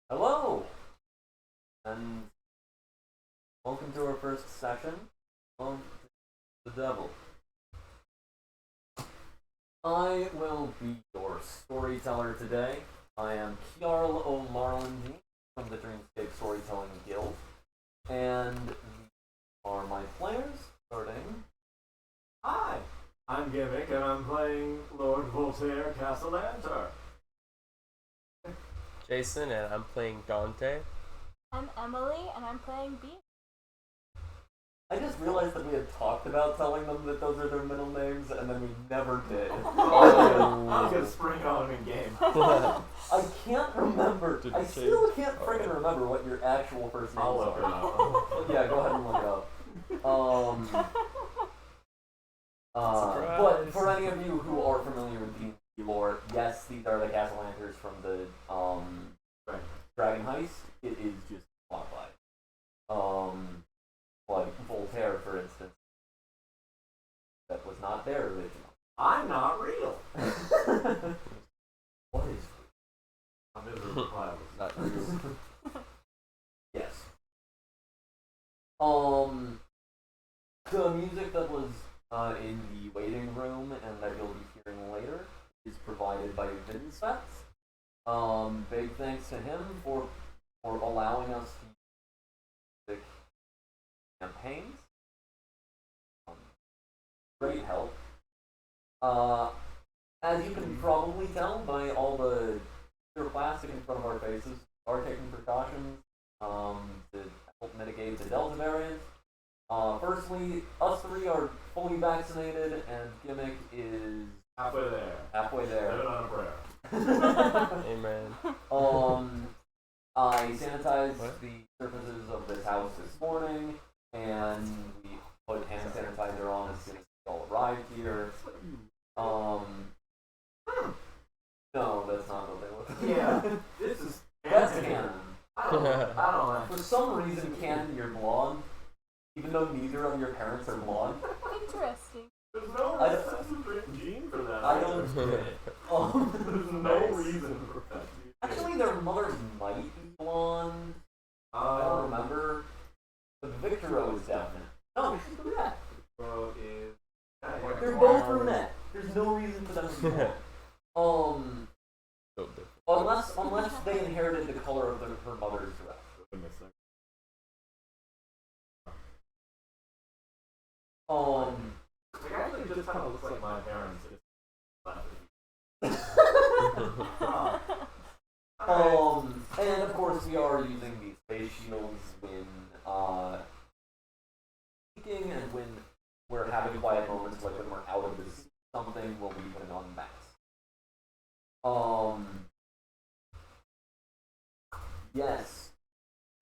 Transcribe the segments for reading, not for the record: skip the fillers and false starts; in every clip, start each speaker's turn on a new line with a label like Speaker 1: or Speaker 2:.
Speaker 1: Hello, and welcome to our first session of the Devil. I will be your storyteller today. I am Kiarl O'Marlin from the Dreamscape Storytelling Guild, and these are my players, starting.
Speaker 2: Hi, I'm Gimmick, and I'm playing Lord Voltaire Castellanter.
Speaker 3: Jason, and I'm playing Dante.
Speaker 4: I'm Emily, and I'm playing B.
Speaker 1: I just realized that we had talked about telling them that those are their middle names, and then we never did.
Speaker 2: I could spring on in game.
Speaker 1: I can't remember. I still can't friggin' remember what your actual first names
Speaker 2: I'll look it
Speaker 1: are.
Speaker 2: up.
Speaker 1: Yeah, go ahead and look it up. But for any of you who are familiar with D&D lore, yes, these are the Castellanters from the Dragon Heist. It is just modified. Like Voltaire, for instance, that was not their original.
Speaker 2: I'm not real.
Speaker 1: What is?
Speaker 2: I'm miserable.
Speaker 3: Not you.
Speaker 1: Yes. The music that was in the waiting room and that you'll be hearing later is provided by Vinsvet. Big thanks to him for allowing us to use campaigns. Great help. As you can probably tell by all the plastic in front of our faces, we are taking precautions to help mitigate the Delta variant. Firstly, us three are fully vaccinated, and Gimmick is
Speaker 2: Halfway there.
Speaker 1: halfway there.
Speaker 2: Living on a prayer.
Speaker 3: Amen.
Speaker 1: I sanitized the surfaces of this house this morning, and we put hand sanitizer on as soon as we all arrived here. No, that's not what they look.
Speaker 2: Yeah, this is
Speaker 1: That's canon.
Speaker 2: I don't know.
Speaker 1: For some reason, canon, you're blonde, even though neither of your parents are blonde.
Speaker 4: Interesting.
Speaker 2: There's no
Speaker 1: I don't-
Speaker 2: recessive gene for that.
Speaker 1: I don't get it.
Speaker 2: There's no reason for that.
Speaker 1: Actually, their mothers might be blonde. I don't remember. But Victoro is definite. No, she's brunette.
Speaker 2: Bro is.
Speaker 1: They're both brunette. There's no reason for them to be blonde. Unless they inherited the color of her mother's dress.
Speaker 2: It actually just kind of looks like my parents.
Speaker 1: And of course we are using these face shields when speaking and when we're having quiet moments, like when we're out of this something, we'll be putting on masks. Yes.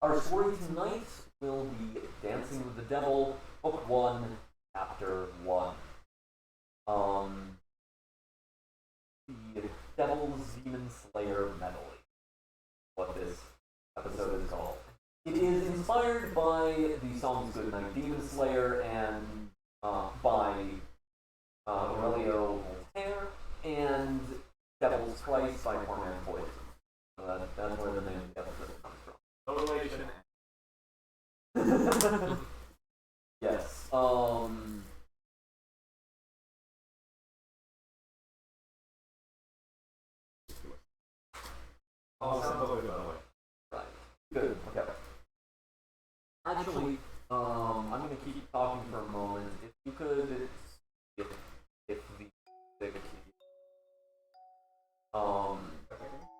Speaker 1: Our story tonight will be Dancing with the Devil, Book 1, Chapter 1. The Devil's Demon Slayer Medley. What this episode is called. It is inspired by the songs Goodnight Demon Slayer and by Aurelio Voltaire and Devil's Twice by Poor Man Poison. That's where the name of the episode comes from.
Speaker 2: No relation.
Speaker 1: Yes.
Speaker 2: Sounds like that way.
Speaker 1: Right. Good. Okay. Actually, I'm gonna keep talking for a moment. If you could, if the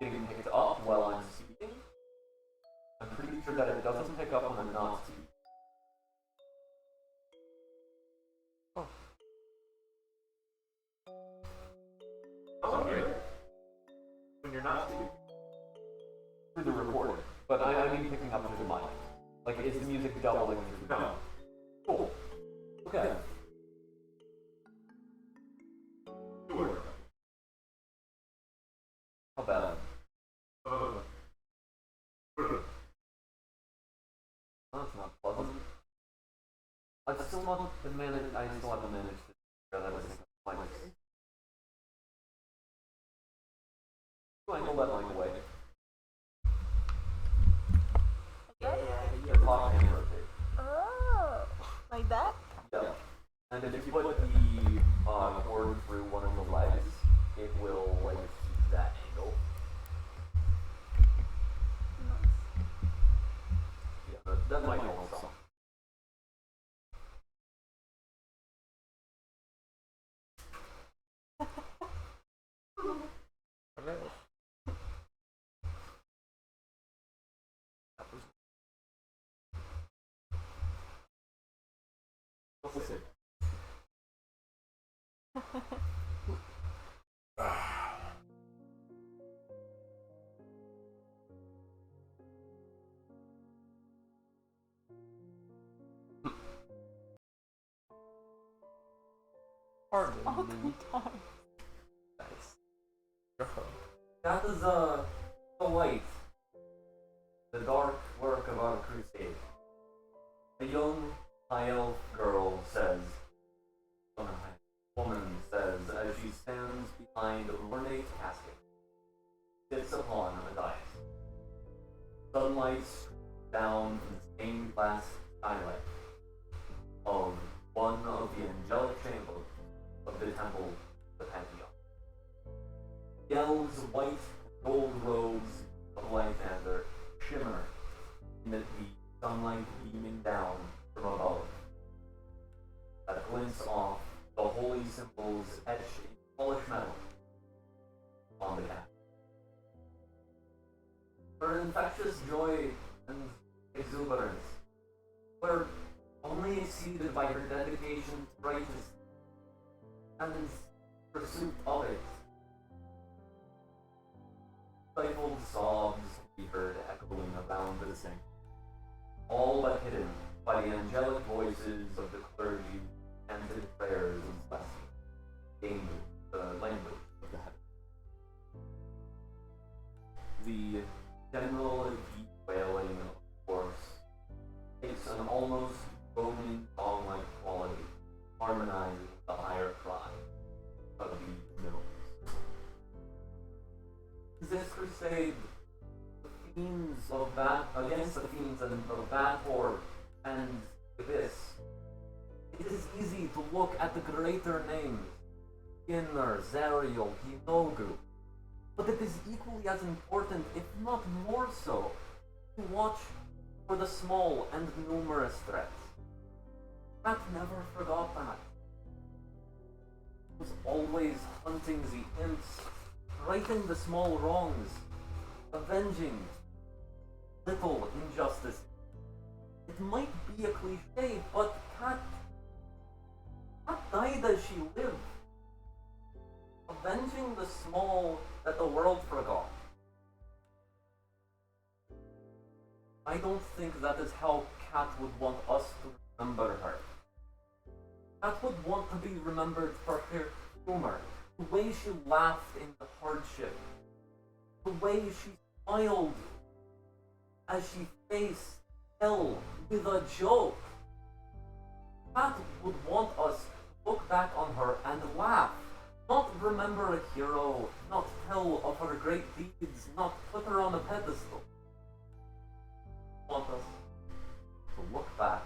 Speaker 1: getting picked up while I'm speaking, I'm pretty sure that it doesn't pick up when I'm not speaking.
Speaker 2: Okay. When you're not speaking.
Speaker 1: Through the recording, but I mean picking up through the mic. Like, is the music doubling through the mic?
Speaker 2: No.
Speaker 1: Cool. Okay. How bad? That's not pleasant. I still haven't managed to figure that out. Go ahead and hold that mic away. if you put the cord through one of the legs, it will like keep that angle. Yeah, that might help some. Listen. Pardon
Speaker 4: All
Speaker 1: me.
Speaker 4: 3 times.
Speaker 1: Nice. That is the light, the dark work of our crusade. A young high elf girl says, woman says, as she stands behind an ornate casket, sits upon a dais. Sunlight streams down from the stained glass skylight of one of the angelic chambers of the temple of the Pantheon. Yell's white gold robes of Lysander shimmer in the sunlight beaming down from above that glints off the holy symbols etched in polished metal on the cap. Her infectious joy and exuberance were only exceeded by her dedication to righteousness and pursuit of it. Stifled sobs can be heard echoing around the sink, all but hidden by the angelic voices of the clergy and the prayers and blessings, the language of the heavens. The general deep wailing, of course, takes an almost booming song-like quality, harmonizing with the higher cry of the middle. This crusade, the fiends of against the fiends and of Vator and Abyss, it is easy to look at the greater names, Inner, Zariel, Hinogu, but it is equally as important, if not more so, to watch for the small and numerous threats. Rat never forgot that. He was always hunting the imps, righting the small wrongs, avenging little injustice. It might be a cliche, but Cat died as she lived, avenging the small that the world forgot. I don't think that is how Cat would want us to remember her. Cat would want to be remembered for her humor, the way she laughed in the hardship, the way she smiled as she faced hell with a joke. Cat would want us to look back on her and laugh, not remember a hero, not tell of her great deeds, not put her on a pedestal. Want us to look back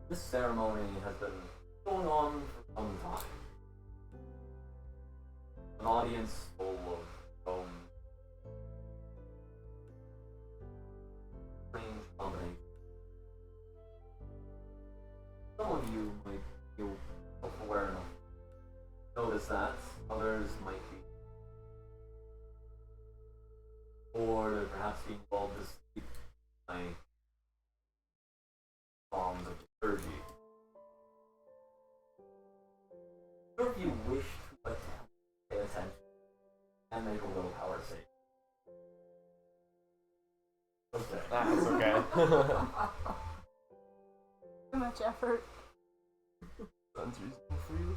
Speaker 1: This ceremony has been going on for some time. An audience full of stones. Strange combination. Some of you might feel self-aware enough to notice that. Others might be bored or perhaps being lulled to sleep by songs of liturgy. Or if you wish to attempt to pay attention and make a willpower save. Okay.
Speaker 3: That's okay.
Speaker 4: Too much effort.
Speaker 3: Sounds reasonable for you.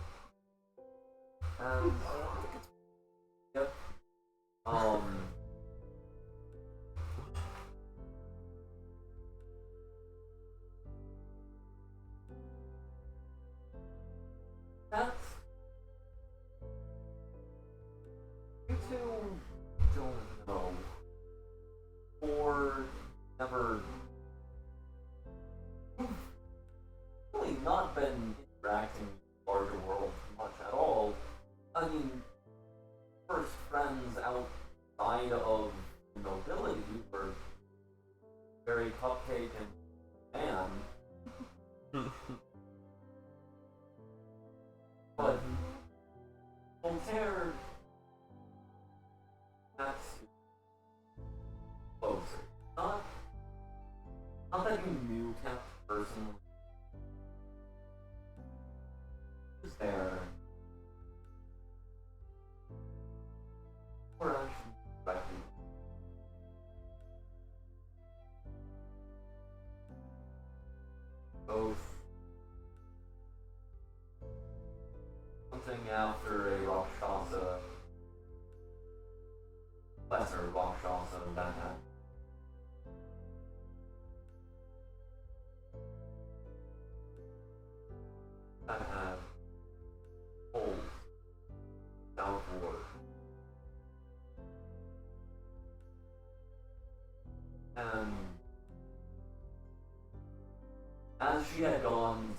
Speaker 1: And yep. That's you two don't Voltaire, that's closer. Not that you knew Kemp personally. He was there. Or actually, directly. Both something after a Rakshasa, lesser Rakshasa that had pulled southward. And as she had gone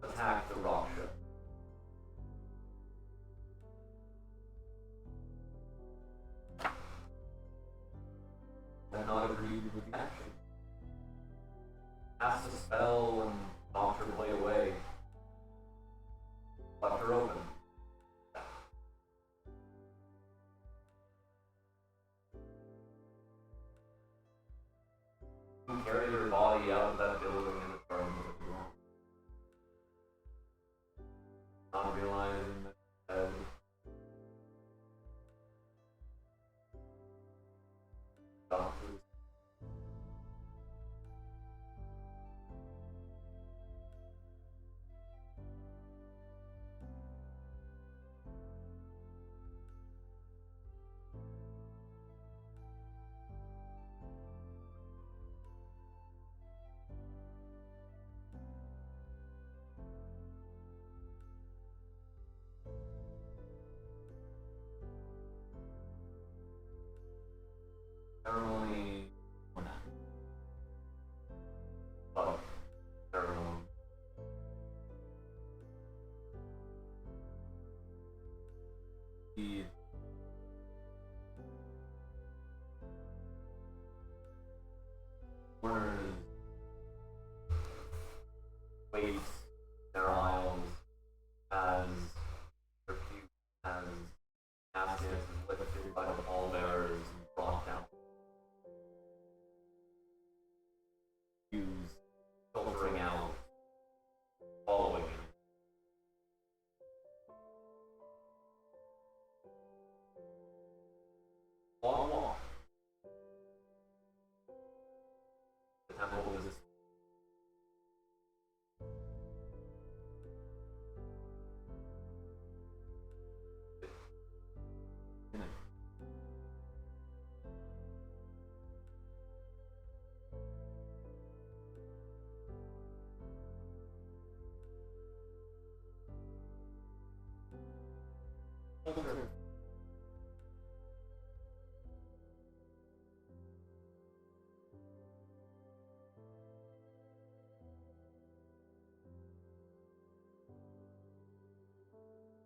Speaker 1: to attack the Raksha, had not agreed with the action. Cast a spell and knocked her blade away. Left her open. Who carried her body out of that building and returned to the ground. Not realizing that dead. Doctors. Ceremony. But ceremony. The mourners wait their aisles as their feet as caskets is lifted by the pallbearers and brought down. Use filtering out, following it. Long walk. The temple is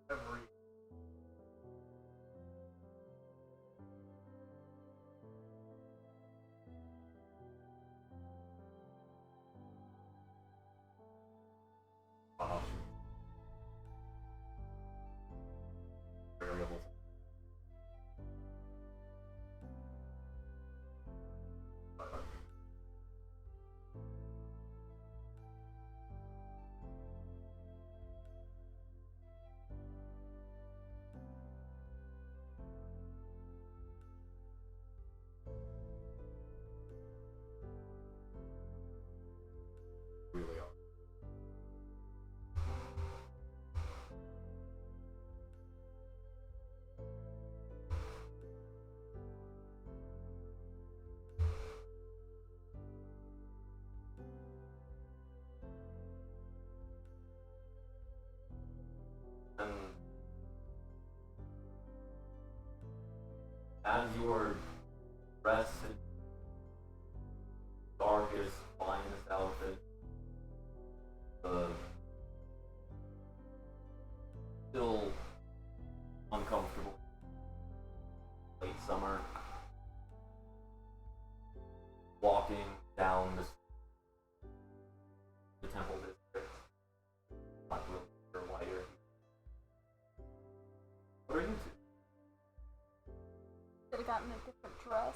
Speaker 1: every variables. Really are. And as you are dressed in darkest, finest outfit, the still uncomfortable late summer, walking down the temple district, not really sure why you're here.
Speaker 4: gotten a different dress.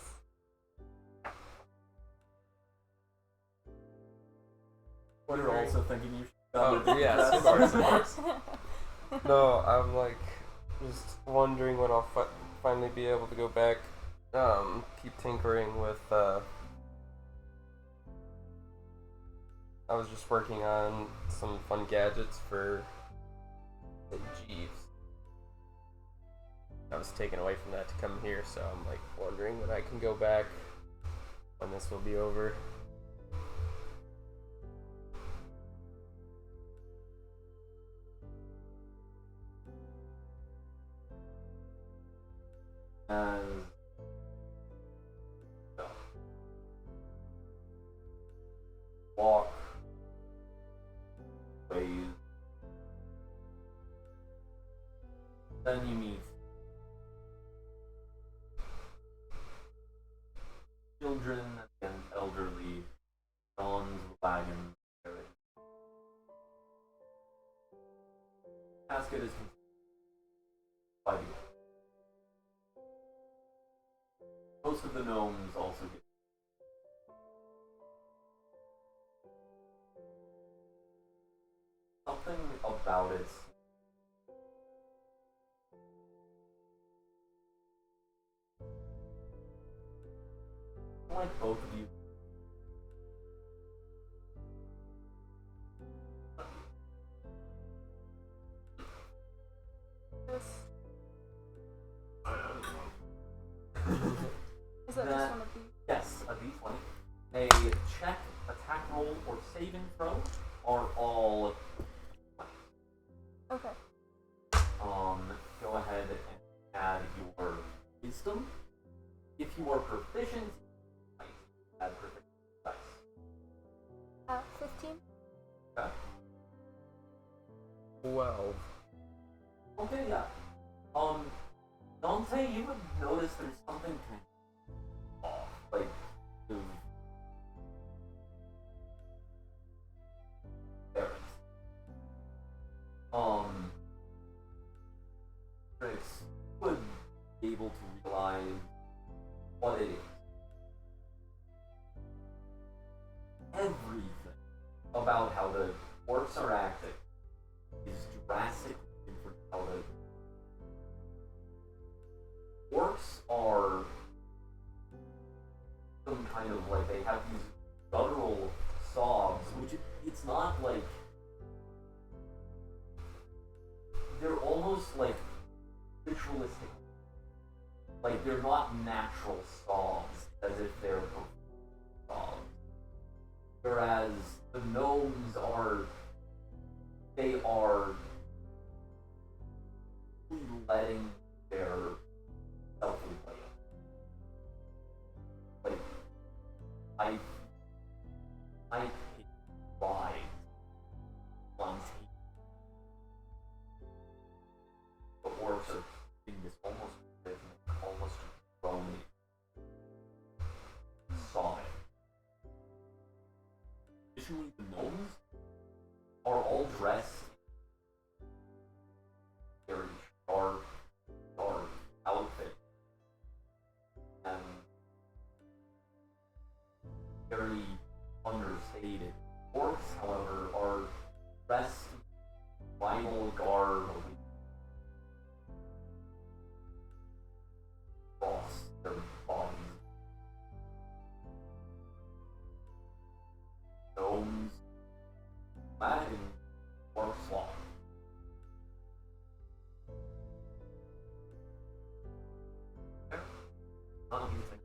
Speaker 1: What are also thinking you should
Speaker 3: Oh,
Speaker 1: go to
Speaker 3: yes, of course, of course. No, I'm like just wondering when I'll finally be able to go back. Keep tinkering with. I was just working on some fun gadgets for the Jeeves. I was taken away from that to come here, so I'm like wondering when I can go back, when this will be over.
Speaker 1: As walk ways, then you meet children and elderly, John's wagon carriage. Casket is continued by the most of the gnomes also get something about it. Like both of you.
Speaker 4: This
Speaker 2: I
Speaker 4: is that
Speaker 1: That-
Speaker 4: just one of these?
Speaker 1: Yes, a d20. A check, attack roll, or saving throw are all.
Speaker 4: Okay.
Speaker 1: Go ahead and add your wisdom. If you are proficient, add proficient dice.
Speaker 4: 15.
Speaker 1: Okay.
Speaker 3: 12.
Speaker 1: Okay, yeah. Dante, you would notice there's something kind of off, like, there it is. Trix would be able to realize what it is. Everything about how the orcs are acting is drastically different how the orcs are some kind of like they have these guttural sobs, which it's not like they're almost like ritualistic. Like they're not natural sobs as if they're sobs. Whereas the gnomes are they are letting their self-inflate. Like I rise on the orcs are being this almost rhythmic, almost groaning, sobbing. Additionally, the gnomes are all dressed in very dark outfit and very understated. Orcs, however, are dressed in vinyl garb across their bodies. Gnomes, wagon, or slot. None of you think.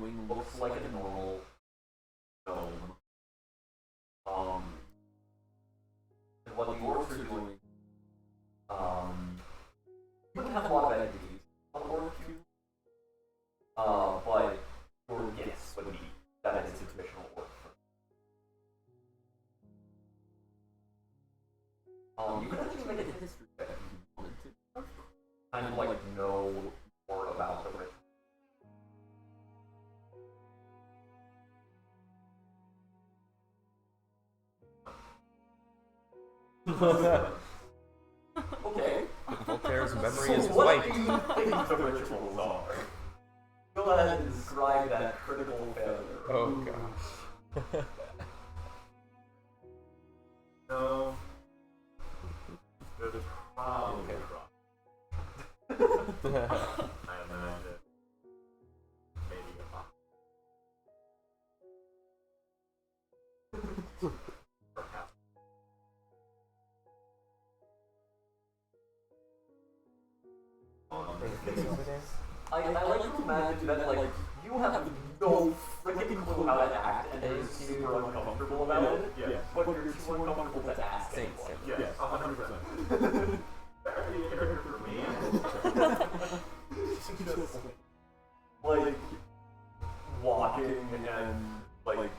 Speaker 1: doing looks like a normal gnome. And what the orcs are doing, you wouldn't have a lot of entities on orc cube, but your guess would be that it's a traditional orc. You could actually make a history check if you wanted to. Kind of like know more about the ritual. Okay.
Speaker 3: Voltaire's memory
Speaker 1: So
Speaker 3: is
Speaker 1: what
Speaker 3: white.
Speaker 1: do you think the rituals are? Go ahead and describe that critical failure.
Speaker 3: Oh gosh.
Speaker 2: No. There's probably rock. I imagine. Maybe a box. Perhaps.
Speaker 1: I like to imagine that, like, you have no freaking clue how to act, and you're super uncomfortable about it,
Speaker 2: Yes.
Speaker 1: but you're too uncomfortable to ask anyway.
Speaker 2: Yes, 100%. Very character for me.
Speaker 1: Like, walking and, like,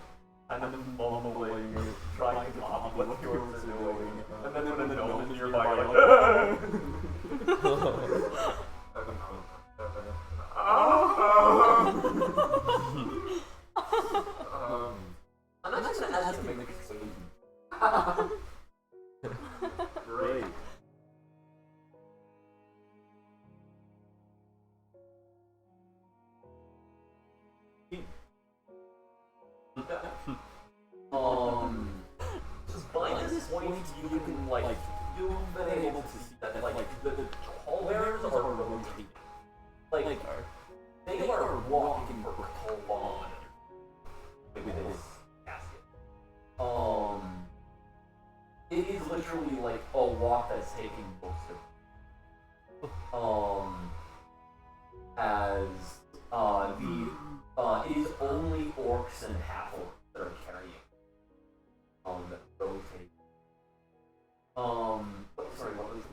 Speaker 1: kind of mumbling, trying to copy what the orcs are doing, and then when the gnome is nearby, you're like, I'm not just gonna ask you to make a save.
Speaker 2: Great.
Speaker 1: By this point, you can, like, you've been able to see that, like, the tall bears are rotating. Like, they are walking for long. With this casket. It is literally like a walk that's taking most of it. It is only orcs and half-orcs that are carrying that rotate. Sorry, what was it?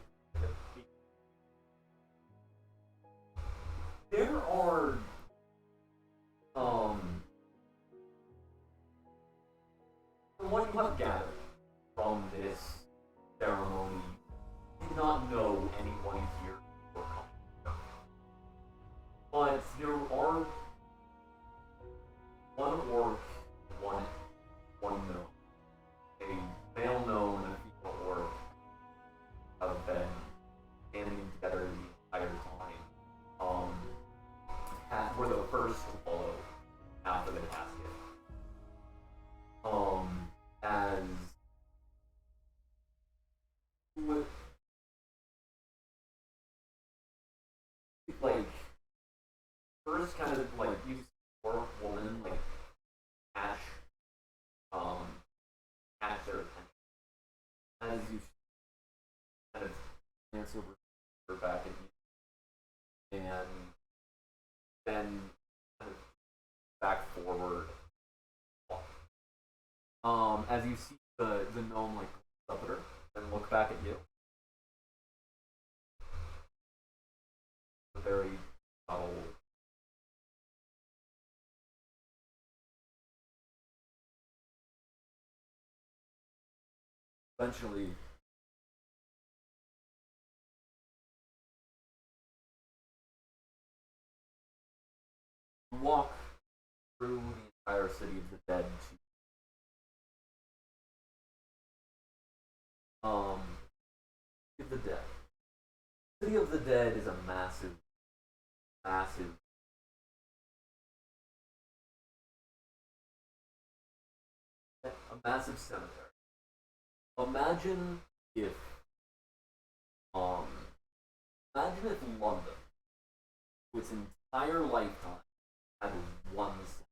Speaker 1: There are from what you have gathered from this ceremony, you do not know anyone here or coming. But there are one orc, one gnome. A male gnome and a female orc have been standing together the entire time. Were the first to follow after the casket. As like first kind of like you orc woman like catch their attention as you kind of glance over back at you and then kind of back forward. As you see the gnome like up at her and look back at you. Very subtle. Eventually, you walk through the entire city of the dead to City of the Dead. City of the Dead is a massive cemetery. Imagine if London, its entire lifetime, had one cemetery.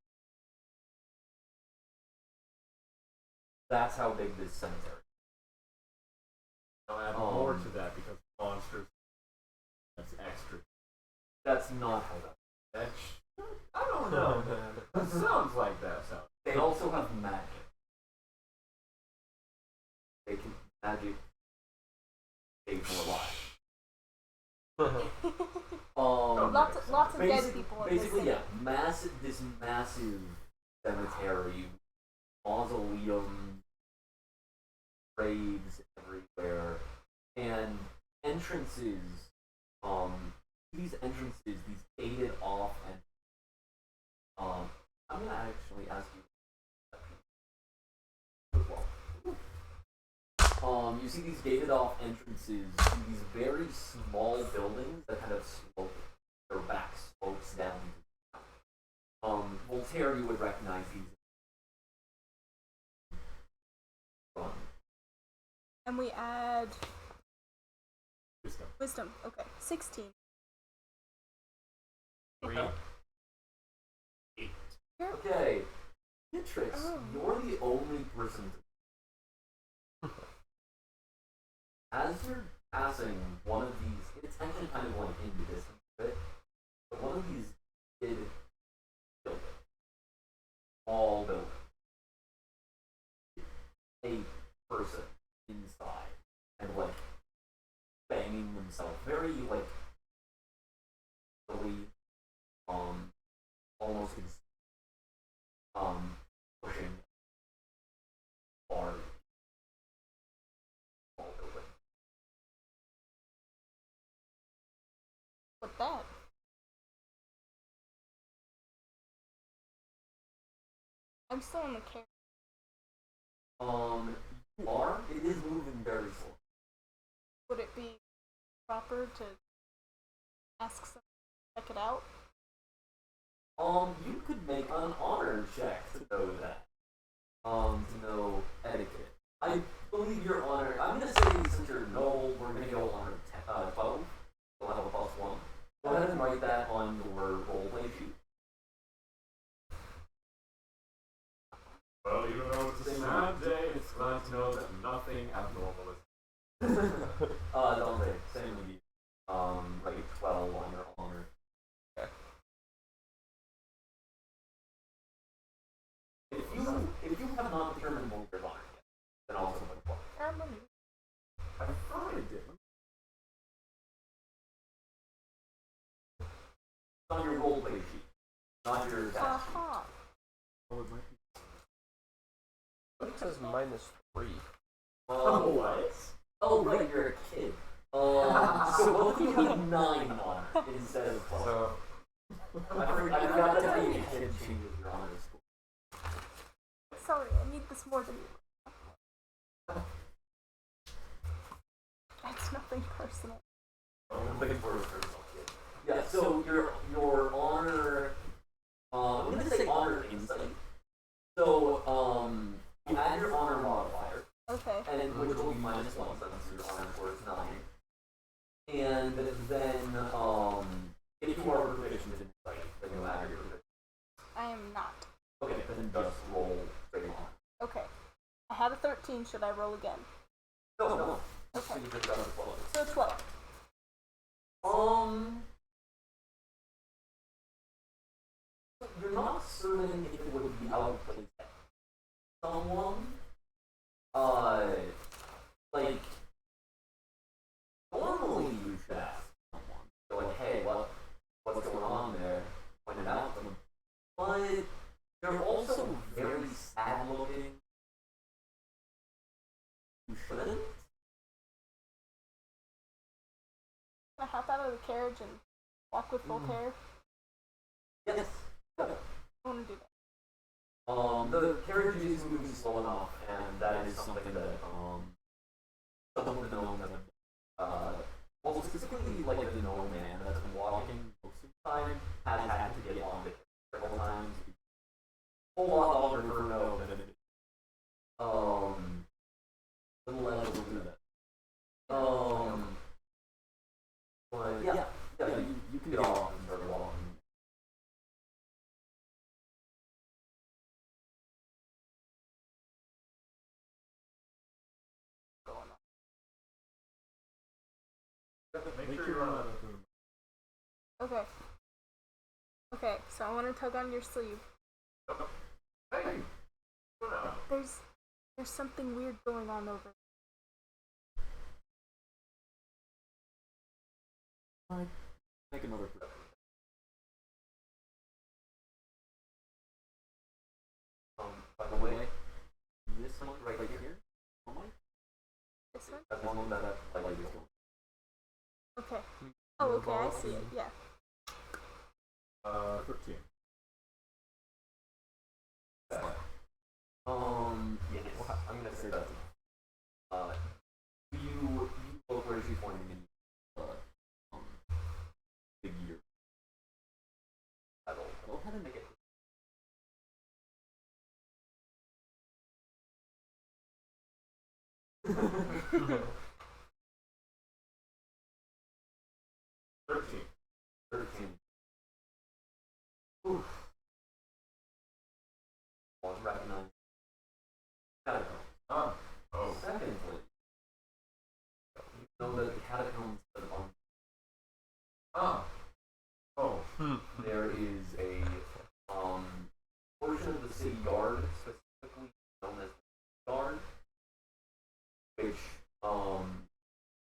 Speaker 1: That's how big this cemetery is.
Speaker 2: I'll add more to that because monsters. That's extra.
Speaker 1: That's not how that.
Speaker 2: That's. I don't know, man. Sounds like that. So.
Speaker 1: They also have magic. They can magic stay for alive.
Speaker 4: Lots of dead
Speaker 1: Basic,
Speaker 4: people. In this
Speaker 1: basically,
Speaker 4: city.
Speaker 1: yeah, this massive cemetery, mausoleum, graves everywhere, and entrances. These entrances, these gated off, and I'm gonna actually ask you. You see these gated off entrances, these very small buildings that kind of slope, their back slopes down. Voltaire, you would recognize these.
Speaker 4: And we add
Speaker 2: Wisdom.
Speaker 4: wisdom. Okay, 16.
Speaker 3: 3.
Speaker 1: Okay, Beatrix,
Speaker 4: Oh.
Speaker 1: you're the only person. As you're passing one of these, it's actually kind of like in the distance a bit, but one of these did building, small building, a person inside and like banging themselves, very like really almost pushing hard.
Speaker 4: What's that? I'm still in the carriage.
Speaker 1: You are. It is moving very slow.
Speaker 4: Would it be proper to ask someone to check it out?
Speaker 1: You could make an honor check to know that. To know etiquette. I believe your honor. I'm gonna say since you're noble, we're gonna go honor 12. You'll have a +1. Go ahead and write that on your roleplay sheet.
Speaker 2: Well, even though it's a sad day, it's glad to know that nothing abnormal is.
Speaker 1: Don't say. Same with you. Write 12 on your honor.
Speaker 3: Okay.
Speaker 1: If you have not determined what your honor yet, then also put 12.
Speaker 2: I thought I did.
Speaker 1: It's on your roleplay sheet, not your task sheet.
Speaker 4: Aha.
Speaker 2: Oh, it might be.
Speaker 3: It says -3.
Speaker 2: What?
Speaker 1: Oh, right, you're a kid. So both of you have 9 honor instead of 12.
Speaker 3: So,
Speaker 1: I forgot to tell you, kid changes your honor score.
Speaker 4: Sorry, I need this more than you. It's nothing personal.
Speaker 1: I'm looking forward to yourself, kid. Yeah, so your honor, I'm gonna say honor insight. So, you add your honor modifier,
Speaker 4: Okay.
Speaker 1: and which will be -1 since your honor score is 9. And then, if you are proficient in insight, then you'll add your proficiency.
Speaker 4: I am not.
Speaker 1: Okay, then just roll straight on.
Speaker 4: Okay. I had a 13. Should I roll again?
Speaker 1: No.
Speaker 4: Okay.
Speaker 1: So you just got a 12.
Speaker 4: So 12.
Speaker 1: You're not certain if it would be out of place at someone. Like, normally you should ask someone. Go like, hey, what's going on there? Point it out to them. But they're also very sad looking. You shouldn't.
Speaker 4: Can I hop out of the carriage and walk with Voltaire?
Speaker 1: Yes.
Speaker 4: I want to do that.
Speaker 1: The carriage is moving slow enough, and that is something that someone with the gnome well, specifically like the gnome man that's been walking most of the time has had to get on it several times. A whole lot longer for a gnome than it is. Little less will do that. But yeah, you can get off and start walking.
Speaker 2: Make sure you're not out of
Speaker 4: Okay. Okay, so I want to tug on your sleeve.
Speaker 2: Hey, what up?
Speaker 4: There's something weird going on over
Speaker 1: Make another perception. By the way, this one right here,
Speaker 4: this one.
Speaker 1: that's one that light is going.
Speaker 4: Okay. Oh, okay, I see it. Yeah.
Speaker 2: 13.
Speaker 1: Yes. I'm gonna say that. You both where she's pointing in the gear. Go ahead and make it.
Speaker 2: Thirteen.
Speaker 1: 13. Oof. One recognize. Catacomb.
Speaker 2: Oh.
Speaker 1: Secondly, you know that the catacombs that are
Speaker 2: Oh.
Speaker 1: there is a portion of the city guard, specifically known as the guard, which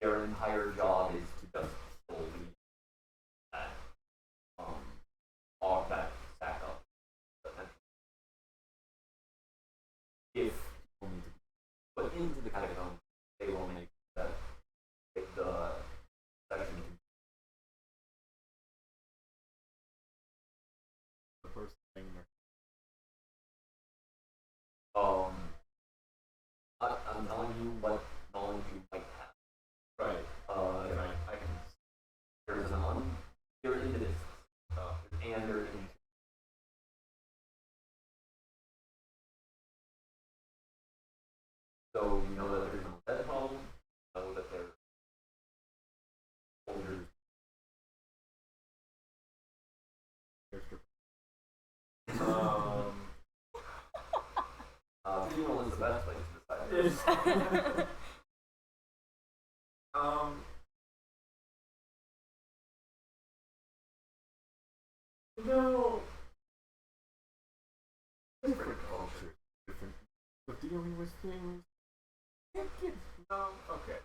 Speaker 1: their entire job is to just slowly that all that stack up. If people need to be put into the catacomb, they will make that the section can.
Speaker 2: The first thing.
Speaker 1: I'm telling you what knowledge you might have.
Speaker 2: Right. I can.
Speaker 1: There's you're into this, and you're in. So you know that there's a dead problem. You know that there's soldiers. Funeral is the best place to decide.
Speaker 2: No. Different culture, different. But dealing with things. No. Okay.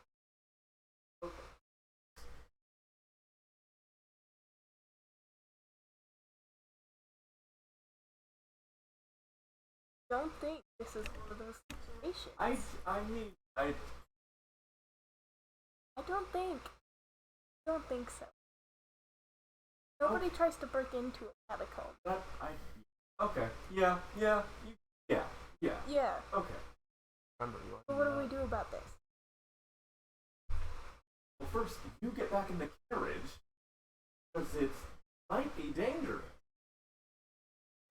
Speaker 4: Don't think this is one of those situations.
Speaker 2: I
Speaker 4: don't think so. Nobody tries to break into a catacomb.
Speaker 2: Okay. Yeah. Yeah.
Speaker 4: Yeah.
Speaker 2: Okay.
Speaker 4: But what do we do about this?
Speaker 2: Well, first, you get back in the carriage, because it might be dangerous.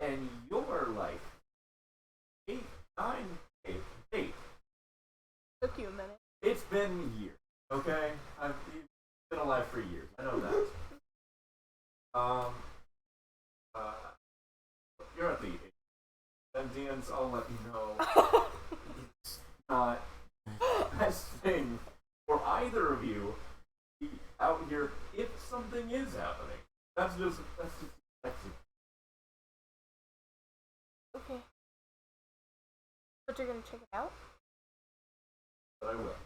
Speaker 2: And you're like 8, 9, 8.
Speaker 4: Took you a minute.
Speaker 2: It's been years, okay? I've been alive for years. I know that. You're at the Sentience, I'll let you know. It's not the best thing for either of you to be out here if something is happening. That's just
Speaker 4: Okay. But you're gonna check it out?
Speaker 2: but I will.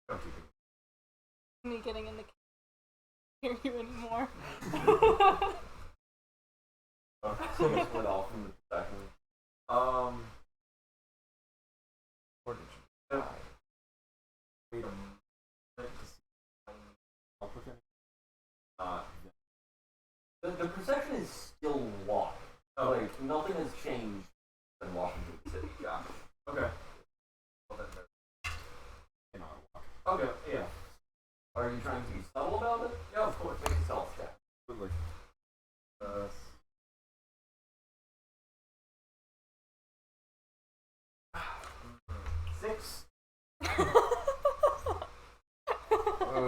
Speaker 2: Don't you think?
Speaker 4: Me getting in the hear you anymore.
Speaker 1: Split off from the second.
Speaker 3: Or did you?
Speaker 2: Wait a minute to see if I can help with it.
Speaker 1: The perception is still locked.
Speaker 2: Oh.
Speaker 1: Like, nothing has changed in Washington City.
Speaker 2: Yeah. Okay. Well, then okay, yeah.
Speaker 1: Are you trying to be subtle about it?
Speaker 2: Yeah, of course.
Speaker 1: Make a stealth check.
Speaker 2: Absolutely. 6.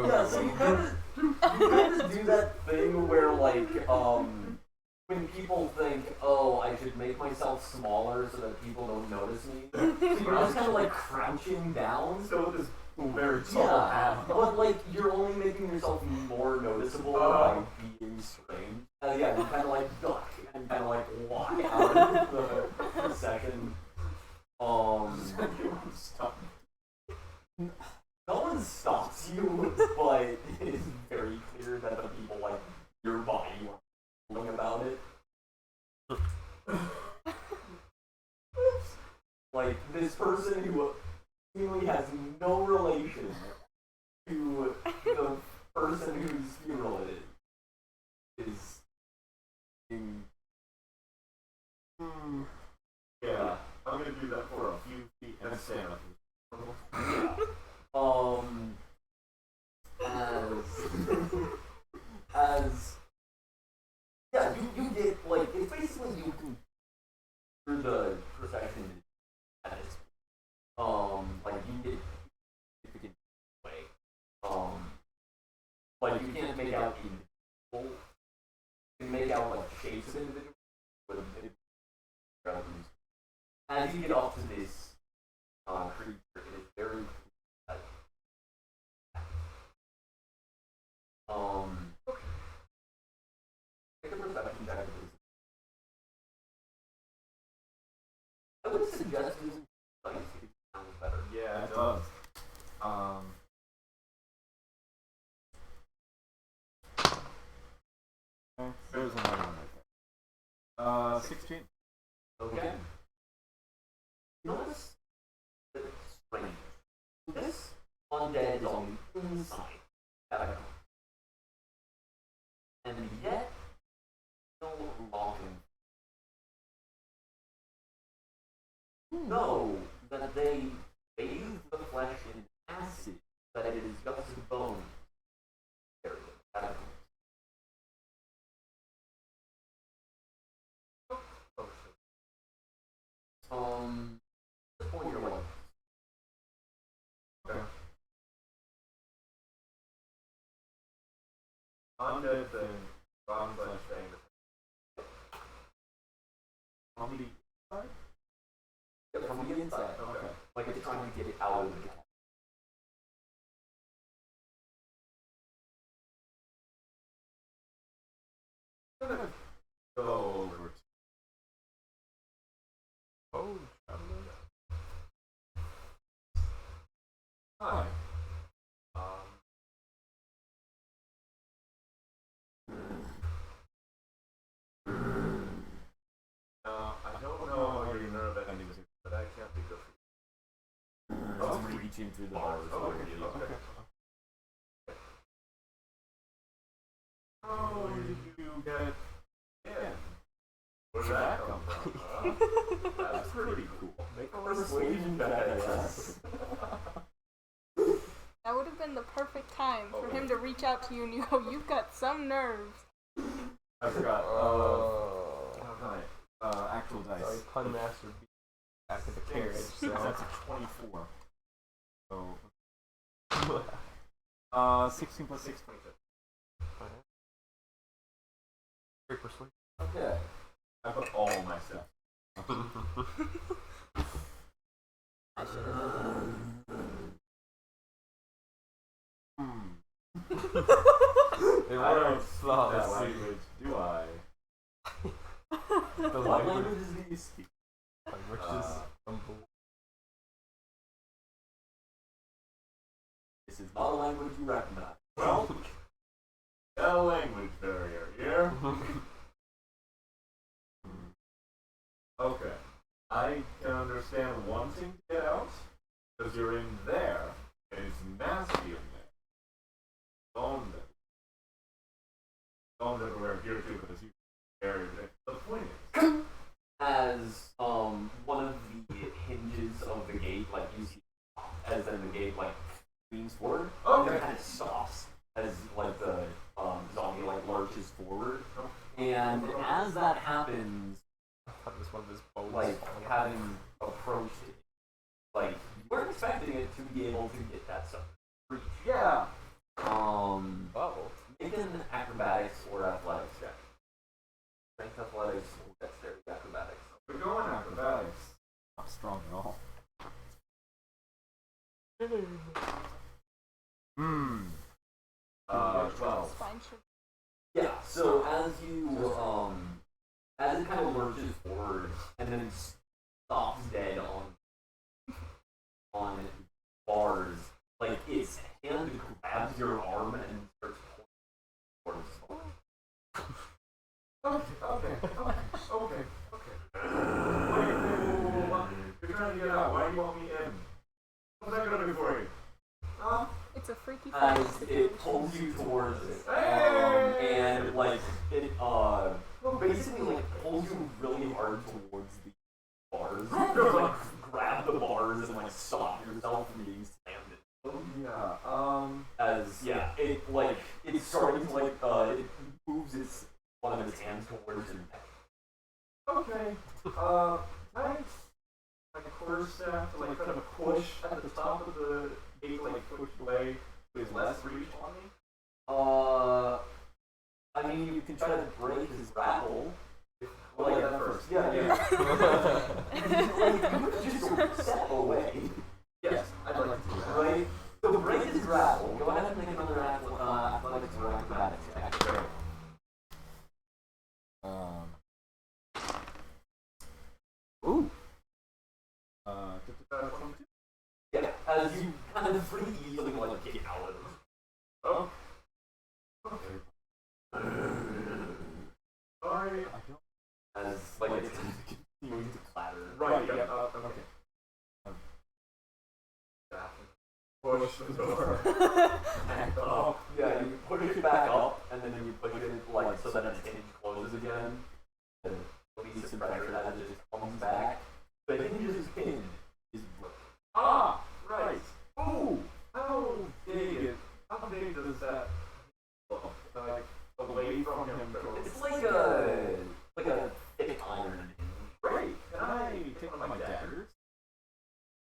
Speaker 1: Yeah, so you kind of do that thing where, like, when people think, oh, I should make myself smaller so that people don't notice me. So you're just kind of like crouching down.
Speaker 2: So this very tall
Speaker 1: Yeah,
Speaker 2: hat.
Speaker 1: but like you're only making yourself more noticeable by being strange. yeah, you kind of like duck and kind of like walk out of the procession.
Speaker 2: Stop.
Speaker 1: No one stops you, but it is very clear that the people like nearby you are feeling about it. Like this person who seemingly has no relation to the person whose funeral it is in.
Speaker 2: Yeah, I'm gonna do that for a few feet and stand up.
Speaker 1: Yeah. As yeah, you get like it's basically you can through the procession at its like you get significant way. Like you can't make out individual. You can make out like shapes of individuals, but as you get up to this creature, it is very make a perception check. I would suggest using dice if it sounds better.
Speaker 2: Yeah, it does. There's another one right there. 16.
Speaker 1: Okay. Notice that it's strange. This undead is on the inside. And yet, still longing. Know that they bathe the flesh in acid, that it is just bone. At this point you're like,
Speaker 2: Okay. Undead thing, rotten flesh thing. On the inside?
Speaker 1: yeah, from the inside.
Speaker 2: Okay.
Speaker 1: Like it's trying to get it out of the cat.
Speaker 2: I'm gonna go over to.
Speaker 3: Oh,
Speaker 2: Hi. I don't know how your nerve endings are, but I can't be good for you.
Speaker 1: It's reaching through the bars.
Speaker 2: Okay. Oh, did you get in? Where did that come from? Huh? That's pretty cool. Make a persuasion check, I guess.
Speaker 4: That would have been the perfect time for him to reach out to you and you go, you've got some nerves.
Speaker 2: I forgot. Actual dice.
Speaker 3: sorry, pun master beat back of the carriage. So
Speaker 2: That's a 24. So, 16 plus 6, 26.
Speaker 3: Great persuasion.
Speaker 2: Okay. I put all my stuff.
Speaker 4: I should have.
Speaker 3: They
Speaker 2: I
Speaker 3: were
Speaker 2: don't speak that
Speaker 3: flawless.
Speaker 2: language, do I?
Speaker 3: The
Speaker 1: What
Speaker 3: language
Speaker 1: languages do you speak?
Speaker 3: is humble.
Speaker 1: This is not a language you recognize.
Speaker 2: Well, no language barrier here. Okay. I can understand wanting to get out, because you're in there, and it's nasty in there. Bones everywhere here too, because you area. The point is,
Speaker 1: As one of the hinges of the gate, like you see, as then the gate like leans forward,
Speaker 2: Okay.
Speaker 1: it kind of stops as like the zombie like lurches forward, and as that happens,
Speaker 3: I thought it was one of his bones.
Speaker 1: like having approached it, like you weren't expecting it to be able to get that stuff.
Speaker 2: yeah.
Speaker 3: Oh.
Speaker 1: Make an acrobatics or athletics check. Strength athletics or dexterity acrobatics.
Speaker 2: We're going acrobatics. Not strong at all.
Speaker 3: Hmm.
Speaker 2: 12.
Speaker 4: Spine should.
Speaker 1: Yeah, So as you as it kind of lurches forward and then stops dead on bars, like its hand grabs your arm and starts pulling towards.
Speaker 2: Okay. Wait, you're trying to get out. Why do you want me in? What's that gonna do for you? Huh?
Speaker 4: It's a freaky
Speaker 1: As
Speaker 4: place.
Speaker 1: it pulls you towards it,
Speaker 2: Hey!
Speaker 1: and like it basically like pulls you really hard towards the bars. You like grab the bars and like stop yourself from being slammed.
Speaker 2: Oh yeah.
Speaker 1: As it like it's starting to like it moves its one of its hands towards your neck.
Speaker 2: Okay. Thanks. Like a quarterstaff to like kind of push at the top of the gate, like push away with less reach on me.
Speaker 1: I mean you can try to break his grapple.
Speaker 2: Well, like that first.
Speaker 1: Yeah. Like you just step away.
Speaker 2: Yes, I'd like to do that.
Speaker 1: Right? So to break his grapple, go ahead and make another athletics or acrobatics check.
Speaker 2: Great. Ooh. 22.
Speaker 1: Yeah, as you kind of pretty easily like get out of it.
Speaker 2: Oh. Okay. Sorry, I don't.
Speaker 1: As like it's continuing to clatter.
Speaker 2: Right, yeah, okay. Push the door. Back up.
Speaker 1: Yeah, you push it back up, and then you push it like so that its hinge closes again. And release some pressure as it just comes back. The hinge's hinge is broken.
Speaker 2: Ah, right. Ooh, how big does that look? Like away from him?
Speaker 1: It's like a thick iron hinge.
Speaker 2: Great. Can I take one of my daggers?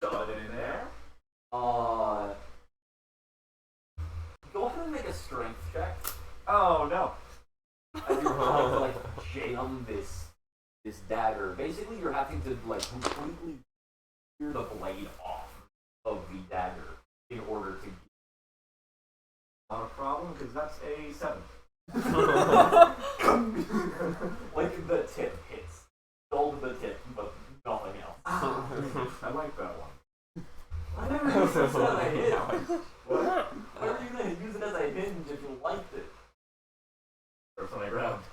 Speaker 2: Shove it in there.
Speaker 1: Go ahead and make a strength check.
Speaker 2: Oh no.
Speaker 1: As you're trying to like jam this dagger. Basically, you're having to like completely shear the blade off of the dagger in order to.
Speaker 2: Not a problem, because that's a 7.
Speaker 1: Like the tip hits, dulled the tip, but nothing else.
Speaker 2: I like that one.
Speaker 1: I never used it as a hinge.
Speaker 2: What?
Speaker 1: Why are you gonna use it as a hinge if you liked it?
Speaker 2: First one I grabbed.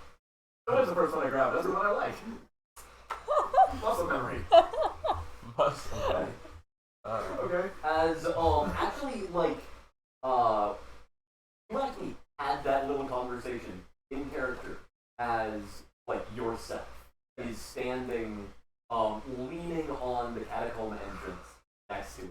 Speaker 2: That was the first one I grabbed. That's the one I like. Muscle memory.
Speaker 3: Okay.
Speaker 2: Okay.
Speaker 1: As actually like you actually had that little conversation in character as like yourself is standing leaning on the catacomb entrance next to it.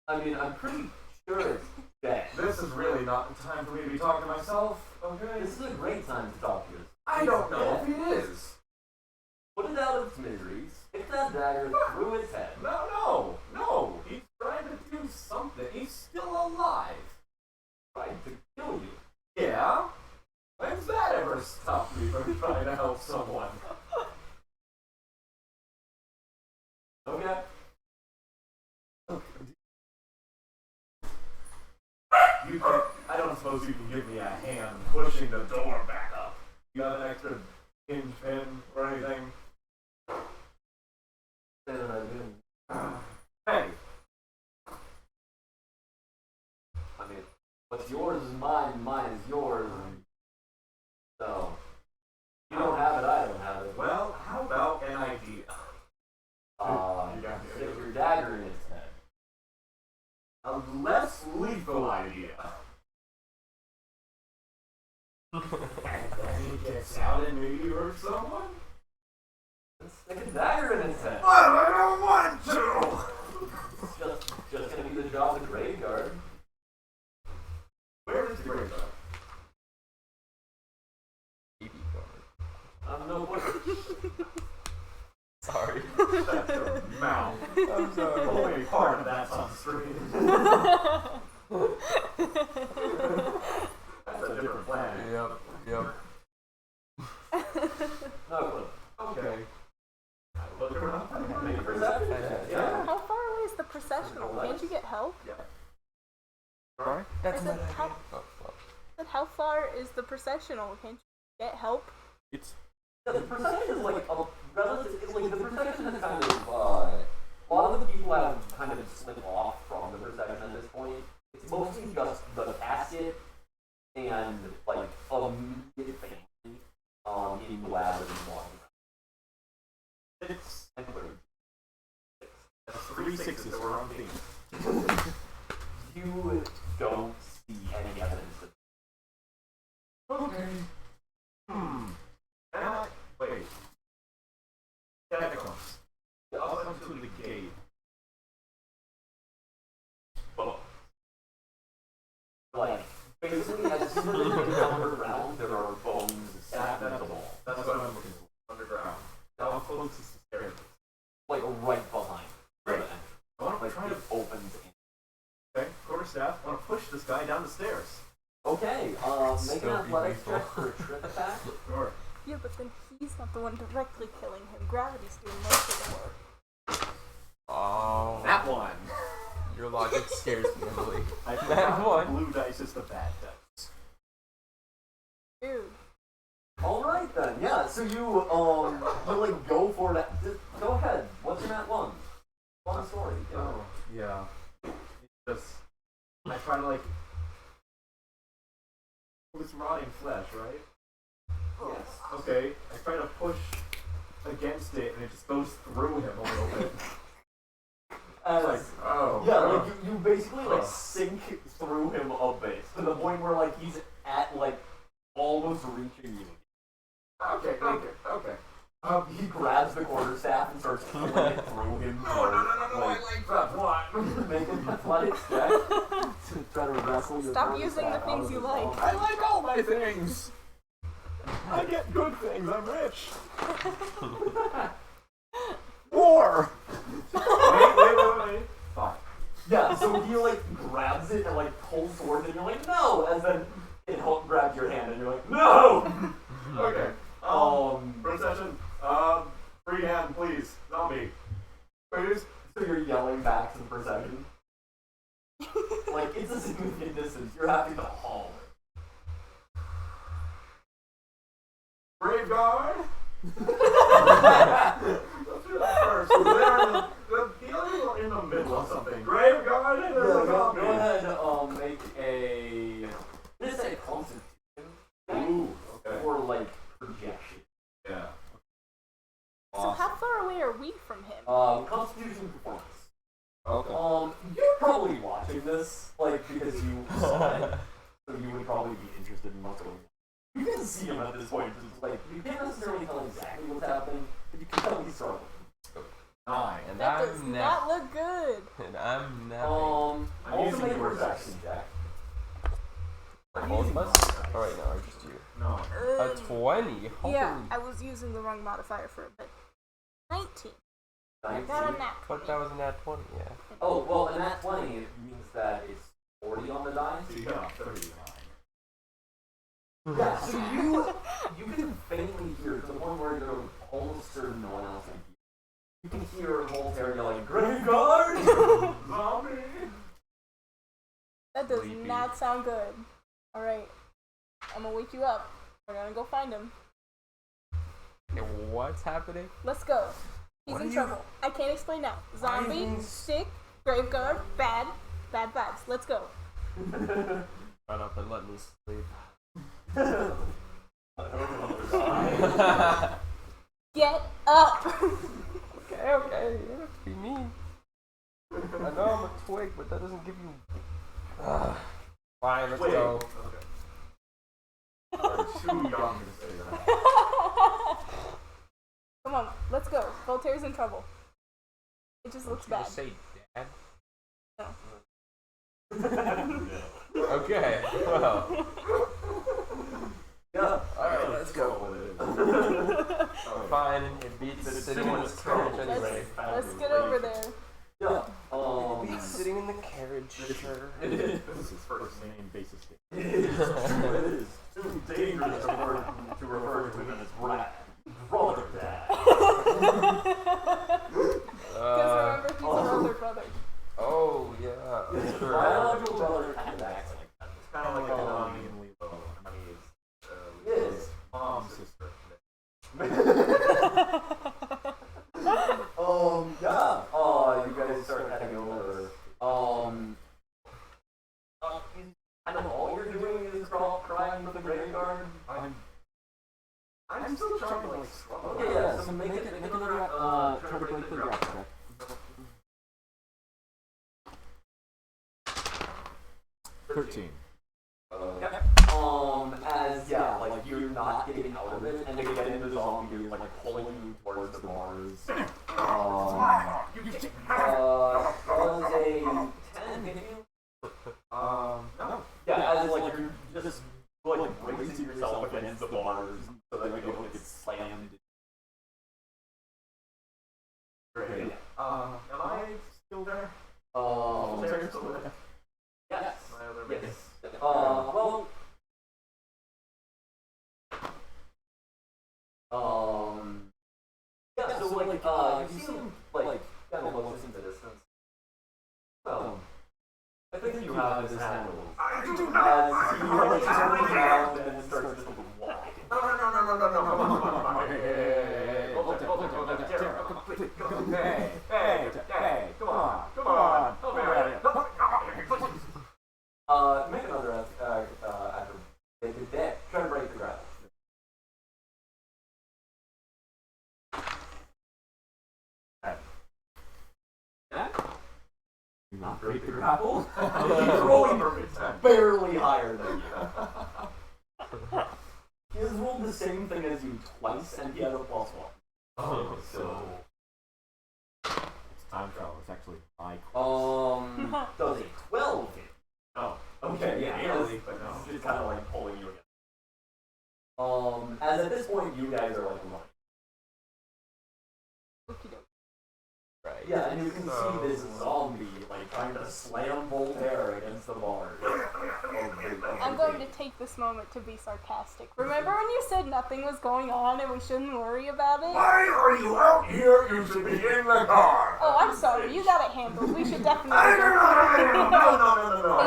Speaker 1: I mean, I'm pretty sure it's dead.
Speaker 2: This is really not the time for me to be talking to myself, okay?
Speaker 1: This is a great time to talk to us.
Speaker 2: I don't know if it is.
Speaker 1: Put it out of its misery, stick that dagger through its head.
Speaker 2: No. He's trying to do something. He's still alive.
Speaker 1: Trying to kill you.
Speaker 2: Yeah? When's that ever stopped me from trying to help someone?
Speaker 1: Okay.
Speaker 2: You can, I don't suppose you can give me a hand pushing the door back up. You got an extra hinge pin or anything? Hey,
Speaker 1: I mean, what's yours is mine, mine is yours. So, you don't have it, I don't have it.
Speaker 2: well, how about an idea? You got me.
Speaker 1: Stick your dagger in its head.
Speaker 2: A less lethal idea. And then he gets out and maybe hurt someone?
Speaker 1: Stick a dagger in its head.
Speaker 2: But I don't want to!
Speaker 1: It's just gonna be the job of the graveyard.
Speaker 2: Where is the graveyard?
Speaker 1: No question.
Speaker 3: Sorry.
Speaker 2: Shut your mouth.
Speaker 3: I'm sorry.
Speaker 2: Only part of that's on screen. That's a different planet.
Speaker 3: Yep.
Speaker 1: No clue.
Speaker 2: Okay. I look around.
Speaker 1: Make a perception check. Yeah.
Speaker 4: How far away is the processional? Can't you get help?
Speaker 2: Yeah.
Speaker 3: Sorry? That's
Speaker 4: I
Speaker 3: not
Speaker 4: said, how, how far is the processional? Can't you get help?
Speaker 2: It's
Speaker 1: Yeah, the procession is like a relative. Like the procession is kind of. A lot of the people have kind of slipped off from the procession at this point. It's mostly just the casket and like immediate family in the lab and walking around.
Speaker 2: it's
Speaker 1: And literally,
Speaker 2: that's 3 sixes that were on theme.
Speaker 1: you don't see any evidence of.
Speaker 2: Okay. Wait. Catacombs. I'll come to the gate.
Speaker 1: Oh. Like, basically, as soon as you get underground, there are bones stacked in the wall.
Speaker 2: That's what I'm looking for. Underground. How close is the staircase?
Speaker 1: Like, right behind.
Speaker 2: Right.
Speaker 1: The
Speaker 2: I want to
Speaker 1: like,
Speaker 2: try to.
Speaker 1: it opens in.
Speaker 2: Okay, quarterstaff. I want to push this guy down the stairs.
Speaker 1: Okay, make an
Speaker 3: Still
Speaker 1: athletics
Speaker 3: lethal.
Speaker 1: check for a trip attack.
Speaker 2: Sure.
Speaker 4: Yeah, but then he's not the one directly killing him. Gravity's doing most of the work.
Speaker 3: Oh.
Speaker 2: That one.
Speaker 3: Your logic scares me, Emily.
Speaker 2: I
Speaker 3: That
Speaker 2: forgot
Speaker 3: one.
Speaker 2: the blue dice is the bad dice.
Speaker 4: Dude.
Speaker 1: Alright then, yeah, so you like, go for that. Just go ahead. What's in that one? Fun story. Yeah.
Speaker 2: Oh, yeah. It's just, I try to like, it's rotting flesh, right?
Speaker 1: Yes.
Speaker 2: Okay, I try to push against it and it just goes through him a little bit.
Speaker 1: As,
Speaker 2: It's like, oh.
Speaker 1: yeah, like, you basically, like, sink through him a bit, to the point where, like, he's at, like, almost reaching you.
Speaker 2: Okay.
Speaker 1: He grabs the quarterstaff and starts pulling it through him.
Speaker 2: I like that one.
Speaker 1: Make an athletics check to try to wrestle your
Speaker 4: Stop using the
Speaker 1: quarterstaff
Speaker 4: things
Speaker 1: out of
Speaker 4: you
Speaker 1: his
Speaker 4: like.
Speaker 1: arm.
Speaker 2: I like all my things. I get good things. I'm rich. War. Wait. Fine.
Speaker 1: Yeah, so he, like, grabs it and, like, pulls towards it, and you're like, no! And then it grabs your hand, and you're like, no!
Speaker 2: Okay. Procession. Free hand, please. Zombie. Please.
Speaker 1: So you're yelling back to the procession. Like, it's a significant distance. You're having to haul it.
Speaker 2: Brave guard. Let's do that first. The others are in the middle of something. Grave guard and there's a zombie.
Speaker 1: Go ahead, make a. Just say constitution.
Speaker 2: Ooh. Okay.
Speaker 1: Or, like, projection.
Speaker 2: Yeah.
Speaker 4: So how far away are we from him?
Speaker 1: Constitution performance.
Speaker 3: Okay.
Speaker 1: You're probably watching this, like, because you saw it, so you would probably be interested in what's going on. You can see him at this point, just like, you can't necessarily tell exactly what's happening, but you can tell he's struggling.
Speaker 2: 9.
Speaker 3: And
Speaker 4: That
Speaker 3: I'm
Speaker 4: does
Speaker 3: napping.
Speaker 4: not look good.
Speaker 3: And I'm napping.
Speaker 1: Also
Speaker 2: using
Speaker 1: make a
Speaker 2: yours.
Speaker 1: perception check.
Speaker 3: Both of us? Alright, no, just you.
Speaker 2: No.
Speaker 3: A 20? Holy.
Speaker 4: Yeah, I was using the wrong modifier for a bit. 19. I got a
Speaker 1: 19.
Speaker 4: nat
Speaker 3: But
Speaker 4: 20.
Speaker 3: that was a nat 20, yeah.
Speaker 1: Oh, well, and that 20 means that it's 40 on the die.
Speaker 2: Yeah, 39.
Speaker 1: Yeah, so you can faintly hear to the point where you're almost certain no one else can hear. You can hear Voltaire yelling, "Grave guard!"
Speaker 2: Zombie!
Speaker 4: That does
Speaker 3: Sleepy.
Speaker 4: not sound good. Alright. I'm gonna wake you up. We're gonna go find him.
Speaker 3: Okay, what's happening?
Speaker 4: Let's go. He's
Speaker 3: What
Speaker 4: in
Speaker 3: are you-
Speaker 4: trouble. I can't explain now. Zombie,
Speaker 3: you-
Speaker 4: sick, grave guard, bad vibes. Let's go.
Speaker 3: Run up and let me sleep.
Speaker 4: Get up!
Speaker 3: Okay, you don't have to be mean. I know I'm a twig, but that doesn't give you. Fine, let's
Speaker 2: Wait.
Speaker 3: go.
Speaker 2: Okay. I'm too young to say that.
Speaker 4: Come on, let's go. Voltaire's in trouble. It just looks
Speaker 3: Did you
Speaker 4: bad.
Speaker 3: just say dad?
Speaker 4: No.
Speaker 3: Okay, well.
Speaker 1: Yeah.
Speaker 3: Alright, let's go. Fine, it beats sitting in this carriage anyway.
Speaker 4: Let's get over there.
Speaker 1: Yeah.
Speaker 3: It beats sitting in the carriage, sure.
Speaker 1: It is.
Speaker 2: This is his first name, basis.
Speaker 1: It is too dangerous to refer to him as brother dad.
Speaker 4: Because remember, he's our older brother.
Speaker 3: Oh, yeah,
Speaker 1: His
Speaker 3: sure.
Speaker 1: biological brother and dad. trying for the graveyard?
Speaker 2: I'm still trying to like scrub.
Speaker 1: Okay, yeah, so make another try to break the grapple check.
Speaker 2: 13.
Speaker 1: Yep. As like you're not getting out of it, and again the zombie is like pulling you towards the bars. Was a 10 hit you?
Speaker 2: No.
Speaker 1: Yeah, as like you're just like bracing yourself against the bars so that you don't get slammed.
Speaker 2: Great. Am I still there? Still there?
Speaker 1: Yes.
Speaker 2: My other
Speaker 1: Yes.
Speaker 2: mate.
Speaker 1: Well. Yeah, so like, you see him, like, kind of looks into distance. Well, I think you have this handled.
Speaker 2: I do
Speaker 1: As
Speaker 2: not.
Speaker 1: he like turns around and starts to walk.
Speaker 2: No, come on. Hey, come on. Over here.
Speaker 1: Make another after the deck. Try to break the grapple. Do not break the grapple. He's rolling barely higher than you. He has rolled the same thing as you twice, and he has a +1.
Speaker 2: Oh,
Speaker 1: So.
Speaker 2: it's time travel. It's actually my
Speaker 1: Does a 12 hit?
Speaker 2: Oh.
Speaker 1: Okay, yeah,
Speaker 2: Barely,
Speaker 1: it's
Speaker 2: but no.
Speaker 1: just kind of like pulling you again. As at this point, you guys are like running. Right. Yeah, and you can see this zombie like trying to slam Voltaire against the bars.
Speaker 4: I'm going to take this moment to be sarcastic. Remember when you said nothing was going on and we shouldn't worry about it?
Speaker 5: Why are you out here? You should be in the car.
Speaker 4: Oh, I'm sorry. You got it handled. We should definitely
Speaker 2: No.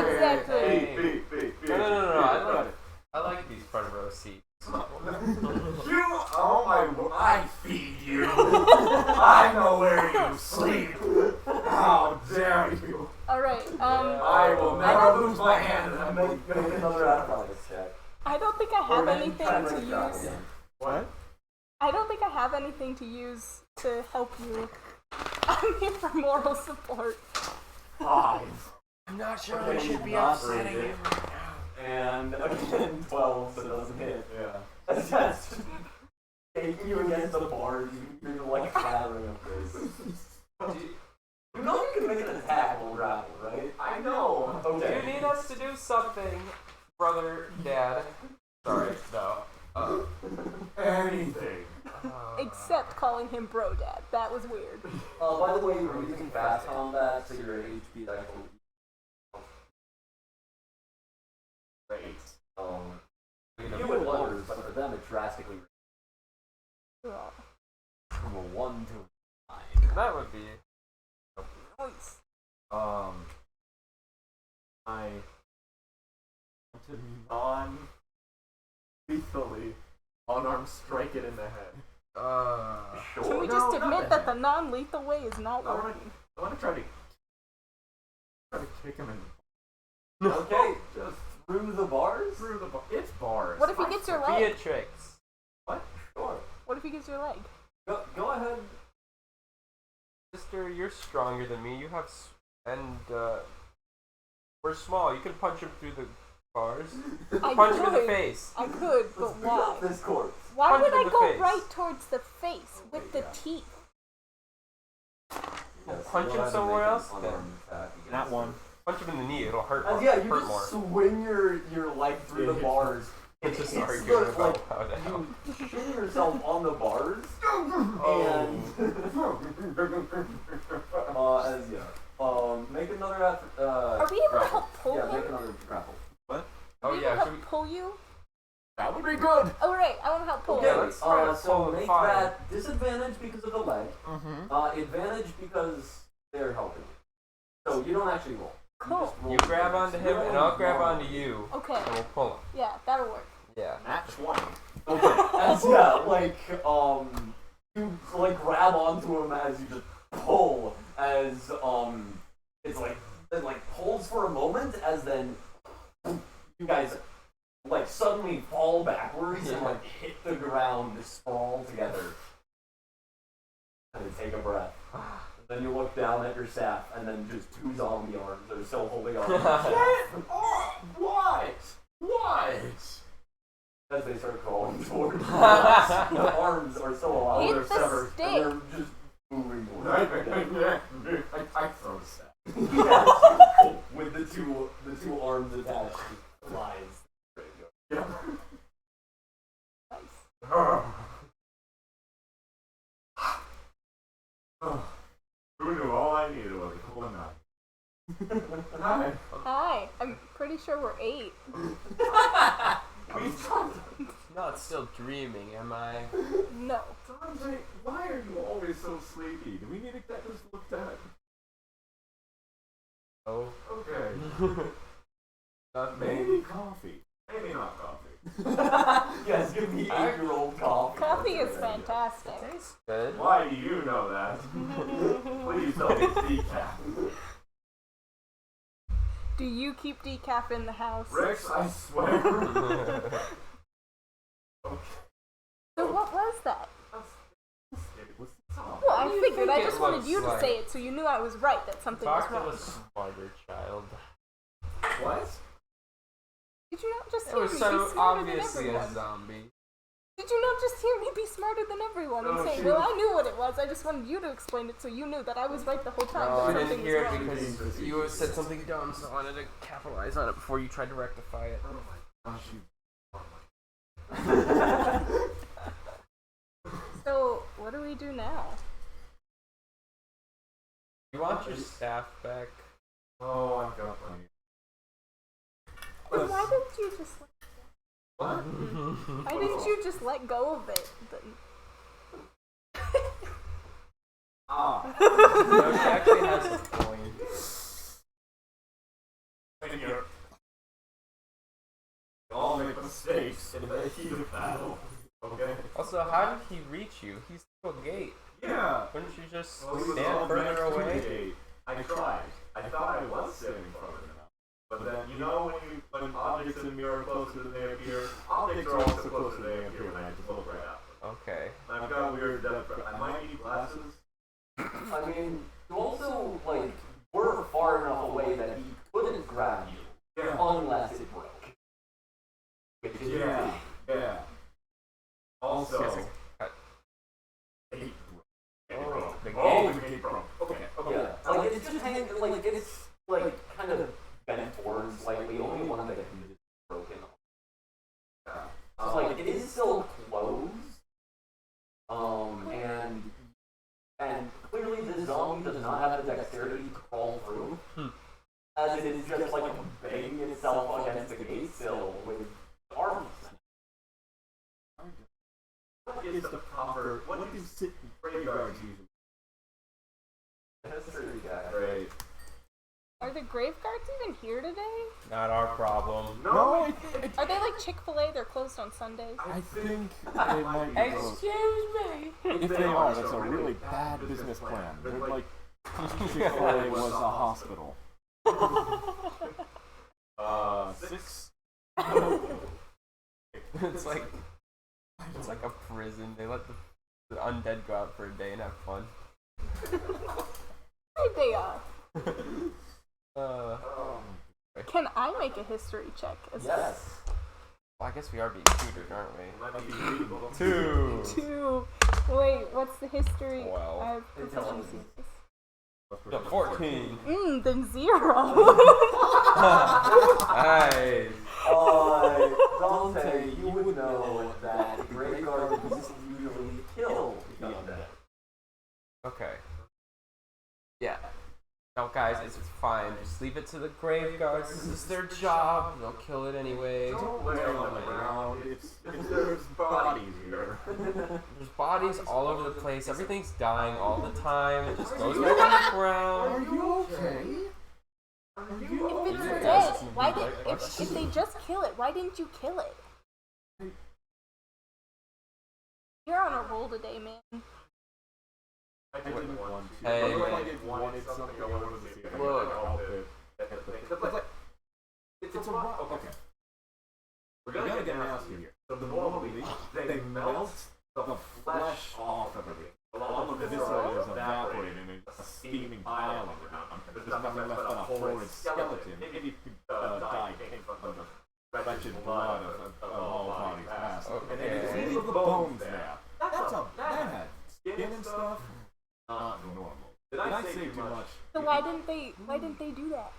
Speaker 4: Exactly.
Speaker 3: No. I like these front row seats.
Speaker 5: I feed you. I know where you sleep. How dare you?
Speaker 4: Alright,
Speaker 5: I will never lose my hand.
Speaker 1: Make another athletics check.
Speaker 4: I don't think I have
Speaker 1: Or
Speaker 4: anything
Speaker 1: try
Speaker 4: to
Speaker 1: break the grapple
Speaker 4: use.
Speaker 1: again.
Speaker 2: What?
Speaker 4: I don't think I have anything to use to help you. I'm here for moral support.
Speaker 1: 5.
Speaker 3: I'm not sure
Speaker 1: Okay,
Speaker 3: I should be
Speaker 1: not
Speaker 3: upsetting
Speaker 1: raise
Speaker 3: you
Speaker 1: it.
Speaker 3: right now.
Speaker 1: And again, 12, so it doesn't hit.
Speaker 2: Yeah.
Speaker 1: That's just taking you against the bars. You're like clattering up this. You know you can make an attack while grapple, right?
Speaker 2: I know.
Speaker 1: Okay.
Speaker 3: You need us to do something, brother, dad. Sorry, no.
Speaker 5: Anything.
Speaker 4: Except calling him bro dad. That was weird.
Speaker 1: By the way, you're using fast combat, so your HP is actually
Speaker 2: Great.
Speaker 1: you it lowers, but for them it drastically
Speaker 4: Well,
Speaker 1: from a 1 to a 9.
Speaker 3: That would be.
Speaker 4: nice.
Speaker 2: I want to non-lethally unarmed strike it in the head.
Speaker 4: Can we
Speaker 2: No,
Speaker 4: just
Speaker 2: not
Speaker 4: admit
Speaker 2: the
Speaker 4: that the
Speaker 2: head.
Speaker 4: non-lethal way is not
Speaker 2: I
Speaker 4: working?
Speaker 2: want to try to kick him in
Speaker 1: Okay,
Speaker 2: just
Speaker 1: through the bars?
Speaker 2: through the bar. It's bars.
Speaker 4: What if he gets your leg?
Speaker 3: Beatrix.
Speaker 1: Sure.
Speaker 4: What if he gets your leg?
Speaker 1: Go ahead.
Speaker 3: Sister, you're stronger than me. You have. We're small. You can punch him through the bars.
Speaker 4: I
Speaker 3: Punch him in the
Speaker 4: could.
Speaker 3: face.
Speaker 4: I could, but
Speaker 1: Let's beat
Speaker 4: why?
Speaker 1: up this corpse.
Speaker 4: Why
Speaker 3: Punch
Speaker 4: would
Speaker 3: him in
Speaker 4: I
Speaker 3: the
Speaker 4: go
Speaker 3: face.
Speaker 4: right towards the face with the teeth?
Speaker 3: Punch him somewhere else?
Speaker 2: Not one.
Speaker 3: Punch him in the knee. It'll hurt.
Speaker 1: Yeah, you
Speaker 3: hurt
Speaker 1: just
Speaker 3: more.
Speaker 1: swing your leg through the bars.
Speaker 3: It's just
Speaker 1: hits
Speaker 3: arguing
Speaker 1: the,
Speaker 3: about
Speaker 1: like,
Speaker 3: how to help.
Speaker 1: you shin yourself on the bars, and make another
Speaker 4: Are we able to help pull
Speaker 1: yeah,
Speaker 4: him?
Speaker 1: make another grapple.
Speaker 3: What?
Speaker 4: Are
Speaker 3: Oh
Speaker 4: we able
Speaker 3: yeah,
Speaker 4: to
Speaker 3: should we?
Speaker 4: help pull you?
Speaker 2: That would be good.
Speaker 4: Oh right, I want to help pull
Speaker 1: Okay,
Speaker 3: Yeah,
Speaker 4: him.
Speaker 3: let's try to
Speaker 1: so
Speaker 3: pull
Speaker 1: make
Speaker 3: fine.
Speaker 1: that disadvantage because of the leg,
Speaker 2: Mm-hmm.
Speaker 1: advantage because they're helping you. So you don't actually roll.
Speaker 4: Cool.
Speaker 1: just roll
Speaker 3: You grab onto him, and I'll grab onto
Speaker 1: normally.
Speaker 3: you,
Speaker 4: Okay,
Speaker 3: and we'll pull him.
Speaker 4: yeah, that'll work.
Speaker 3: Yeah.
Speaker 2: Nat 20.
Speaker 1: Okay, as you like grab onto him as you just pull, as it pulls for a moment, as then you guys like suddenly fall backwards and like hit the ground, sprawl together. And then take a breath. And then you look down at your staff, and then just 2 zombie arms are still holding on to your staff.
Speaker 5: What? What?
Speaker 1: As they start crawling towards you. The arms are still alive.
Speaker 4: Hit
Speaker 1: They're
Speaker 4: the
Speaker 1: severed,
Speaker 4: stick.
Speaker 1: and they're just moving towards you.
Speaker 5: I throw the staff.
Speaker 1: Yeah. With the two arms attached, it flies.
Speaker 5: Yeah.
Speaker 4: Nice.
Speaker 5: Who knew all I needed was a cool knife? Hi.
Speaker 4: Hi. I'm pretty sure we're 8.
Speaker 3: Not still dreaming, am I?
Speaker 4: No.
Speaker 5: Dante, why are you always so sleepy? Do we need to get this looked at?
Speaker 3: Oh.
Speaker 5: Okay.
Speaker 3: Not me.
Speaker 5: Maybe coffee. Maybe not coffee.
Speaker 1: Yes, give me 8-year-old coffee.
Speaker 4: Coffee
Speaker 1: That's
Speaker 4: is
Speaker 1: a good idea.
Speaker 4: fantastic.
Speaker 3: Tastes good.
Speaker 5: Why do you know that? Please tell me it's decaf.
Speaker 4: Do you keep decaf in the house?
Speaker 5: Rex, I swear. Okay.
Speaker 4: So what was that?
Speaker 5: It was the song.
Speaker 4: Well, I
Speaker 3: do you
Speaker 4: figured.
Speaker 3: think
Speaker 4: I
Speaker 3: it
Speaker 4: just wanted
Speaker 3: looks
Speaker 4: you to
Speaker 3: like?
Speaker 4: say it so you knew I was right, that something was
Speaker 3: Talk to
Speaker 4: wrong.
Speaker 3: a smarter child.
Speaker 5: What?
Speaker 4: Did you not just
Speaker 3: It
Speaker 4: hear
Speaker 3: was
Speaker 4: me
Speaker 3: so
Speaker 4: be smarter than
Speaker 3: obviously a
Speaker 4: everyone?
Speaker 3: zombie.
Speaker 4: Did you not just hear me be smarter than everyone and
Speaker 5: No,
Speaker 4: say,
Speaker 5: she
Speaker 4: well,
Speaker 5: was-
Speaker 4: I knew what it was, I just wanted you to explain it so you knew that I was right the whole time,
Speaker 3: No, I
Speaker 4: that
Speaker 3: didn't
Speaker 4: something
Speaker 3: hear
Speaker 4: was
Speaker 3: it
Speaker 4: wrong.
Speaker 3: because you said something dumb, so I wanted to capitalize on it before you tried to rectify it.
Speaker 5: Oh my gosh, you.
Speaker 4: So, what do we do now?
Speaker 3: You want your staff back?
Speaker 5: Oh, I've got plenty.
Speaker 4: Then why didn't you just
Speaker 5: What?
Speaker 4: why didn't you just let go of it? Then?
Speaker 5: Ah.
Speaker 3: No, she actually has a point.
Speaker 5: When you're. We all make mistakes in the heat of battle. Okay?
Speaker 3: Also, how did he reach you? He's through a gate.
Speaker 5: Yeah.
Speaker 3: Wouldn't you just
Speaker 5: Well, he was
Speaker 3: stand
Speaker 5: all
Speaker 3: further
Speaker 5: next to the
Speaker 3: away?
Speaker 5: gate. I tried. I thought I was standing further enough. But then, you know, when objects in the mirror are closer than they appear, objects are also closer than they appear when I just look right at them.
Speaker 3: Okay.
Speaker 5: I've got weird depth. I might need glasses.
Speaker 1: I mean, you also, like, were far enough away that he couldn't grab you
Speaker 5: Yeah.
Speaker 1: unless it broke. Which is
Speaker 5: Yeah. Yeah. Also.
Speaker 3: Yes, cut.
Speaker 5: Gate broke.
Speaker 3: Oh, the
Speaker 5: Oh,
Speaker 3: gate.
Speaker 5: the gate broke. Okay. Okay.
Speaker 1: Yeah, like it's just hanging, like it's like kind of bent forward slightly. Only one of the hinges is broken.
Speaker 5: Yeah.
Speaker 1: It's like it is still closed. And clearly this zombie does not have the dexterity to crawl through. As it is just like banging itself against the gate still with arms.
Speaker 5: What is the proper? What do graveyards usually?
Speaker 1: History guy.
Speaker 5: Great.
Speaker 4: Are the grave guards even here today?
Speaker 3: Not our problem.
Speaker 5: No,
Speaker 4: Are they like Chick-fil-A? They're closed on Sundays.
Speaker 6: I think they might be closed.
Speaker 3: Excuse me.
Speaker 6: If they are, that's a really bad business plan. They're like, Chick-fil-A was a hospital.
Speaker 5: 6.
Speaker 3: It's like a prison. They let the undead go out for a day and have fun.
Speaker 4: Right they are. Can I make a history check?
Speaker 1: Yes.
Speaker 3: Well, I guess we are being tutored, aren't we? 2.
Speaker 4: 2. Wait, what's the history?
Speaker 3: Well,
Speaker 4: I have
Speaker 1: intelligence.
Speaker 3: Yeah, 14.
Speaker 4: Then 0.
Speaker 3: Nice.
Speaker 1: Dante, you would know that the graveyard usually kill the undead.
Speaker 3: Okay. Yeah. No, guys, it's fine. Just leave it to the grave guards. This is their job. They'll kill it anyway.
Speaker 5: Don't lay on the ground. There's bodies here.
Speaker 3: There's bodies all over the place. Everything's dying all the time. It just goes back on the ground.
Speaker 5: you okay?
Speaker 4: If it's
Speaker 3: Yeah,
Speaker 4: dead,
Speaker 3: it's
Speaker 4: why
Speaker 3: gonna
Speaker 4: did
Speaker 3: be like-
Speaker 4: if they just kill it, why didn't you kill it? You're on a roll today, man.
Speaker 5: I didn't want to.
Speaker 3: Hey,
Speaker 5: I
Speaker 3: man.
Speaker 5: did wanted something I wanted to see. If I could
Speaker 3: Look.
Speaker 5: like all fit. It's a rock. Okay. We're gonna they melt the flesh off everything. All of the viscera is evaporating in a steaming pile on the ground. There's nothing left but a horrid skeleton. Maybe you could die pink from the wretched blood of all bodies past. And then you see the bones there. That had skin and stuff. Not normal. Did I say too much?
Speaker 4: So why didn't they do that?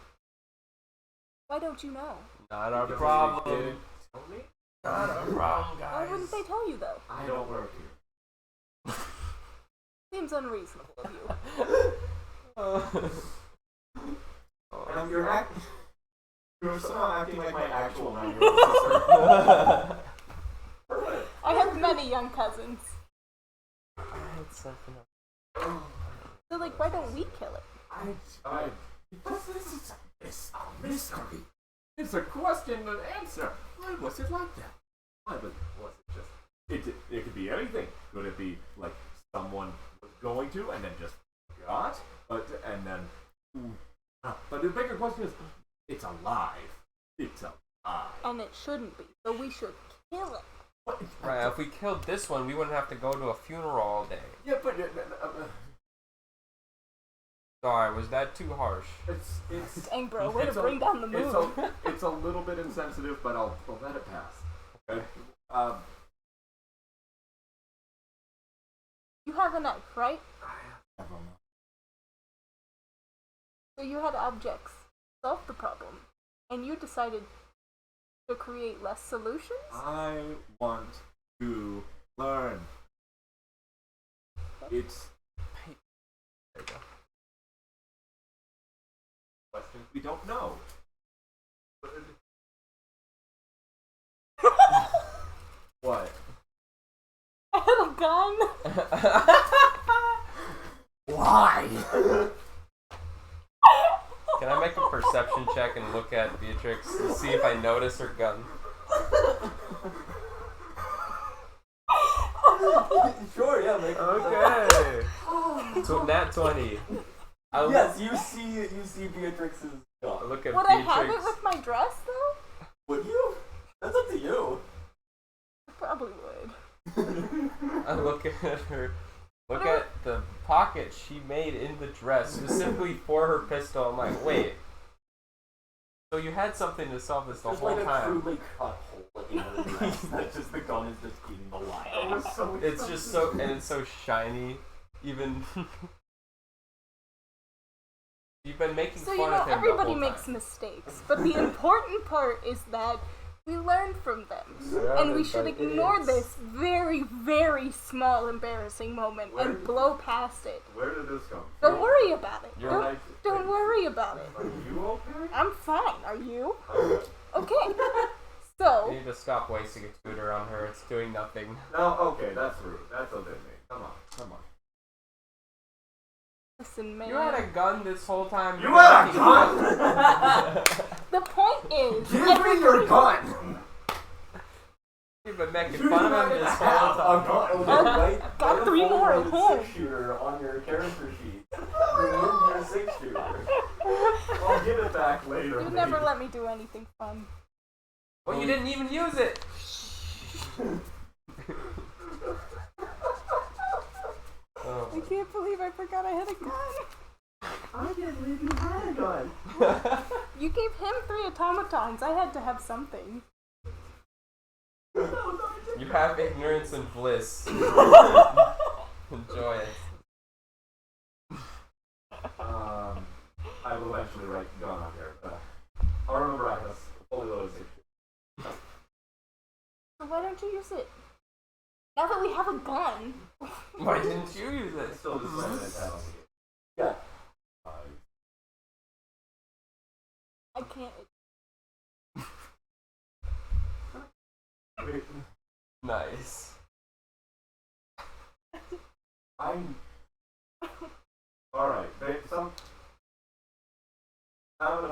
Speaker 4: Why don't you know?
Speaker 3: Not our problem.
Speaker 5: Tell me?
Speaker 3: Not our problem, guys.
Speaker 4: Why wouldn't they tell you though?
Speaker 5: I don't work here.
Speaker 4: Seems unreasonable of you.
Speaker 5: You're somehow acting like my actual 9-year-old sister.
Speaker 4: I have many young cousins.
Speaker 3: I had something else.
Speaker 4: So like, why don't we kill it?
Speaker 5: It's a mystery. It's a question and answer. Why was it like that? Why was it just? It could be anything. Could it be like someone was going to and then just got? But the bigger question is, it's alive. It's alive.
Speaker 4: And it shouldn't be. So we should kill it.
Speaker 5: What?
Speaker 3: Right, if we killed this one, we wouldn't have to go to a funeral all day.
Speaker 5: Yeah, but
Speaker 3: Sorry, was that too harsh?
Speaker 5: it's
Speaker 4: Dang, bro, way to
Speaker 5: It's a-
Speaker 4: bring down the mood.
Speaker 5: it's a little bit insensitive, but I'll let it pass. Okay.
Speaker 4: You have a knife, right? So you had objects solve the problem, and you decided to create less solutions?
Speaker 5: I want to learn. It's
Speaker 3: There you go.
Speaker 5: questions we don't know. What?
Speaker 4: I had a gun.
Speaker 5: Why?
Speaker 3: Can I make a perception check and look at Beatrix to see if I notice her gun?
Speaker 1: Sure, yeah, make
Speaker 3: Okay. So nat 20.
Speaker 1: Yes, you see Beatrix's gun.
Speaker 3: Look at
Speaker 4: Would I
Speaker 3: Beatrix.
Speaker 4: have it with my dress though?
Speaker 1: Would you? That's up to you.
Speaker 4: I probably would.
Speaker 3: I look at her. Look at the pocket she made in the dress specifically for her pistol. I'm like, wait. So you had something to solve this the
Speaker 1: There's
Speaker 3: whole
Speaker 1: like a
Speaker 3: time.
Speaker 1: crudely cut hole in the dress. That's just the gun is just eating the line.
Speaker 3: It's just so, and it's so shiny. Even you've been making
Speaker 4: So
Speaker 3: fun
Speaker 4: you know,
Speaker 3: of him the
Speaker 4: everybody
Speaker 3: whole
Speaker 4: makes
Speaker 3: time.
Speaker 4: mistakes, but the important part is that we learn from them. And we should ignore this very, very small embarrassing moment and blow past it.
Speaker 5: Where did this come
Speaker 4: Don't worry about it.
Speaker 3: You're
Speaker 4: Don't worry about it.
Speaker 5: Are you okay?
Speaker 4: I'm fine. Are you?
Speaker 5: Okay.
Speaker 4: Okay.
Speaker 3: You
Speaker 4: So,
Speaker 3: need to stop wasting a tutor on her. It's doing nothing.
Speaker 5: No, okay, that's rude. That's a bit mean. Come on.
Speaker 4: listen, man.
Speaker 3: You had a gun this whole time.
Speaker 5: You had a gun?
Speaker 4: The point is,
Speaker 5: Give me your gun!
Speaker 3: You've been making fun of him this whole time.
Speaker 4: got 3 more at home.
Speaker 1: 6-shooter on your character sheet. Remove your 6-shooter.
Speaker 5: I'll give it back later.
Speaker 4: You never let me do anything fun.
Speaker 3: Well, you didn't even use it. Oh.
Speaker 4: I can't believe I forgot I had a gun.
Speaker 5: I can't believe you had a gun.
Speaker 4: You gave him 3 automatons. I had to have something.
Speaker 3: You have ignorance and bliss. Enjoy it.
Speaker 5: I will eventually write gun on here, but I'll remember I have a fully loaded 6.
Speaker 4: So why don't you use it? Now that we have a gun.
Speaker 3: Why didn't you use
Speaker 5: It's
Speaker 3: it?
Speaker 5: still just like that.
Speaker 1: Yeah.
Speaker 4: I can't.
Speaker 3: Nice.
Speaker 5: I'm. Alright, having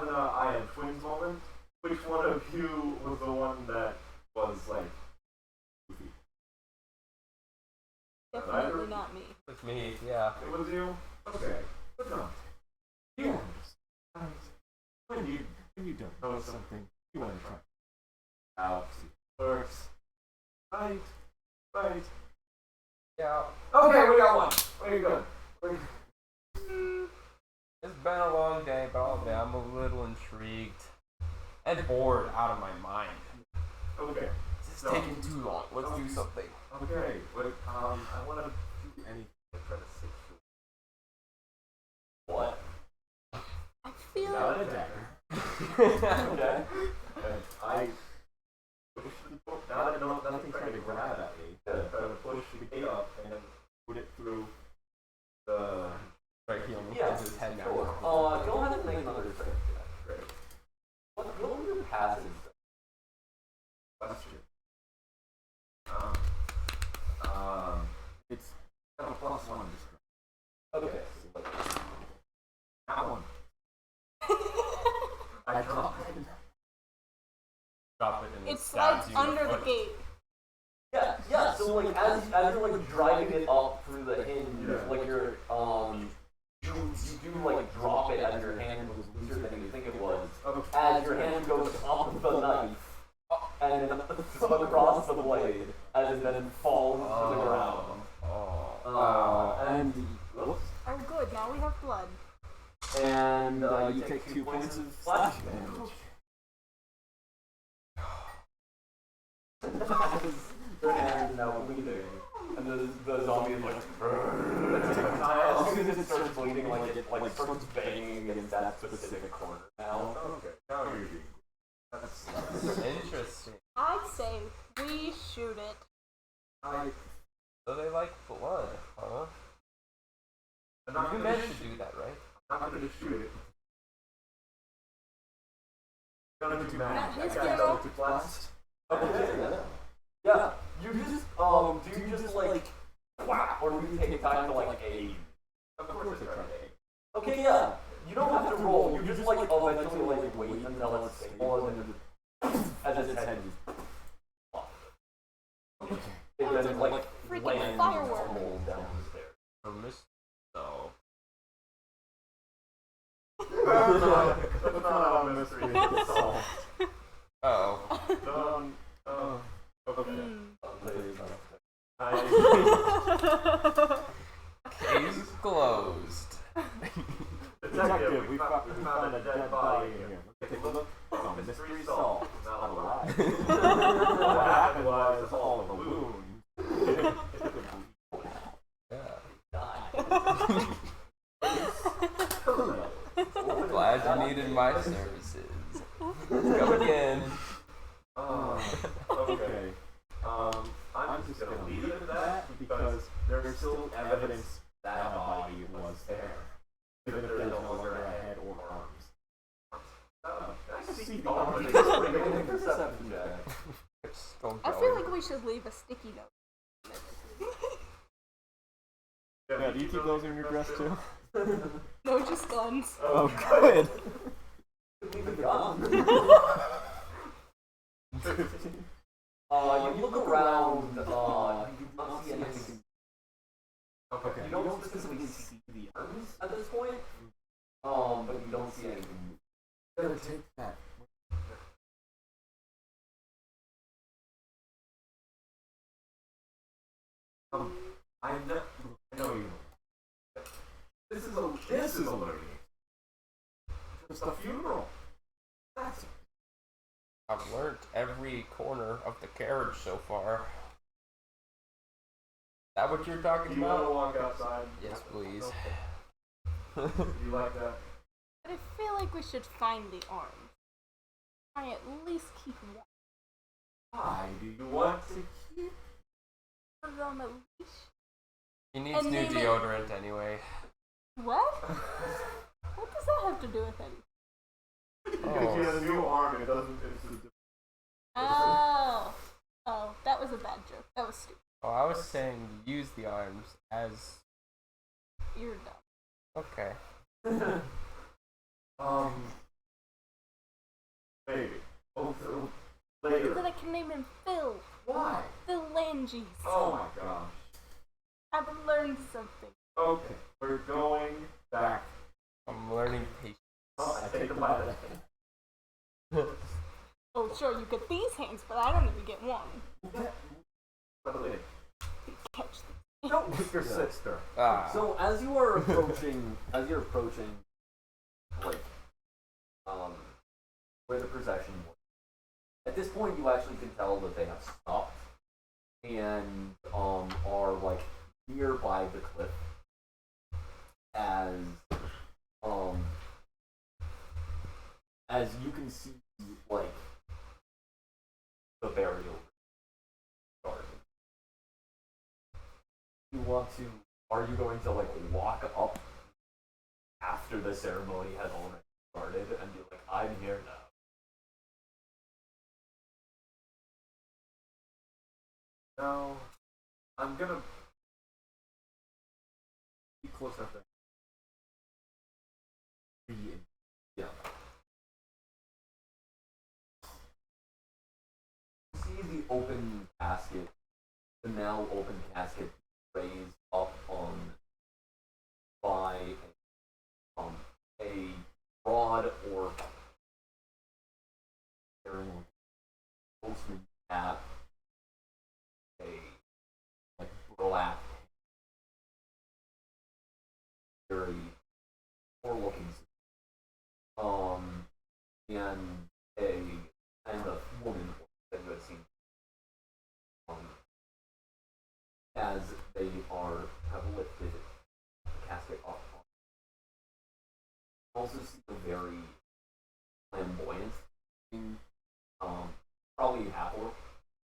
Speaker 5: a I am twins moment. Which one of you was the one that was like goofy?
Speaker 4: Definitely not me.
Speaker 3: With me, yeah.
Speaker 5: It was you? Okay. Good enough. You understand. When you don't know something, you want to try it out, see if it works. Right?
Speaker 2: Right.
Speaker 3: Yeah.
Speaker 2: Okay, we got one. Very good.
Speaker 3: It's been a long day, but all day I'm a little intrigued and bored out of my mind.
Speaker 2: Okay.
Speaker 3: This is taking too long. Let's do something.
Speaker 2: Okay. Wait, I want to do anything to try to save you.
Speaker 1: What?
Speaker 4: I feel
Speaker 2: Not
Speaker 4: like
Speaker 2: a dagger.
Speaker 1: Okay.
Speaker 2: I push the door. Nothing trying to grab at me. Try to push the gate up and then put it through the.
Speaker 3: Right here.
Speaker 1: Yeah,
Speaker 3: His head now.
Speaker 1: sure. Go ahead and make another check.
Speaker 2: Great.
Speaker 1: What will your passes?
Speaker 2: Question. It's got a +1 distraction.
Speaker 1: Okay.
Speaker 2: That one. I drop it.
Speaker 3: Drop it and
Speaker 4: it
Speaker 3: stabs
Speaker 4: slides
Speaker 3: you in
Speaker 4: under the
Speaker 3: foot.
Speaker 4: gate.
Speaker 1: Yeah. So like as you're like driving it up through the hinge,
Speaker 2: Yeah.
Speaker 1: like you're you do like drop it as your hand was looser than you think it was. As your hand goes up the knife and then across the blade, as it then falls to the ground. And whoops.
Speaker 4: Oh, good. Now we have blood.
Speaker 1: And you take 2 points of slash damage. Your hand is now bleeding, and the zombie is like. As soon as it starts bleeding, like it starts banging against that specific corner now.
Speaker 2: Okay. Now you're being. That's.
Speaker 3: Interesting.
Speaker 4: I say we shoot it.
Speaker 3: So they like blood, huh?
Speaker 2: I'm not
Speaker 3: You
Speaker 2: gonna
Speaker 3: meant to do that, right?
Speaker 2: I'm not gonna shoot it. Gonna do
Speaker 4: Not
Speaker 2: magic.
Speaker 4: his
Speaker 2: I got
Speaker 4: hero.
Speaker 2: Eldritch Blast.
Speaker 1: Okay, yeah. You just do you just like whack, or do you take time to like aim?
Speaker 2: Of course I try to aim.
Speaker 1: Okay, yeah. You don't have to roll. You just like eventually like wait until it's stable and then just as its head just it then like
Speaker 4: Freaking
Speaker 1: lands
Speaker 4: firework.
Speaker 1: and rolls down the stairs.
Speaker 3: For Miss. No.
Speaker 2: That's not how mystery is solved.
Speaker 3: Oh.
Speaker 2: Okay.
Speaker 3: Case closed.
Speaker 2: Detective, we found a dead body in here. Take a look. Oh, mystery solved. Not alive. What happened was all of the wound.
Speaker 3: Glad you needed my services. Come again.
Speaker 2: Okay. I'm just gonna leave it at that because there's still evidence that a body was there, even if there's no longer a head or arms. I see the arms.
Speaker 1: Make a perception check.
Speaker 4: I feel like we should leave a sticky note.
Speaker 6: Yeah, do you keep those in your dress too?
Speaker 4: No, just guns.
Speaker 6: Oh, good.
Speaker 1: Leave it gone. You look around, you do not see anything.
Speaker 2: Okay.
Speaker 1: You don't specifically see the arms at this point, but you don't see anything.
Speaker 2: Gotta take that. I know you. This is a learning. Just a funeral. That's
Speaker 3: I've learned every corner of the carriage so far. Is that what you're talking
Speaker 2: you want to
Speaker 3: about?
Speaker 2: walk outside?
Speaker 3: Yes, please.
Speaker 2: You like that?
Speaker 4: But I feel like we should find the arms. I at least keep one
Speaker 2: Why do you want to keep?
Speaker 4: of them at least.
Speaker 3: He needs
Speaker 4: And
Speaker 3: new
Speaker 4: name it-
Speaker 3: deodorant anyway.
Speaker 4: What? What does that have to do with anything?
Speaker 2: Because you have a new arm and it doesn't. It's a
Speaker 4: Oh. Oh, that was a bad joke. That was stupid.
Speaker 3: Oh, I was saying use the arms as.
Speaker 4: You're dumb.
Speaker 3: Okay.
Speaker 2: Maybe. Oh,
Speaker 4: So
Speaker 2: later.
Speaker 4: that I can name him Phil.
Speaker 2: Why?
Speaker 4: Phil Langes.
Speaker 2: Oh my gosh.
Speaker 4: I've learned something.
Speaker 2: Okay, we're going back.
Speaker 3: I'm learning patience.
Speaker 2: Oh, I take the bite.
Speaker 4: Oh, sure, you get these hands, but I don't even get one.
Speaker 2: By the way,
Speaker 4: catch them.
Speaker 2: Don't with your sister.
Speaker 3: Ah.
Speaker 1: So as you're approaching, like, where the procession was, at this point you actually can tell that they have stopped and are like nearby the cliff as you can see like the burial garden. Are you going to like walk up after the ceremony has already started and be like, I'm here now?
Speaker 2: No, I'm gonna be close enough there.
Speaker 1: Yeah. You see the open casket, the now open casket raised up on by a broad orc wearing a postman cap, a like black, very poor looking and a woman that you had seen as they have lifted the casket up. You also see a very flamboyant, probably half orc,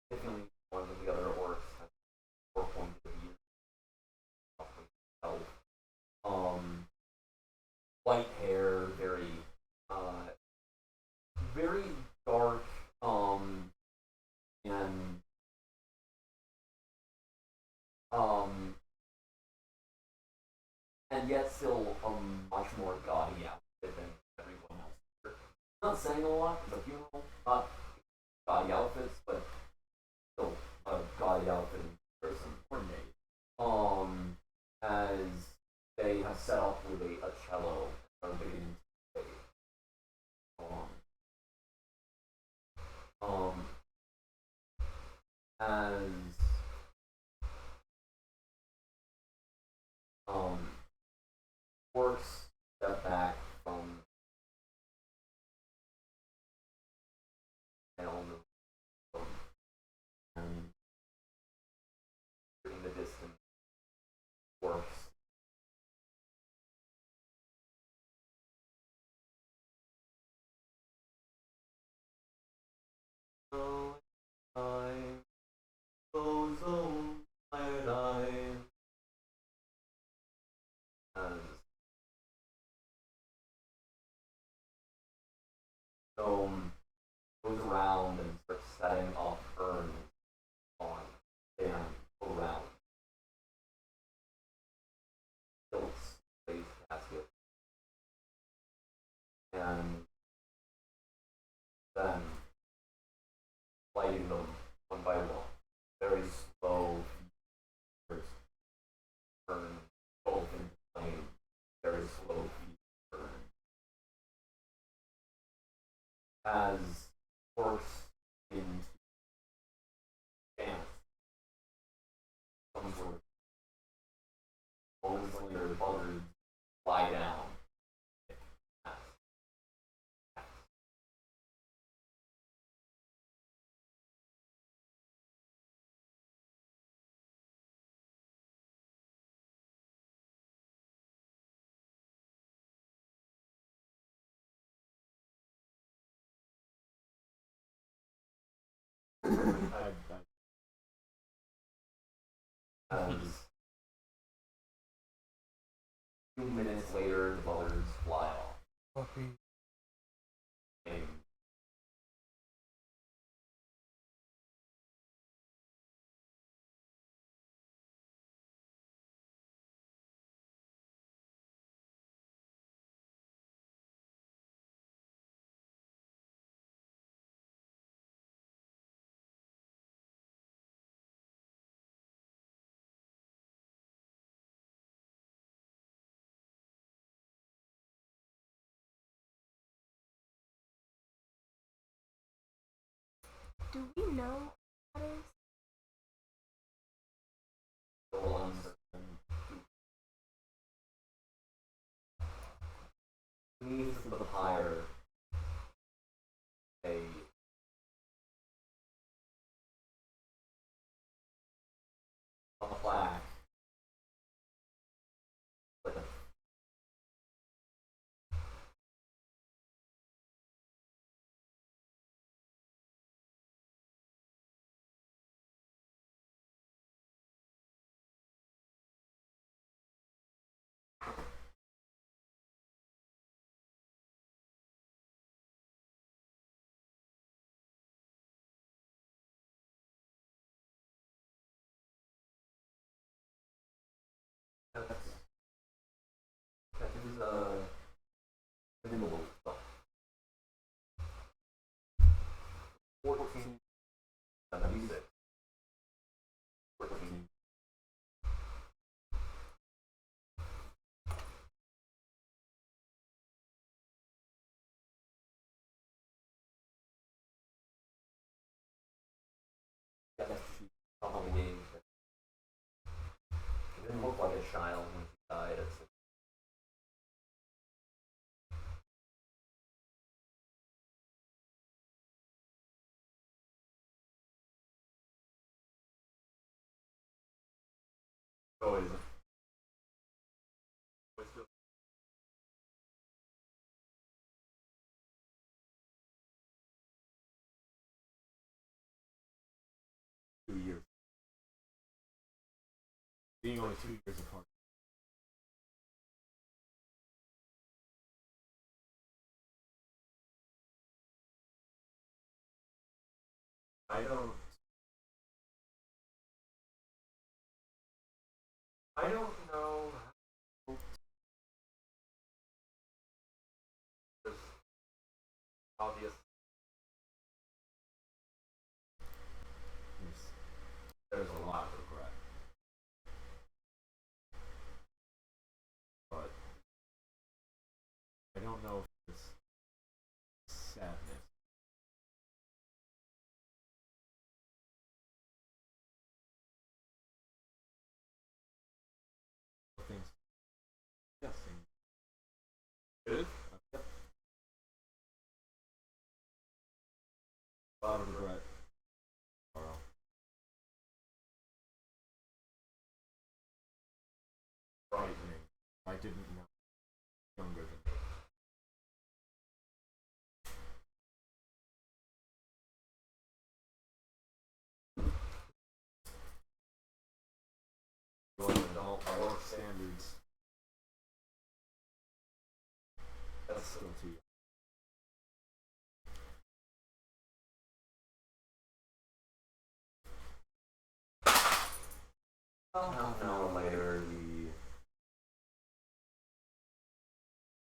Speaker 1: definitely one of the other orcs has 4 points of view. White hair, very dark, and yet still a much more gaudy outfit than everyone else here. Not saying a lot, it's a funeral, not gaudy outfits, but still a gaudy outfit in person. As they have set up with a cello and are beginning to play. As orcs step back from and in the distance orcs time goes on and Dome goes around and starts setting up urns on and around. Tilts raised casket. And then lighting them one by one. Very slow burn both in flame. Very slow burn. As force into dance. Some sort of moments later, buzzards lie down. As 2 minutes later, the buzzards fly off.
Speaker 3: Puppy.
Speaker 1: And
Speaker 4: Do we know what that is?
Speaker 1: of the pyre a plaque with a that is minimal stuff. 1476. 14. Yeah, she probably didn't look like a child when she died at 6.
Speaker 2: Always.
Speaker 5: 2 years. Being only 2 years apart.
Speaker 2: I don't know. There's obvious.
Speaker 5: There's a lot of regret. But I don't know if it's sadness. Things. Yes.
Speaker 2: Good.
Speaker 5: A lot of regret. Frightening. I didn't know. Younger than me. Our work standards. That's still too young.
Speaker 1: Half an hour later, the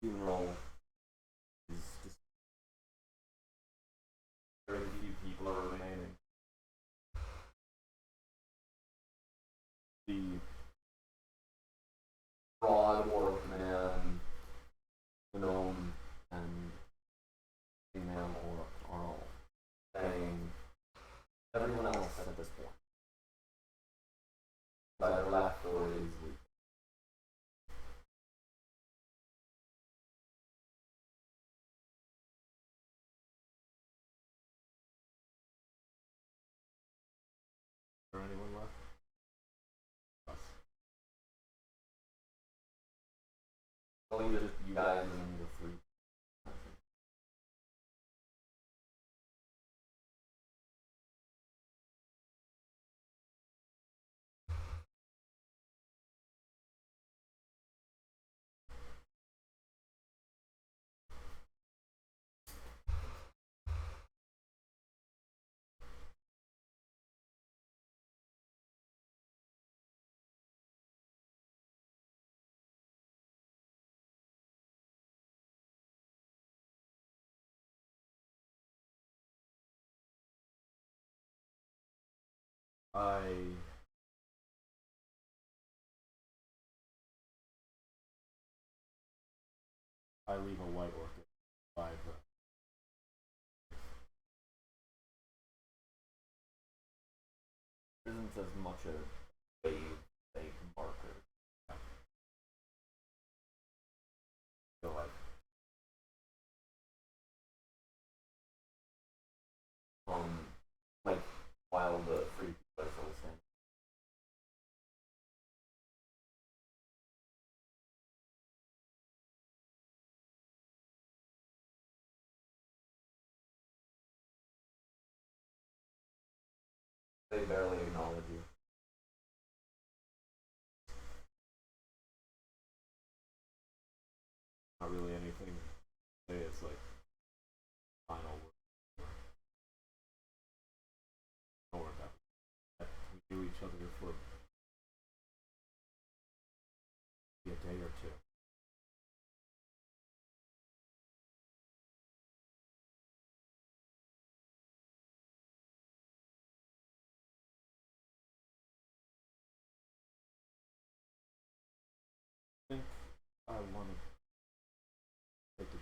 Speaker 1: funeral is just very few people are remaining. The broad orc man, the gnome, and female orc are all saying everyone else at this point either left or is leaving.
Speaker 5: Is there anyone left? Us.
Speaker 1: Only just you guys and the 3.
Speaker 5: I leave a white orchid by the.
Speaker 1: There isn't as much a vague marker. So like They barely acknowledge you.
Speaker 5: Not really anything to say. It's like final word. Don't worry about it. We knew each other for a day or two. I think I want to take the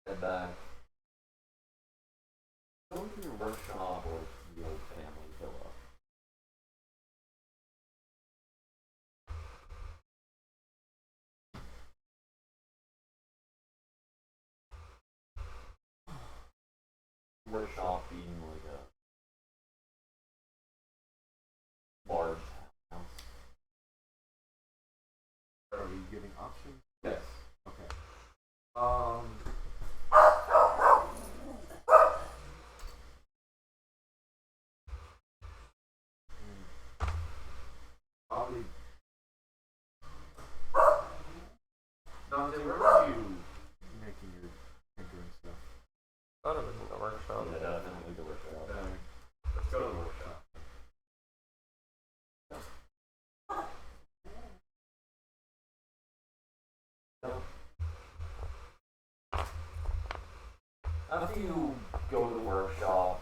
Speaker 1: Head back. Go to your workshop or the old family villa. Workshop being like a large house.
Speaker 5: Are we giving options?
Speaker 1: Yes.
Speaker 5: Okay. Probably. Dante, where are you making your tinkering stuff?
Speaker 3: Thought it was in the workshop.
Speaker 1: Yeah, definitely the workshop.
Speaker 5: Let's go to the workshop.
Speaker 1: After you go to the workshop,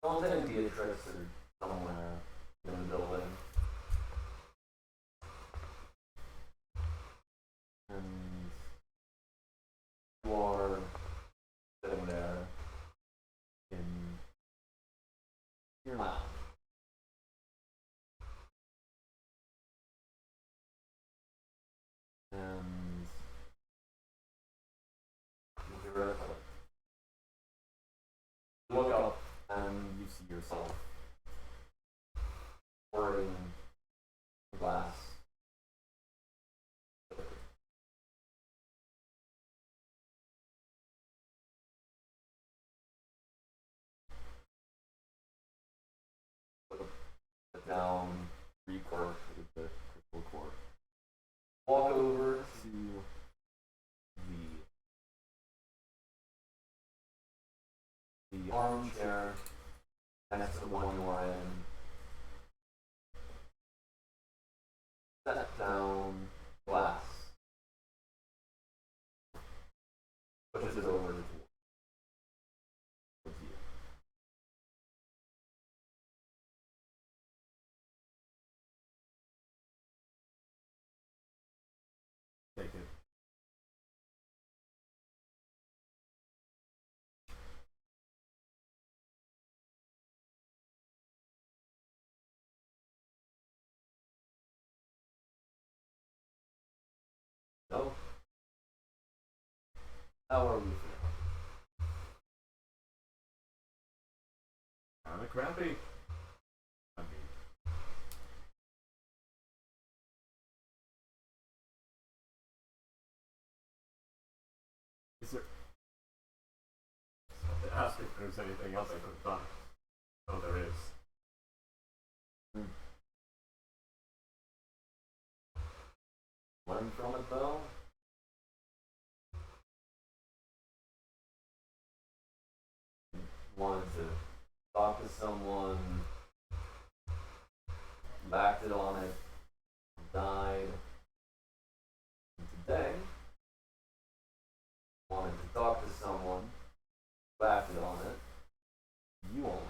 Speaker 1: Dante and Beatrix are somewhere in the building. And you are sitting there in your lounge. And you're you look up and you see yourself pouring a glass. Put down 3 cork with the crystal cork. Walk over to the armchair next to the one you are in. Set down glass. Pushes it over towards you.
Speaker 5: Take it.
Speaker 1: So, how are we feeling?
Speaker 5: Kinda crappy. I mean, is there? To ask if there's anything else I could have done. Oh, there is.
Speaker 1: Learn from it though? Wanted to talk to someone, you acted on it, died. And today, wanted to talk to someone, you acted on it, you almost.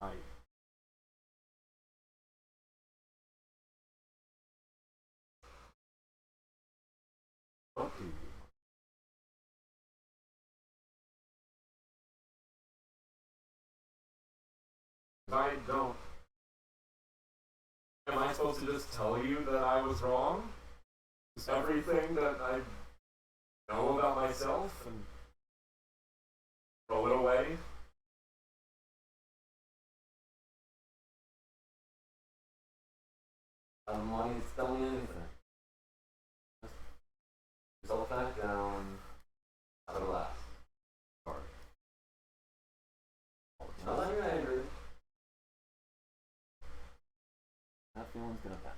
Speaker 5: I I don't. Am I supposed to just tell you that I was wrong? Just everything that I know about myself and throw it away?
Speaker 1: I don't want you to tell me anything. Just yourself back down. Have a relax.
Speaker 6: Sorry.
Speaker 1: Not that you're angry. That feeling's gonna pass.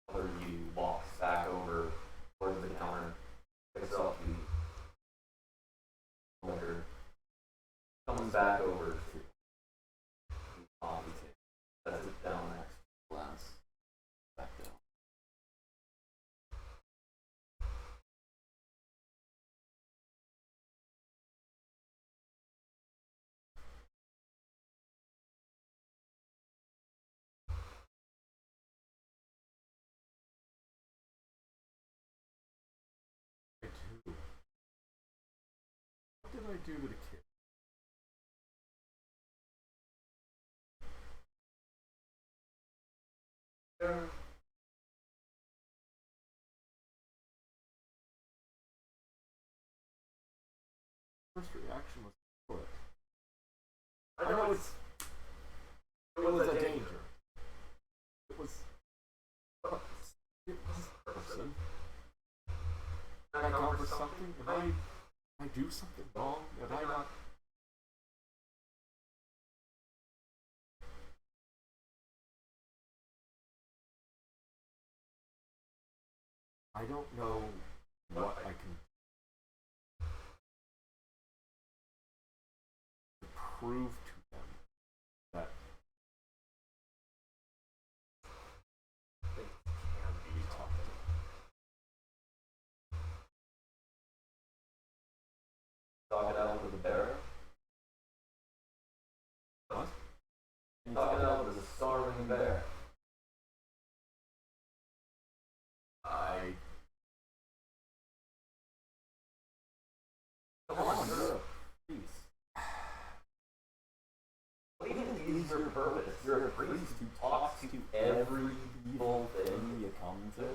Speaker 1: Whether you walks back over towards the counter, picks up the liquor, comes back over to the coffee table, sets it down next to the glass, back down.
Speaker 5: What did I do to the kid? First reaction was split. I know it was a danger. It was a person. Did I go for something? Did I do something wrong? Did I not? I don't know what I can to prove to them that they can be taught.
Speaker 1: Talk it out with the bear.
Speaker 5: What?
Speaker 1: Talk it out with a starving bear. Come on, you're a priest. What even is your purpose? You're a priest who talks to every evil thing you come to.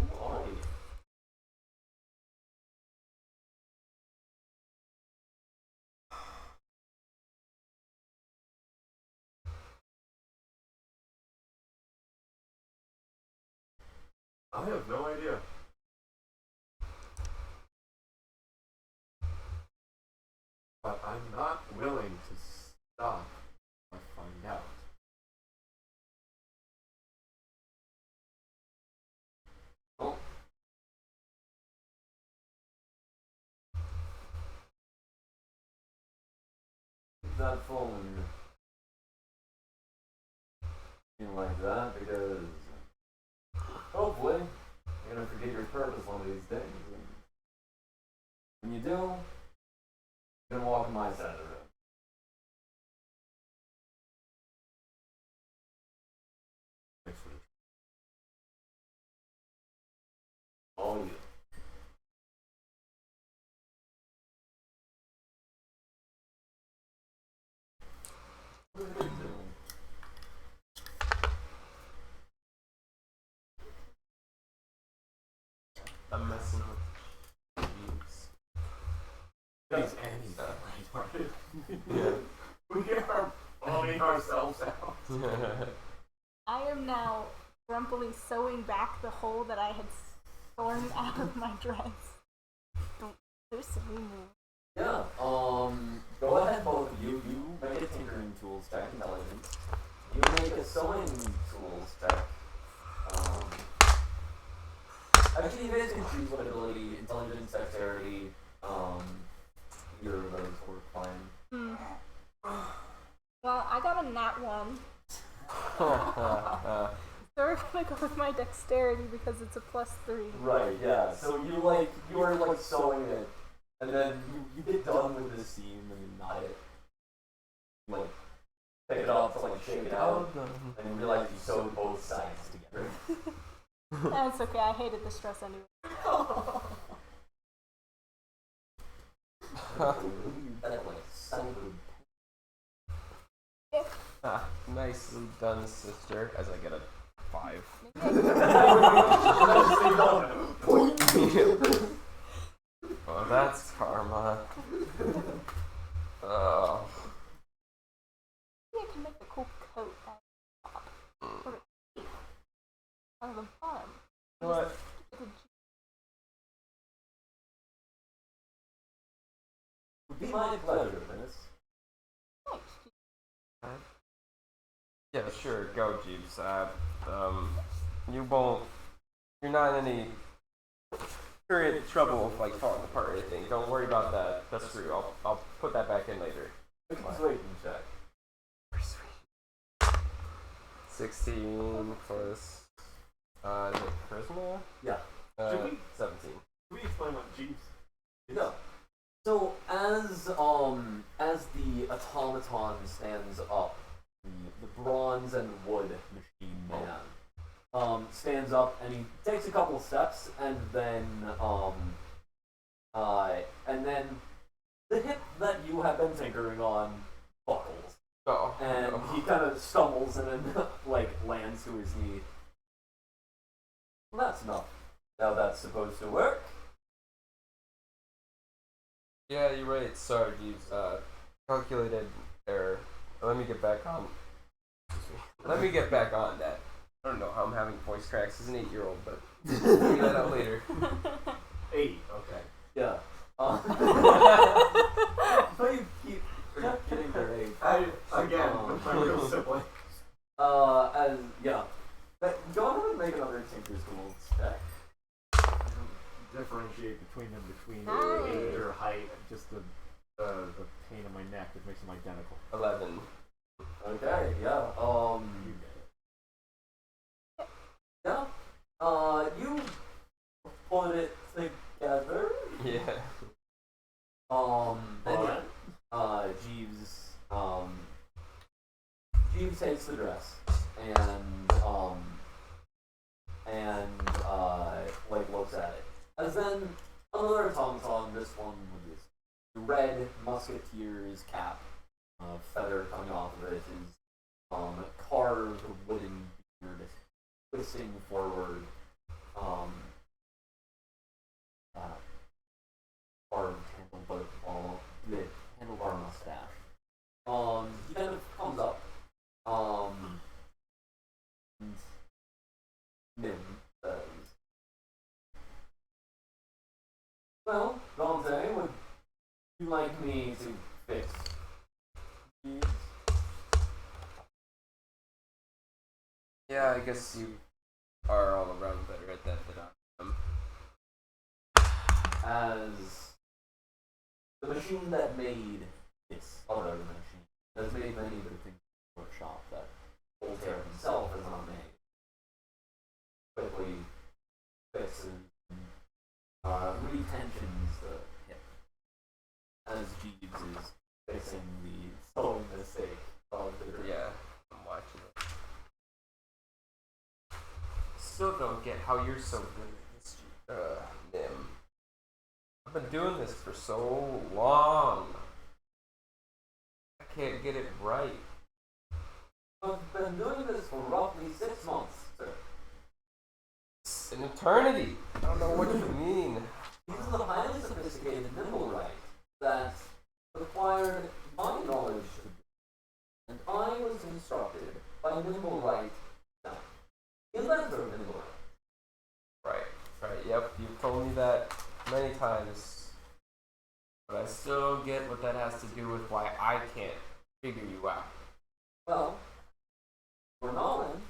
Speaker 1: Who are you?
Speaker 5: I have no idea. But I'm not willing to stop if I find out.
Speaker 1: Well, keep that phone in like that because hopefully you're gonna forget your purpose one of these days. And when you do, you're gonna walk in my side of the road.
Speaker 5: Thanks for the
Speaker 1: All you. What are you doing?
Speaker 3: I'm messing with leaves.
Speaker 5: Is Annie's right-hearted?
Speaker 3: Yeah.
Speaker 5: We are pulling ourselves out.
Speaker 4: I am now grumpily sewing back the hole that I had torn out of my dress. There's some more.
Speaker 1: Yeah, go ahead, both of you. You make a tinkering tools check, intelligence. You make a sewing tools check. Actually, you guys can choose what ability, intelligence, dexterity, either of those work fine.
Speaker 4: Well, I got a nat 1. So we're gonna go with my dexterity because it's a +3.
Speaker 1: Right, yeah. So you are sewing it, and then you get done with this seam and you knot it. like pick it up, like shake it out, and you realize you sewed both sides together.
Speaker 4: That's okay. I hated the stress anyway.
Speaker 1: That like sounded.
Speaker 3: Nicely done, sister. As I get a 5. Well, that's karma. Oh.
Speaker 4: Maybe I can make a cool coat out of the top. Or a cape out of the bottom.
Speaker 3: What?
Speaker 1: Would be my pleasure, Miss.
Speaker 3: Yeah, sure. Go, Jeeves. You won't. You're not in any serious trouble of like falling apart or anything. Don't worry about that. That's true. I'll put that back in later.
Speaker 1: Persuasion check.
Speaker 3: 16 plus. Is it charisma?
Speaker 1: Yeah.
Speaker 2: Should we-
Speaker 3: 17.
Speaker 2: Can we explain what Jeeves is?
Speaker 1: Yeah. So as the automaton stands up, the bronze and wood machine man stands up and he takes a couple steps and then the hip that you have been tinkering on buckles.
Speaker 3: Oh.
Speaker 1: And
Speaker 3: no.
Speaker 1: he kind of stumbles and then like lands to his knee. Well, that's not how that's supposed to work.
Speaker 3: Yeah, you're right. Sorry, Jeeves. Calculated error. Let me get back on. Let me get back on that. I don't know how I'm having voice cracks as an 8-year-old, but we'll figure that out later.
Speaker 2: 8. Okay.
Speaker 1: Yeah. So you keep getting their age.
Speaker 2: With my real sibling.
Speaker 1: But go ahead and make another Tinker's Tools check.
Speaker 5: Differentiate between them between
Speaker 4: Nice.
Speaker 5: age or height, just the pain in my neck that makes them identical.
Speaker 3: 11.
Speaker 1: Okay, yeah.
Speaker 5: You get it.
Speaker 1: Yeah. You put it together.
Speaker 3: Yeah.
Speaker 1: And Jeeves takes the dress and like looks at it. As then another automaton, this one with this red musketeer's cap, feather coming off of it, is carved wooden beard twisting forward, carved handlebar mustache. He kind of comes up, and Nim says, "Well, Dante, would you like me to fix these?"
Speaker 3: Yeah, I guess you are all around better at that than I am.
Speaker 1: As the machine that made this other machine has made many other things in the workshop that Voltaire himself has not made. Quickly fixes retensions the hip. As Jeeves is fixing the sewing mistake of the
Speaker 3: Yeah, I'm watching it. Still don't get how you're so good at this, Nim. I've been doing this for so long. I can't get it right.
Speaker 1: I've been doing this for roughly 6 months, sir.
Speaker 3: It's an eternity. I don't know what you mean.
Speaker 1: These are the highly sophisticated nimble right that required my knowledge to do. And I was instructed by nimble right, the inventor of nimble right.
Speaker 3: Right, yep, you've told me that many times. But I still don't get what that has to do with why I can't figure you out.
Speaker 1: Well, for Nolan,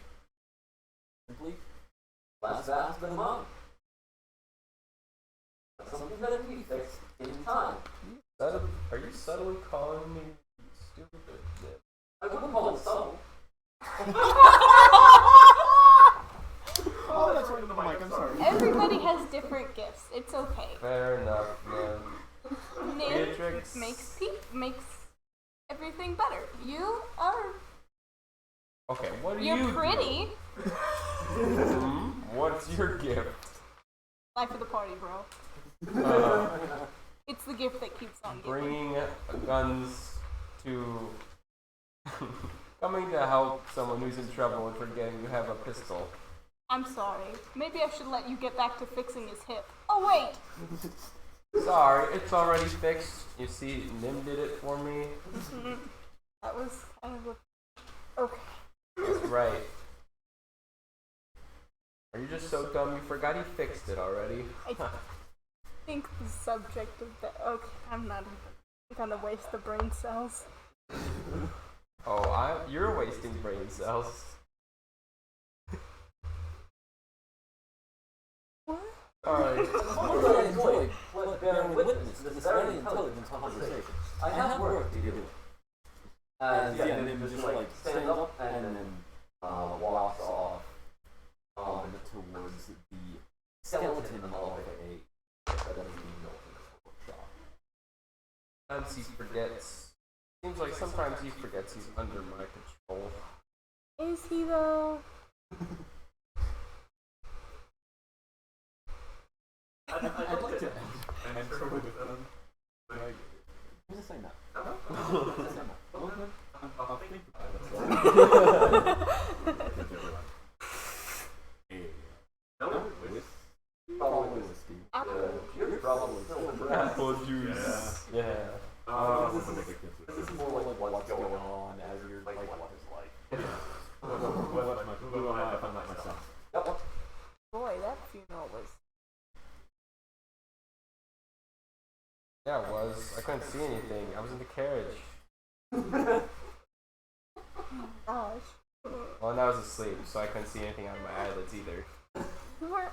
Speaker 1: simply less fast than mine. That's something that can be fixed in time.
Speaker 3: Are you subtly calling me stupid?
Speaker 1: I wouldn't call it subtle.
Speaker 5: Oh, that's right in the mic. I'm sorry.
Speaker 4: Everybody has different gifts. It's okay.
Speaker 3: Fair enough, man.
Speaker 4: Nim
Speaker 3: Beatrix.
Speaker 4: makes everything better. You
Speaker 3: Okay, what do
Speaker 4: You're
Speaker 3: you
Speaker 4: pretty.
Speaker 3: do? What's your gift?
Speaker 4: Life of the party, bro. It's the gift that keeps on giving.
Speaker 3: Bringing guns to... Coming to help someone who's in trouble and forgetting you have a pistol.
Speaker 4: I'm sorry. Maybe I should let you get back to fixing his hip. Oh, wait!
Speaker 3: Sorry, it's already fixed. You see, Nim did it for me.
Speaker 4: That was kind of a... Okay.
Speaker 3: That's right. Are you just so dumb you forgot he fixed it already?
Speaker 4: I think the subject of the... Okay, I'm not even gonna waste the brain cells.
Speaker 3: Oh, you're wasting brain cells.
Speaker 4: What?
Speaker 3: Alright.
Speaker 1: One that I enjoyed was bearing witness to this very intelligent conversation. I have work to do. And yeah, Nim just like stands up and then walks off towards the skeleton of a that is being built in this workshop.
Speaker 3: Sometimes he forgets. Seems like sometimes he forgets he's under my control.
Speaker 4: Is he, though?
Speaker 2: I'd like to enter with them. Like,
Speaker 1: Who's saying that?
Speaker 2: I'll think about it. No,
Speaker 1: Probably whiskey. You're probably still
Speaker 3: Apple juice. Yeah.
Speaker 1: This is more like what's going on as you're like what is like.
Speaker 5: Who am I if I'm not myself?
Speaker 1: Yep.
Speaker 4: Boy, that funeral was...
Speaker 3: Yeah, it was. I couldn't see anything. I was in the carriage.
Speaker 4: Gosh.
Speaker 3: Well, and I was asleep, so I couldn't see anything out of my eyelids either.
Speaker 4: You were...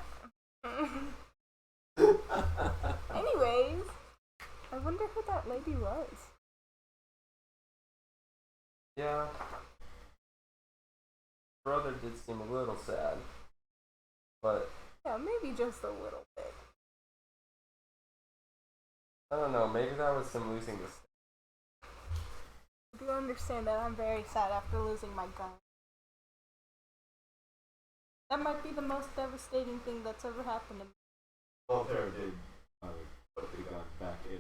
Speaker 4: Anyways, I wonder who that lady was.
Speaker 3: Yeah. Brother did seem a little sad. But,
Speaker 4: Yeah, maybe just a little bit.
Speaker 3: I don't know, maybe that was him losing the stick.
Speaker 4: Do you understand that I'm very sad after losing my gun? That might be the most devastating thing that's ever happened to me.
Speaker 5: Voltaire did put the gun back in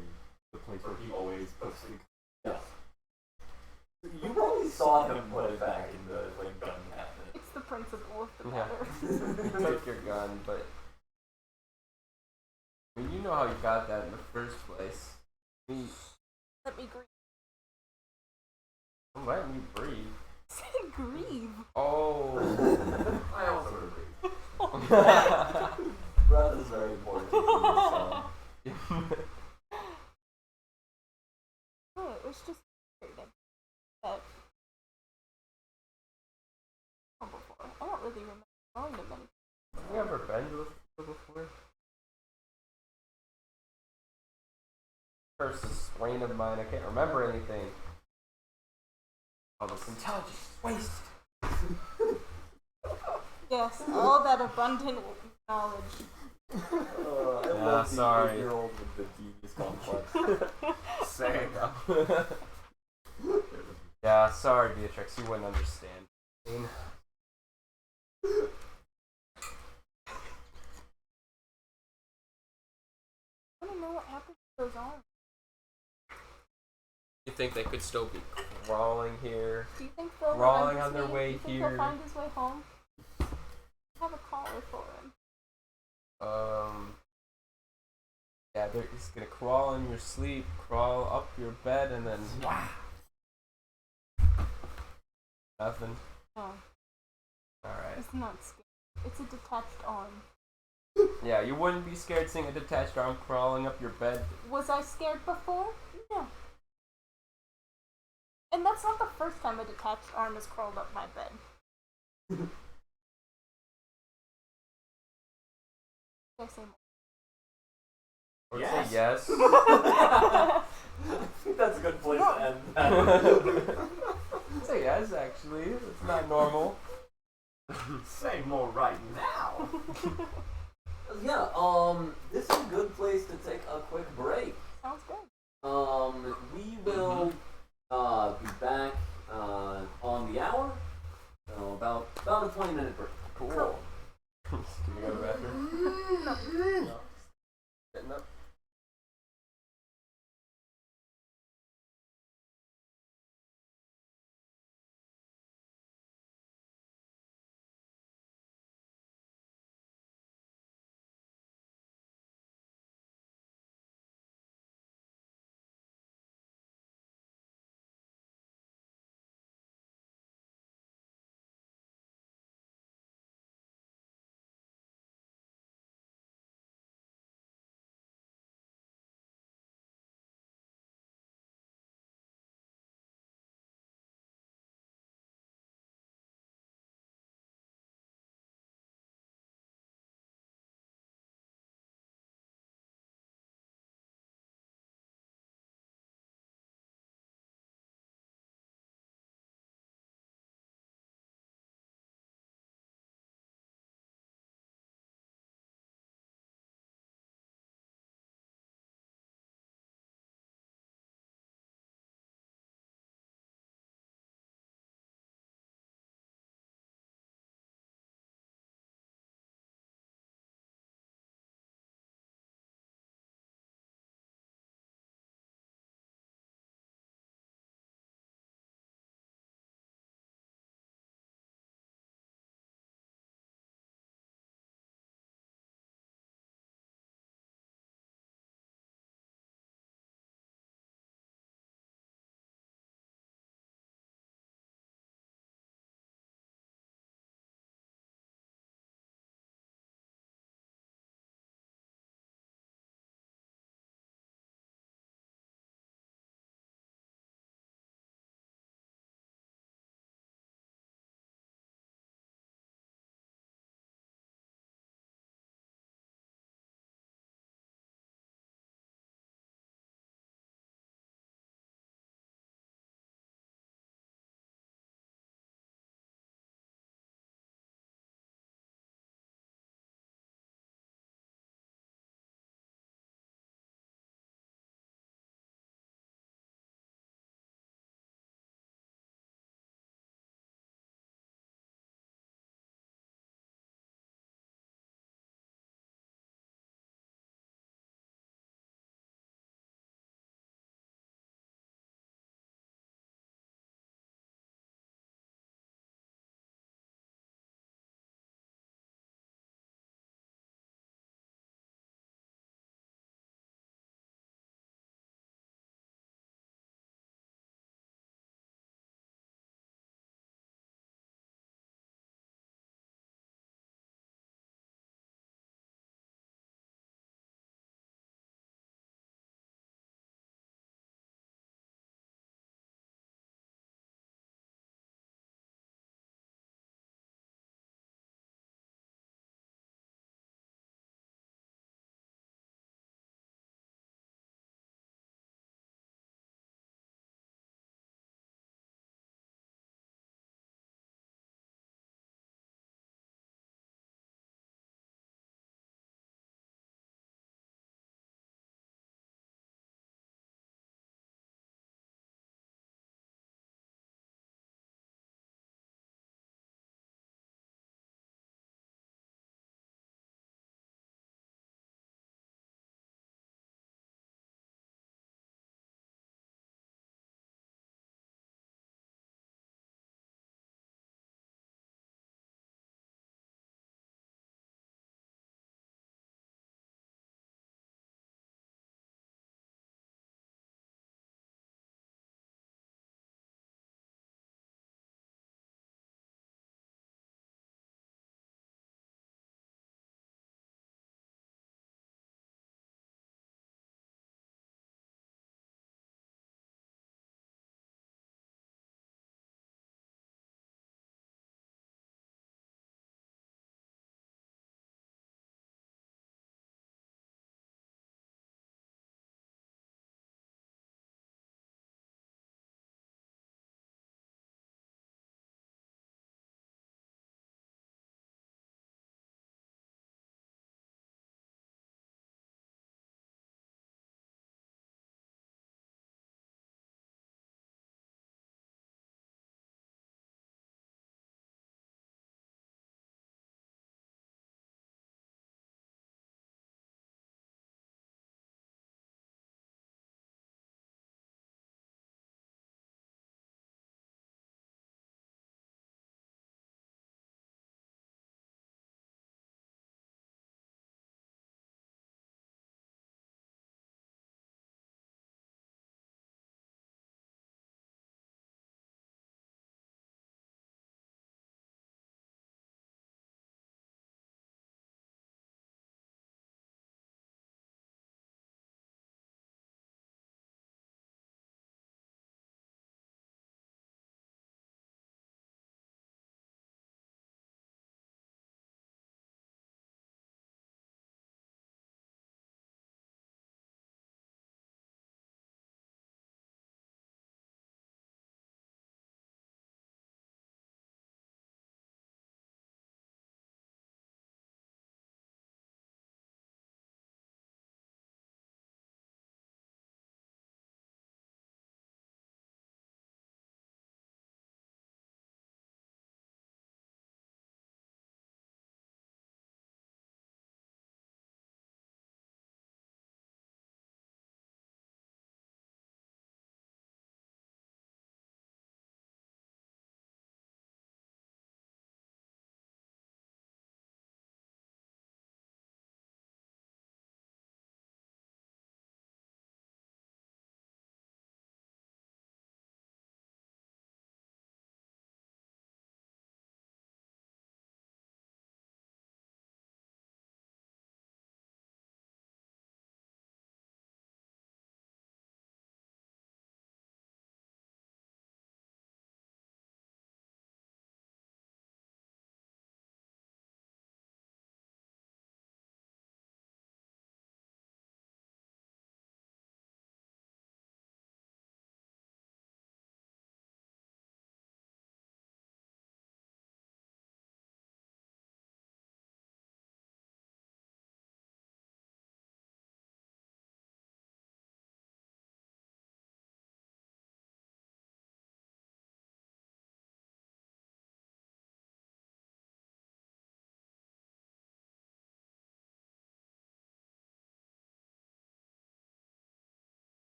Speaker 5: the place where he always puts the gun.
Speaker 1: Yeah. You probably saw him put it back in the like gun cabinet.
Speaker 4: It's the principle of the
Speaker 3: Yeah.
Speaker 4: matter.
Speaker 3: You took your gun, but... I mean, you know how you got that in the first place.
Speaker 4: Let me grieve.
Speaker 3: I'm letting you breathe.
Speaker 4: Say grieve.
Speaker 3: Oh.
Speaker 2: I also agree.
Speaker 1: Breath is very important to you,
Speaker 4: Oh, it was just weird that before. I don't really remember going to many.
Speaker 3: Have you ever been to a store before? Curse is swain of mine, I can't remember anything. All this intelligence is wasted.
Speaker 4: Yes, all that abundant knowledge.
Speaker 3: Yeah, sorry.
Speaker 1: You're old with the genius complex.
Speaker 2: Same.
Speaker 3: Yeah, sorry, Beatrix, you wouldn't understand.
Speaker 4: I don't know what happened to those arms.
Speaker 3: You think they could still be crawling here?
Speaker 4: Do you think Phil
Speaker 3: Crawling
Speaker 4: will
Speaker 3: on their way
Speaker 4: Do you think
Speaker 3: here.
Speaker 4: he'll find his way home? I have a caller for him.
Speaker 3: Yeah, they're just gonna crawl in your sleep, crawl up your bed, and then nothing.
Speaker 4: No,
Speaker 3: Alright.
Speaker 4: it's not scary. It's a detached arm.
Speaker 3: Yeah, you wouldn't be scared seeing a detached arm crawling up your bed.
Speaker 4: Was I scared before? No. And that's not the first time a detached arm has crawled up my bed. Did I say more?
Speaker 3: Or
Speaker 2: Yes.
Speaker 3: say yes.
Speaker 1: I think that's a good place to end that.
Speaker 3: Say yes, actually. It's not normal.
Speaker 2: Say more right now.
Speaker 1: Yeah, this is a good place to take a quick break.
Speaker 4: Sounds good.
Speaker 1: We will be back on the hour 20-minute break.
Speaker 3: Cool. Do you go to the bathroom?
Speaker 4: No.
Speaker 3: Getting up?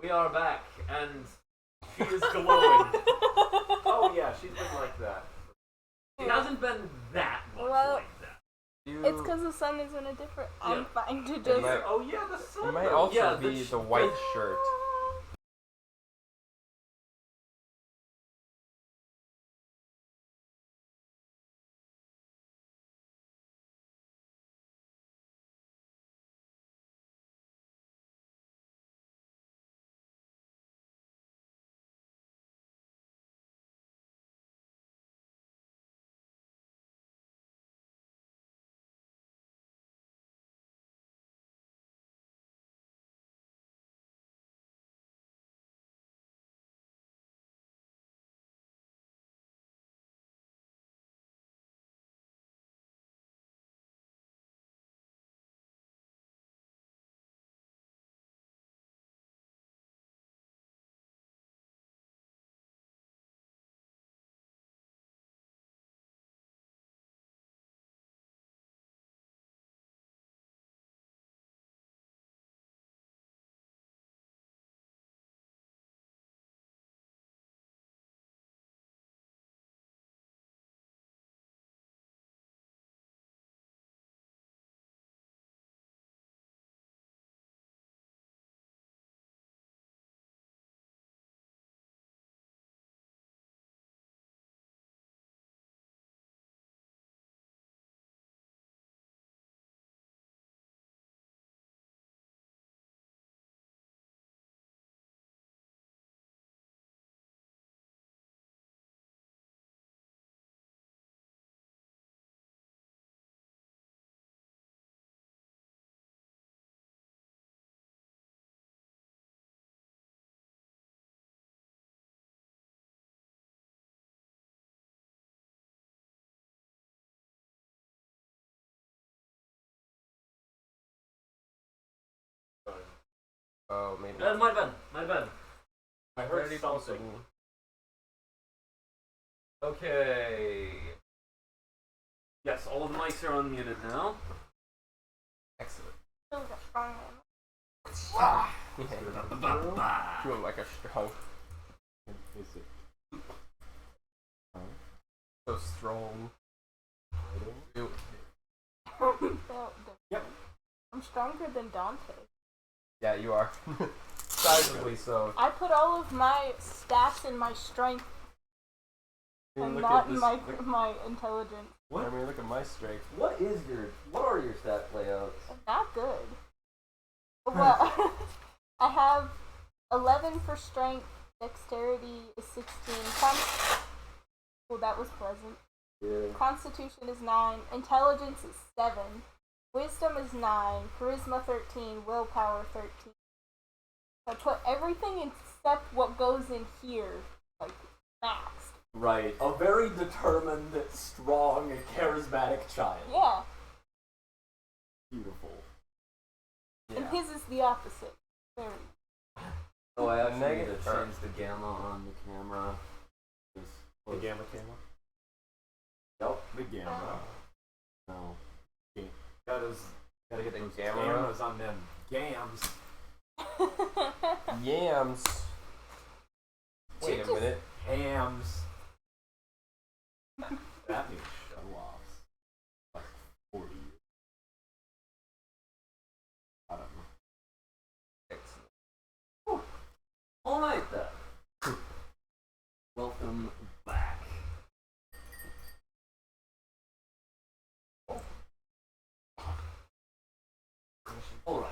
Speaker 1: We are back, and she is glowing.
Speaker 2: Oh yeah, she's been like that.
Speaker 1: She hasn't been that much
Speaker 4: Well,
Speaker 1: like that.
Speaker 4: It's because the sun is in a different. I'm
Speaker 1: Yeah.
Speaker 4: fine to
Speaker 3: It
Speaker 4: just.
Speaker 3: might,
Speaker 2: Oh yeah, the sun.
Speaker 3: it might
Speaker 2: though.
Speaker 3: also
Speaker 1: Yeah,
Speaker 3: be
Speaker 1: the
Speaker 3: the white shirt. Oh, maybe.
Speaker 1: My bad.
Speaker 2: I heard
Speaker 3: Very
Speaker 2: something.
Speaker 3: possible.
Speaker 1: Okay. Yes, all of the mics are unmuted now.
Speaker 3: Excellent.
Speaker 4: Still got strong one.
Speaker 3: Doing like a strong.
Speaker 6: Is it?
Speaker 3: So strong. Ew.
Speaker 6: Yep.
Speaker 4: I'm stronger than Dante.
Speaker 3: Yeah, you are. Sizably so.
Speaker 4: I put all of my stats in my strength and
Speaker 3: Look
Speaker 4: not
Speaker 3: at
Speaker 4: in
Speaker 3: this.
Speaker 4: my intelligence.
Speaker 3: I mean, look at my strength.
Speaker 1: What are your stat layouts?
Speaker 4: Not good. Well, I have 11 for strength, dexterity is 16, well, that was pleasant.
Speaker 1: Yeah.
Speaker 4: Constitution is 9, intelligence is 7, wisdom is 9, charisma 13, willpower 13. I put everything except what goes in here, like, maxed.
Speaker 1: Right. A very determined, strong, charismatic child.
Speaker 4: Yeah,
Speaker 6: Beautiful.
Speaker 4: and his is the opposite. Very.
Speaker 1: Oh, I actually need to
Speaker 3: Negative-
Speaker 1: change the gamma on the camera.
Speaker 2: The gamma camera.
Speaker 1: Yep.
Speaker 6: The gamma.
Speaker 1: No.
Speaker 2: Gotta get those
Speaker 3: Gamma?
Speaker 2: cameras on them gams.
Speaker 3: Yams. Wait a minute.
Speaker 2: Hams.
Speaker 6: That means show offs. Like 40 years. I don't know.
Speaker 3: Excellent.
Speaker 1: Alright then. Welcome back. Alright.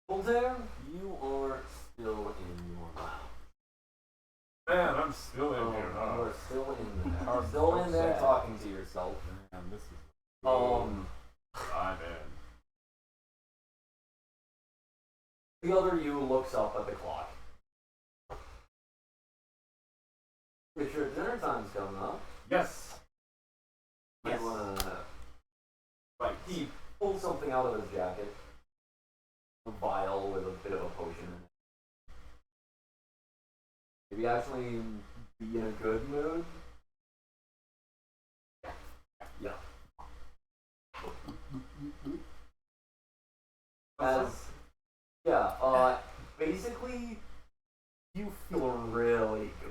Speaker 1: Voltaire, you are still in your lounge.
Speaker 5: Man, I'm still in here,
Speaker 1: You
Speaker 5: huh?
Speaker 1: are still in there.
Speaker 3: I'm
Speaker 1: Still
Speaker 3: so
Speaker 1: in there
Speaker 3: sad.
Speaker 1: talking to yourself.
Speaker 6: Man, this is.
Speaker 5: I'm in.
Speaker 1: The other you looks up at the clock. Pretty sure dinner time's coming up.
Speaker 5: Yes.
Speaker 1: Might wanna.
Speaker 2: Right.
Speaker 1: He pulls something out of his jacket. A vial with a bit of a potion in it. Maybe actually be in a good mood. Yeah. Basically, you feel really good.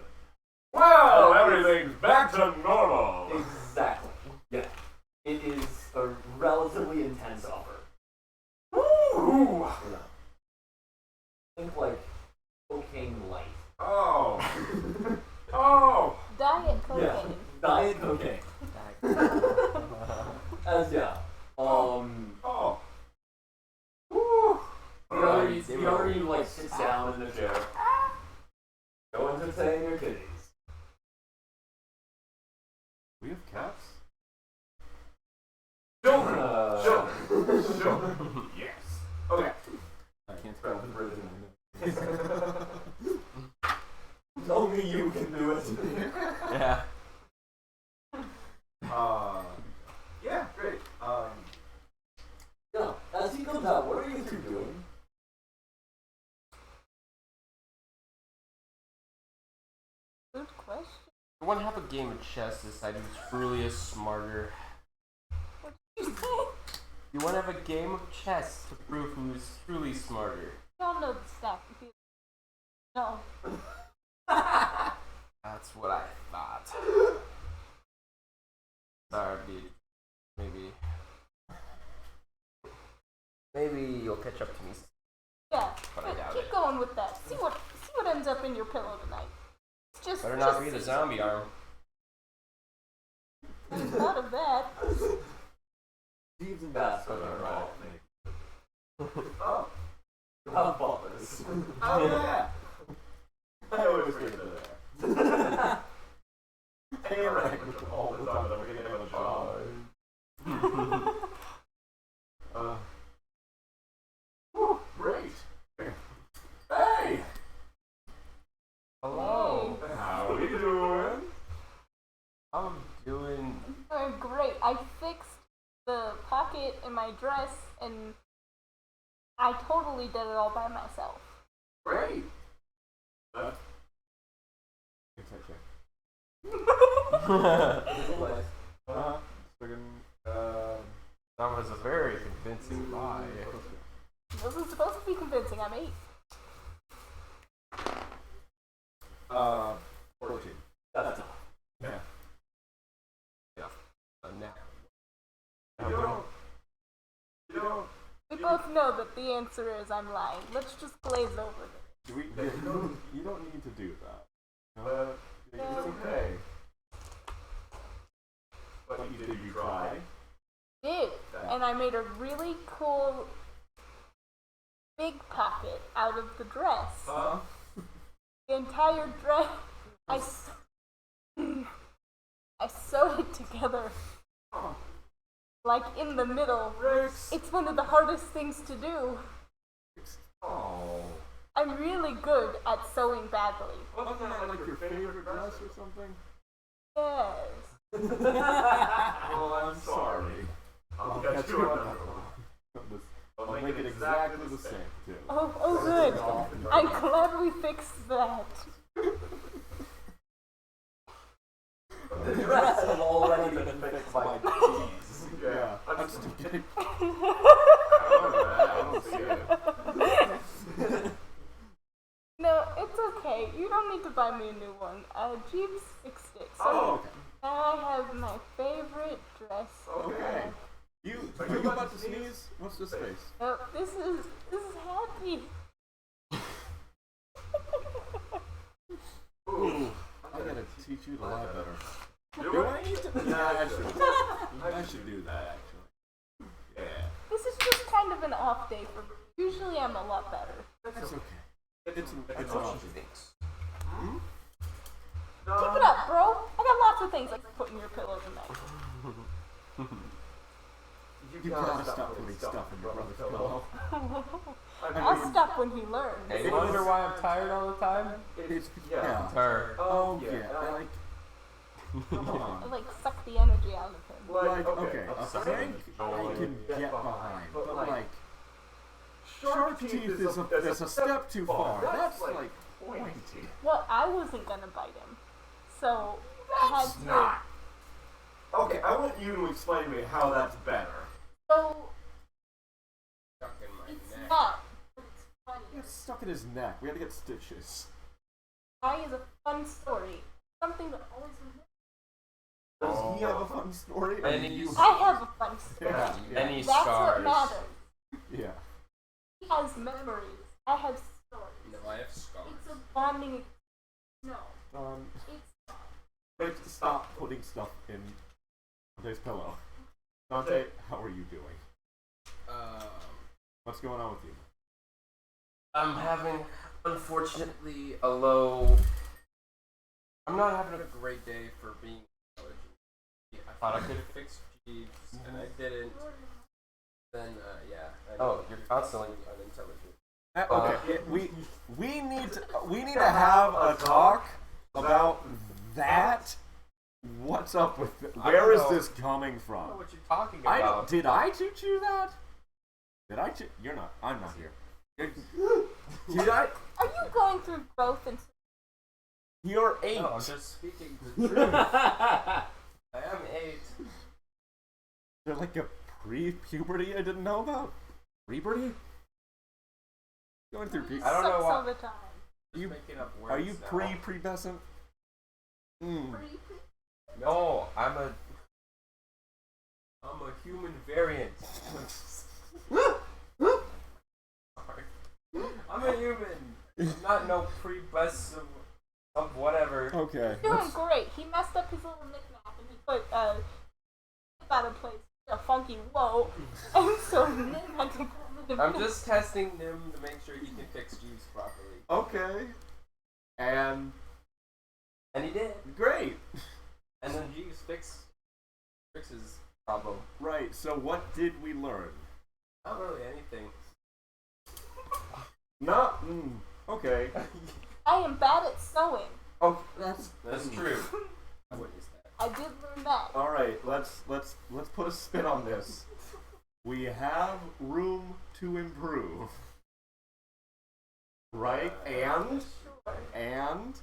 Speaker 5: Well, everything's back to normal.
Speaker 1: Exactly. Yeah. It is a relatively intense offer.
Speaker 5: Woo!
Speaker 1: Yeah. Think like cocaine light.
Speaker 5: Oh. Oh.
Speaker 4: Diet cocaine.
Speaker 1: Yeah. Diet cocaine.
Speaker 5: Oh. Woo.
Speaker 1: The other you like sits down in the chair. Go entertain your kitties.
Speaker 6: We have cats?
Speaker 5: Children. Yes. Okay.
Speaker 6: I can't spell the
Speaker 1: Only you can do it.
Speaker 3: Yeah.
Speaker 2: Yeah, great.
Speaker 1: Yeah. As he comes out, what are you two doing?
Speaker 4: Good question.
Speaker 3: You want to have a game of chess to decide who's truly is smarter.
Speaker 4: What did you say?
Speaker 3: You want to have a game of chess to prove who's truly smarter.
Speaker 4: Y'all know the stack. No.
Speaker 3: That's what I thought. Sorry, dude. Maybe you'll catch up to me.
Speaker 4: Yeah.
Speaker 3: But I doubt
Speaker 4: keep
Speaker 3: it.
Speaker 4: going with that. See what ends up in your pillow tonight. Just
Speaker 3: Better not be the zombie arm.
Speaker 4: Not of that.
Speaker 1: Steve's and Basco are all
Speaker 2: Oh.
Speaker 1: How butlers.
Speaker 2: Oh, yeah. I always forget that. Hey, right. All the time that we're getting another job. Whew, great. Hey!
Speaker 3: Hello.
Speaker 2: How are you doing?
Speaker 3: I'm doing.
Speaker 4: Great. I fixed the pocket in my dress and I totally did it all by myself.
Speaker 2: Great.
Speaker 3: That was a very convincing lie.
Speaker 4: This is supposed to be convincing. I'm 8.
Speaker 2: 14.
Speaker 1: That's enough.
Speaker 2: Yeah.
Speaker 3: Now.
Speaker 2: You don't.
Speaker 4: We both know that the answer is I'm lying. Let's just glaze over it.
Speaker 6: Do we, you don't need to do that. No?
Speaker 2: It's okay. But did you try?
Speaker 4: Did. And I made a really cool big pocket out of the dress. The entire dress. I sewed it together. Like in the middle.
Speaker 2: Rex.
Speaker 4: It's one of the hardest things to do.
Speaker 2: Oh.
Speaker 4: I'm really good at sewing badly.
Speaker 2: Wasn't that like your favorite dress or something?
Speaker 4: Yes.
Speaker 2: Oh, I'm sorry. I'll get you another one.
Speaker 6: I'll make it exactly the same, too.
Speaker 4: Oh, good. I'm glad we fixed that.
Speaker 1: The dress has already been fixed by cheese.
Speaker 2: Yeah.
Speaker 6: I'm still getting.
Speaker 2: I don't see it.
Speaker 4: No, it's okay. You don't need to buy me a new one. Jeeves fixed it. So
Speaker 2: Oh, okay.
Speaker 4: now I have my favorite dress.
Speaker 2: Okay.
Speaker 6: Are you about to sneeze? What's this face?
Speaker 4: Oh, this is happy.
Speaker 2: Ooh.
Speaker 6: I gotta teach you to lie better.
Speaker 2: Do I need to?
Speaker 6: Yeah, I should do that, actually.
Speaker 2: Yeah.
Speaker 4: This is just kind of an off day for me. Usually I'm a lot better.
Speaker 6: That's okay. It's an option.
Speaker 4: Keep it up, bro. I got lots of things I can put in your pillow tonight.
Speaker 6: You gotta stop putting stuff in your brother's pillow.
Speaker 4: I'll stop when he learns.
Speaker 3: Hey, you wonder why I'm tired all the time?
Speaker 6: It's,
Speaker 2: Yeah.
Speaker 3: Her.
Speaker 6: Oh, yeah. Like, come
Speaker 4: I
Speaker 6: on.
Speaker 4: like suck the energy out of him.
Speaker 6: Like, okay, a prank I can get behind, but like, shark teeth is a step too far. That's like pointy.
Speaker 4: Well, I wasn't gonna bite him, so I had to.
Speaker 2: Not. Okay, I want you to explain to me how that's better.
Speaker 4: So
Speaker 3: Stuck in my
Speaker 4: it's
Speaker 3: neck.
Speaker 6: stuck in his neck. We had to get stitches.
Speaker 4: Why is a fun story? Something to always remember.
Speaker 6: Does he have a fun story? Or
Speaker 3: And
Speaker 6: do you?
Speaker 4: I have a fun story.
Speaker 6: Yeah.
Speaker 3: Any
Speaker 4: That's
Speaker 3: scars?
Speaker 4: what matters.
Speaker 6: Yeah.
Speaker 4: He has memories. I have stories.
Speaker 3: No, I have scars.
Speaker 4: It's a bonding. No, it's
Speaker 6: Wait, stop putting stuff in Dante's pillow. Dante, how are you doing? What's going on with you?
Speaker 3: I'm having, unfortunately, a low. I'm not having a great day for being intelligent. I thought I could have fixed Jeeves, and I didn't. Then, yeah. Oh, you're constantly unintelligent.
Speaker 6: Okay, we need to have a talk about that. What's up with it? Where is this coming
Speaker 3: I
Speaker 6: from?
Speaker 3: don't know what you're talking about.
Speaker 6: Did I teach you that? Did I teach? You're not. I'm not here. Did I?
Speaker 4: Are you going through growth and
Speaker 6: You're 8.
Speaker 3: No, I'm just speaking the truth. I am 8.
Speaker 6: You're like a pre-puberty I didn't know about? Puberty? Going through puberty.
Speaker 3: I don't know
Speaker 4: sucks
Speaker 3: why-
Speaker 4: all the time?
Speaker 3: Just making up words
Speaker 6: Are you
Speaker 3: now.
Speaker 6: pre-pubescent?
Speaker 3: No, I'm a human variant. Sorry. I'm a human. I'm not no pre-bus of whatever.
Speaker 6: Okay.
Speaker 4: He's doing great. He messed up his little knick-knack and he put out of place a funky whoa. And so Nim had to come in.
Speaker 3: I'm just testing him to make sure he can fix Jeeves properly.
Speaker 6: Okay. And
Speaker 3: And he did.
Speaker 6: great.
Speaker 3: And then Jeeves fixes problem.
Speaker 6: Right. So what did we learn?
Speaker 3: Not really anything.
Speaker 6: Not. Okay.
Speaker 4: I am bad at sewing.
Speaker 6: Oh, that's
Speaker 3: That's true. I witnessed that.
Speaker 4: I did learn that.
Speaker 6: all right. Let's put a spin on this. We have room to improve. Right? And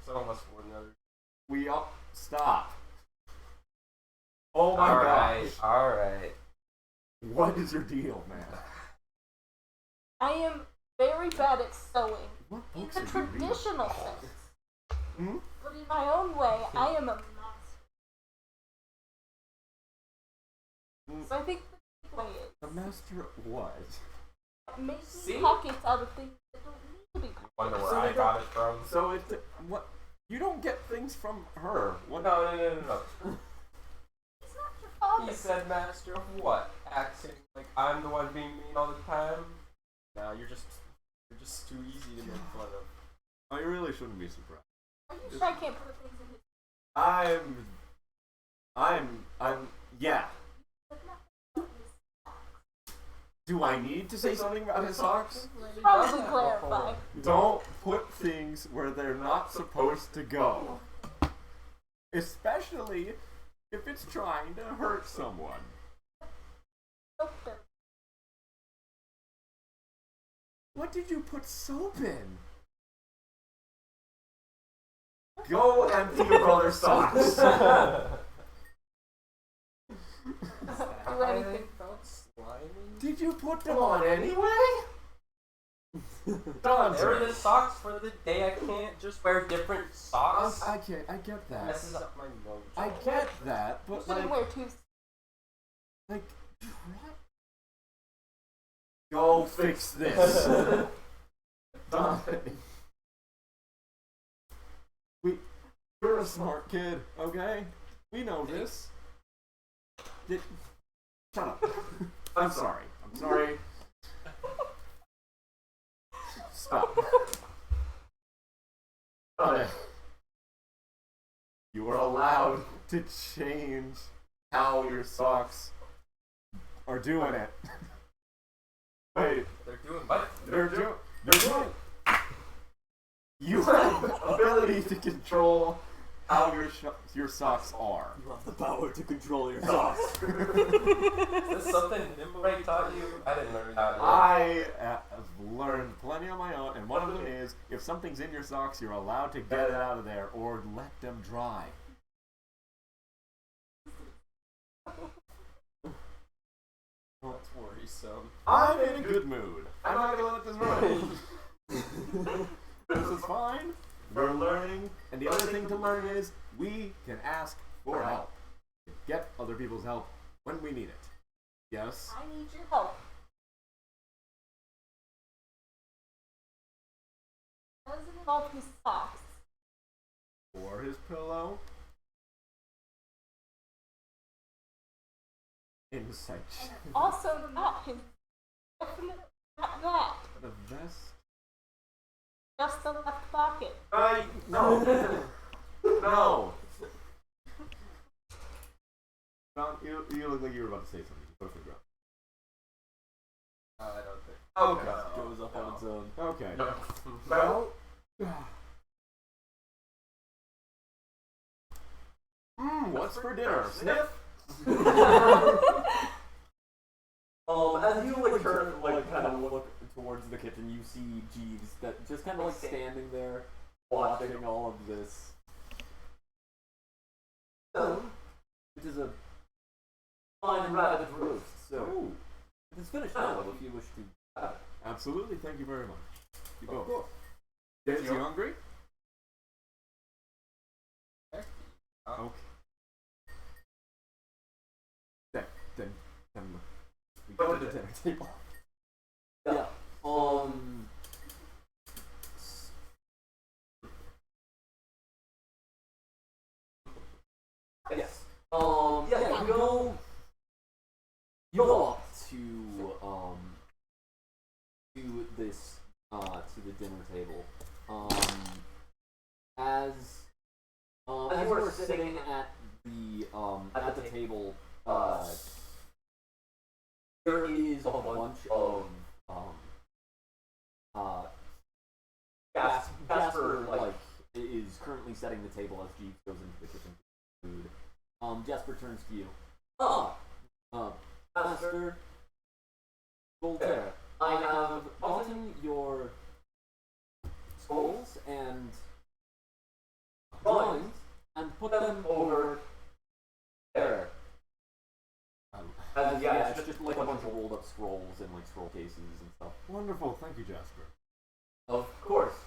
Speaker 3: Some of us were another.
Speaker 6: we all stop. Oh my gosh.
Speaker 3: Alright.
Speaker 6: What is your deal, man?
Speaker 4: I am very bad at sewing
Speaker 6: What
Speaker 4: in
Speaker 6: books
Speaker 4: the
Speaker 6: are you reading?
Speaker 4: traditional sense.
Speaker 6: Hmm?
Speaker 4: But in my own way, I am a master. So I think the way is
Speaker 6: The master what?
Speaker 4: making pockets out of things that don't need to be pockets.
Speaker 3: Wonder where
Speaker 6: So
Speaker 3: I
Speaker 6: they
Speaker 3: got
Speaker 6: don't-
Speaker 3: it from.
Speaker 6: So it what? You don't get things from her. What?
Speaker 3: No.
Speaker 4: It's not your father.
Speaker 3: He said master of what? Acting like I'm the one being mean all the time? No, you're just too easy to make fun of.
Speaker 6: I really shouldn't be surprised.
Speaker 4: Are you sure I can't put things in his
Speaker 6: Yeah.
Speaker 4: but not in his
Speaker 6: Do I need to say something about his socks?
Speaker 4: Probably clarify.
Speaker 6: Don't put things where they're not supposed to go. Especially if it's trying to hurt someone.
Speaker 4: Okay.
Speaker 6: What did you put soap in? Go empty your brother's socks.
Speaker 4: Do anything.
Speaker 3: Felt slimy?
Speaker 6: Did you put them on anyway? Dante.
Speaker 3: They're the socks for the day. I can't just wear different socks.
Speaker 6: I get that.
Speaker 3: Messes up my mojo.
Speaker 6: I get that, but
Speaker 4: You shouldn't
Speaker 6: like,
Speaker 4: wear two.
Speaker 6: like, go fix this. Dante. You're a smart kid, okay? We know this. Shut up. I'm sorry. Stop. Dante. You are allowed to change how your socks are doing it. Wait,
Speaker 3: They're doing what?
Speaker 6: they're doing. You have the ability to control how your socks are.
Speaker 2: You have the power to control your socks.
Speaker 3: Is this something Nimble taught you? I didn't learn that.
Speaker 6: I have learned plenty on my own, and one of them is if something's in your socks, you're allowed to get it out of there or let them dry.
Speaker 3: That's worrisome.
Speaker 6: I'm in a good mood. I'm not gonna let this ruin it. This is fine. We're learning, and the other thing to learn is we can ask for help. Get other people's help when we need it. Yes?
Speaker 4: I need your help. Doesn't involve his socks.
Speaker 6: Or his pillow. Insight.
Speaker 4: Also not his. Definitely not that.
Speaker 6: The vest.
Speaker 4: Just the left pocket.
Speaker 6: No. No. You look like you were about to say something. Put a finger up.
Speaker 3: I don't think.
Speaker 6: Okay.
Speaker 1: Goes up on its own.
Speaker 6: Okay.
Speaker 2: No.
Speaker 6: Well. What's for dinner? Sniff.
Speaker 1: As you like turn, like kind of look towards the kitchen, you see Jeeves that just kind of like standing there, watching all of this. It is a fine rabbit roast, so
Speaker 6: Ooh.
Speaker 1: it is finished now. If you wish to have it.
Speaker 6: Absolutely. Thank you very much. You
Speaker 2: Of
Speaker 6: go.
Speaker 2: course.
Speaker 6: Is you hungry?
Speaker 3: Okay.
Speaker 6: Okay. Then we go to the dinner table.
Speaker 1: Yeah. Yes. Yeah. You go up to this to the dinner table. As you are sitting at the table, there is a bunch of Jasper like is currently setting the table as Jeeves goes into the kitchen for food. Jasper turns to you. Master Voltaire, I have gotten your scrolls and drawings and put them over there. Yeah, it's just like a bunch of rolled up scrolls and like scroll cases and stuff.
Speaker 6: Wonderful. Thank you, Jasper.
Speaker 1: Of course.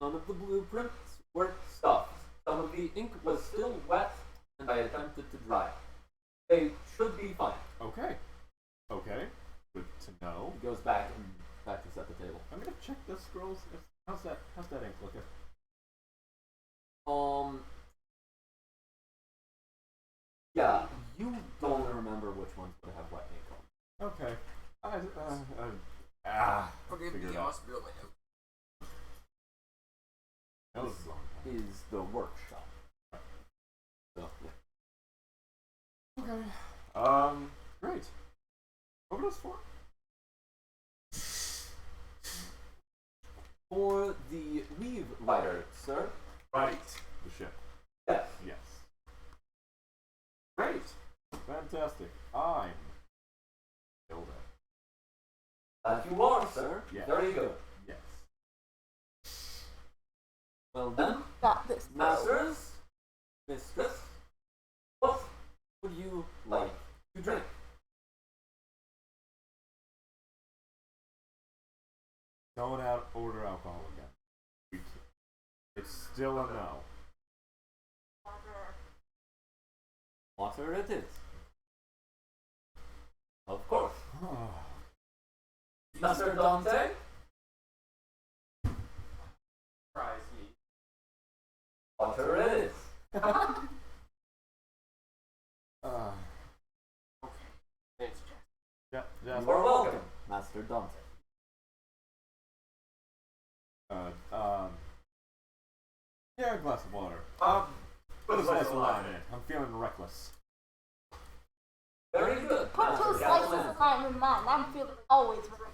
Speaker 1: Some of the blueprints were stuffed. Some of the ink was still wet, and I attempted to dry it. They should be fine.
Speaker 6: Okay. Okay. Good to know.
Speaker 1: He goes back to set the table.
Speaker 6: I'm gonna check the scrolls. How's that ink looking?
Speaker 1: Yeah, you don't remember which ones would have wet ink on.
Speaker 6: Okay.
Speaker 3: Forgive
Speaker 6: figured
Speaker 3: me,
Speaker 6: out.
Speaker 3: I must be able to.
Speaker 6: That was a long time.
Speaker 1: Is the workshop. So, yeah.
Speaker 6: Okay. Great. What was this for?
Speaker 1: For the weave lighter, sir.
Speaker 6: Right. The ship.
Speaker 1: Yes.
Speaker 6: Yes. Great. Fantastic. I'm Hilda.
Speaker 1: That you are, sir.
Speaker 6: Yes.
Speaker 1: Very good.
Speaker 6: Yes.
Speaker 1: Well then,
Speaker 4: Got this.
Speaker 1: masters, mistress, what would you like to drink?
Speaker 6: Don't order alcohol again. We can't. It's still a no.
Speaker 1: Water it is. Of course. Master Dante?
Speaker 3: Surprise me.
Speaker 1: Water it is.
Speaker 3: Thanks, Jack.
Speaker 1: You are welcome, Master Dante.
Speaker 6: Yeah, a glass of water. Put a slice of lime in it. I'm feeling reckless.
Speaker 1: Very good.
Speaker 4: Put two slices of lime in mine. I'm feeling always reckless.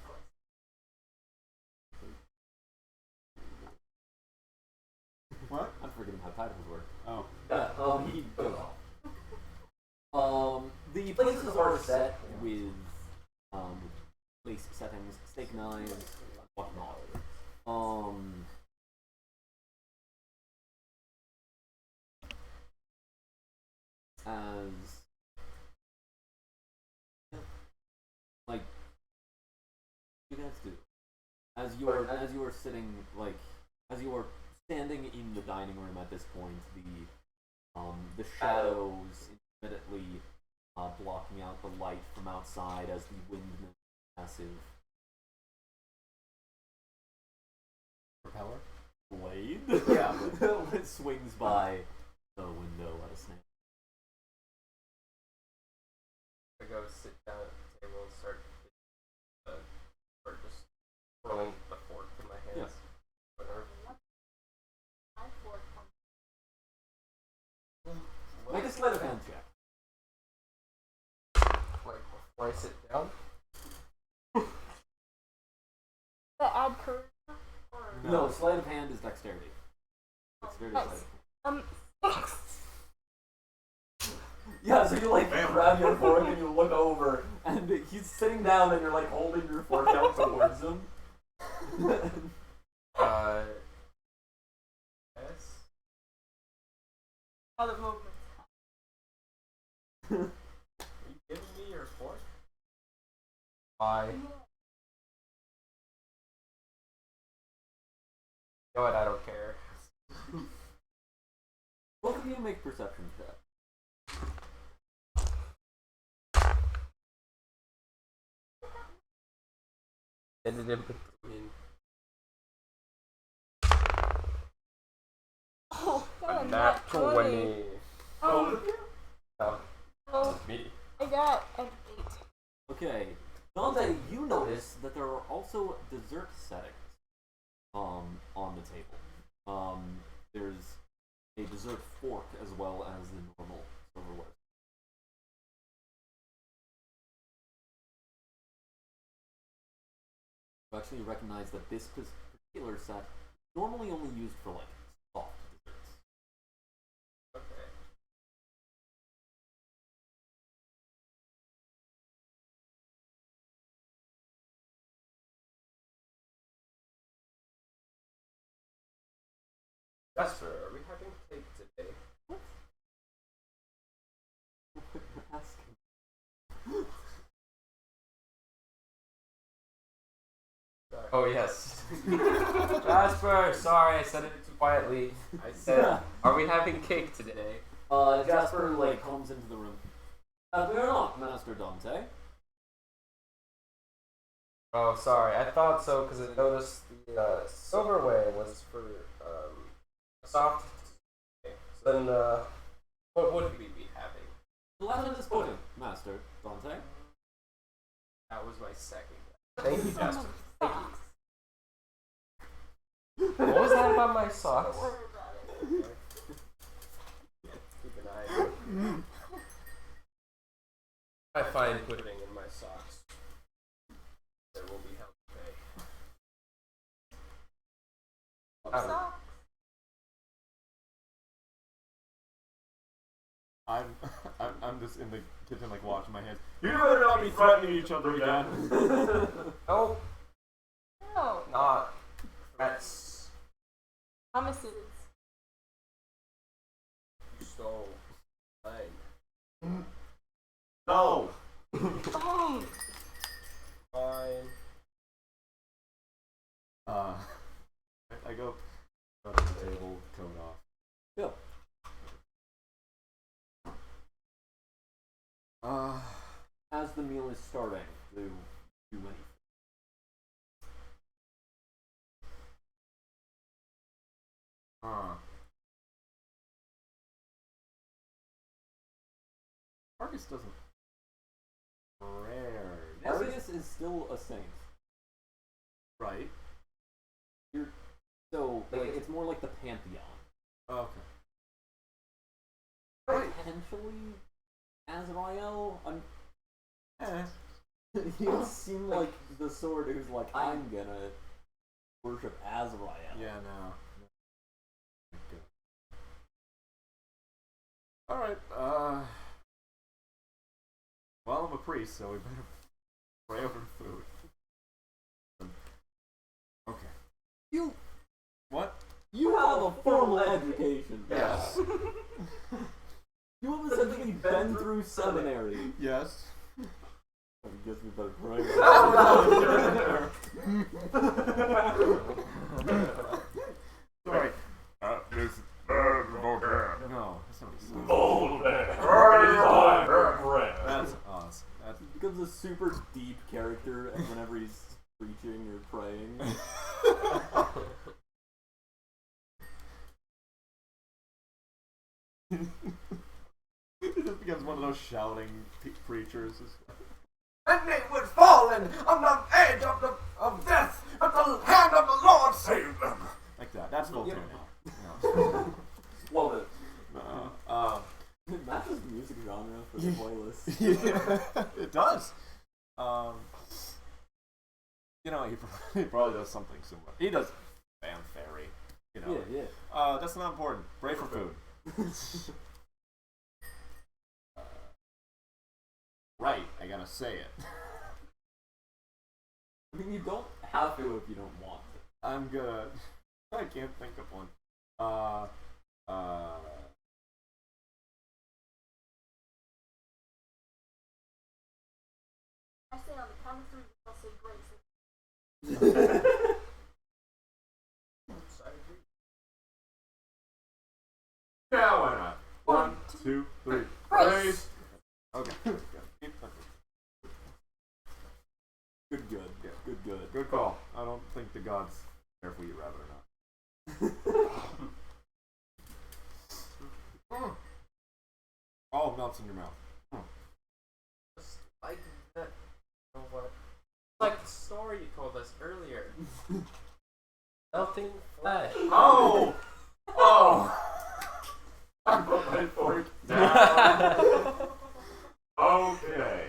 Speaker 6: What?
Speaker 1: I'm forgetting how titles work.
Speaker 6: Oh.
Speaker 1: Yeah, he goes off. The places are set with place settings, steak knives, whatnot. As like you guys do. As you are sitting, like, as you are standing in the dining room at this point, the shadows intermittently blocking out the light from outside as the windmill massive
Speaker 6: Propeller?
Speaker 1: blade
Speaker 6: Yeah.
Speaker 1: it swings by the window at a snap.
Speaker 3: I go sit down at the table and start, or just throwing the fork in my hands.
Speaker 1: Yeah.
Speaker 3: Whatever.
Speaker 1: Make a sleight of hand check.
Speaker 3: Like before I sit down.
Speaker 4: The add courage?
Speaker 1: No, sleight of hand is dexterity. Dexterity
Speaker 4: Nice.
Speaker 1: sleight of hand.
Speaker 4: 6.
Speaker 1: Yeah, so you like grab your fork and you look over, and he's sitting down, and you're like holding your fork out towards him.
Speaker 3: Yes.
Speaker 4: Other movements.
Speaker 3: Are you giving me your fork? Why? You know what? I don't care.
Speaker 1: Both of you make perception checks.
Speaker 3: Ended in between.
Speaker 4: Oh,
Speaker 3: A
Speaker 4: God,
Speaker 3: nat 20.
Speaker 4: Oh,
Speaker 3: No,
Speaker 4: oh,
Speaker 3: me.
Speaker 4: I got an 8.
Speaker 1: Okay, Dante, you notice that there are also dessert settings on the table. There's a dessert fork as well as the normal silverware. You actually recognize that this particular set is normally only used for like soft desserts.
Speaker 3: Okay. Jasper, are we having cake today?
Speaker 1: Asking.
Speaker 3: Sorry. Oh, yes. Jasper, sorry, I said it too quietly. I said, are we having cake today?
Speaker 1: Jasper like comes into the room. We are not, Master Dante.
Speaker 3: Oh, sorry, I thought so because I noticed the silverware was for soft. Okay. So then, what would we be having?
Speaker 1: Gelatinous pudding, Master Dante.
Speaker 3: That was my second. Thank you, Jasper. Thank you.
Speaker 4: Socks.
Speaker 3: What was that about my socks?
Speaker 4: Don't worry about it.
Speaker 3: Keep an eye on it. I find pudding in my socks. There will be help pay.
Speaker 4: Socks.
Speaker 6: I'm just in the kitchen like washing my hands. You better not be threatening each other again.
Speaker 3: Nope,
Speaker 4: No.
Speaker 3: not threats.
Speaker 4: Promises.
Speaker 3: You stole mine.
Speaker 6: No.
Speaker 4: Oh.
Speaker 3: Fine.
Speaker 6: I go up to the table, coat off.
Speaker 1: Yeah. As the meal is starting, do anything.
Speaker 6: Marcus doesn't. Rare.
Speaker 1: Marius is still a saint.
Speaker 6: Right.
Speaker 1: So like, it's more like the pantheon.
Speaker 6: Okay.
Speaker 1: Potentially Azrael.
Speaker 6: Eh.
Speaker 1: You seem like the sort who's like, I'm gonna worship Azrael.
Speaker 6: Yeah, no. Alright, well, I'm a priest, so we better pray over food. Okay.
Speaker 1: You
Speaker 6: What?
Speaker 1: you have a formal education.
Speaker 6: Yes.
Speaker 1: You have essentially been through seminary.
Speaker 6: Yes.
Speaker 7: I guess we better pray.
Speaker 6: Sorry.
Speaker 5: This
Speaker 6: No, that's not what he said.
Speaker 5: old man.
Speaker 6: That's us. That's
Speaker 7: He becomes a super deep character whenever he's preaching or praying.
Speaker 6: it just becomes one of those shouting preachers.
Speaker 3: And they would fallen on the edge of death, but the hand of the Lord saved them.
Speaker 6: Like that. That's Voltaire now.
Speaker 1: Love it.
Speaker 7: It matches the music genre for the playlist.
Speaker 6: Yeah, it does. You know, he probably does something similar. He does fanfare, you know.
Speaker 7: Yeah.
Speaker 6: That's not important. Pray for food. Right, I gotta say it.
Speaker 7: I mean, you don't have to if you don't want to.
Speaker 6: I'm good. I can't think of one.
Speaker 4: I say on the count of three, I'll say grace.
Speaker 6: Yeah, why not? 1, 2, 3.
Speaker 4: Grace.
Speaker 6: Okay.
Speaker 7: Good.
Speaker 6: Good call. I don't think the gods care for you, rabbit or not. All melts in your mouth.
Speaker 3: Just like that. You know what? Like the story you told us earlier. Melting flesh.
Speaker 6: Oh! I put my fork down. Okay.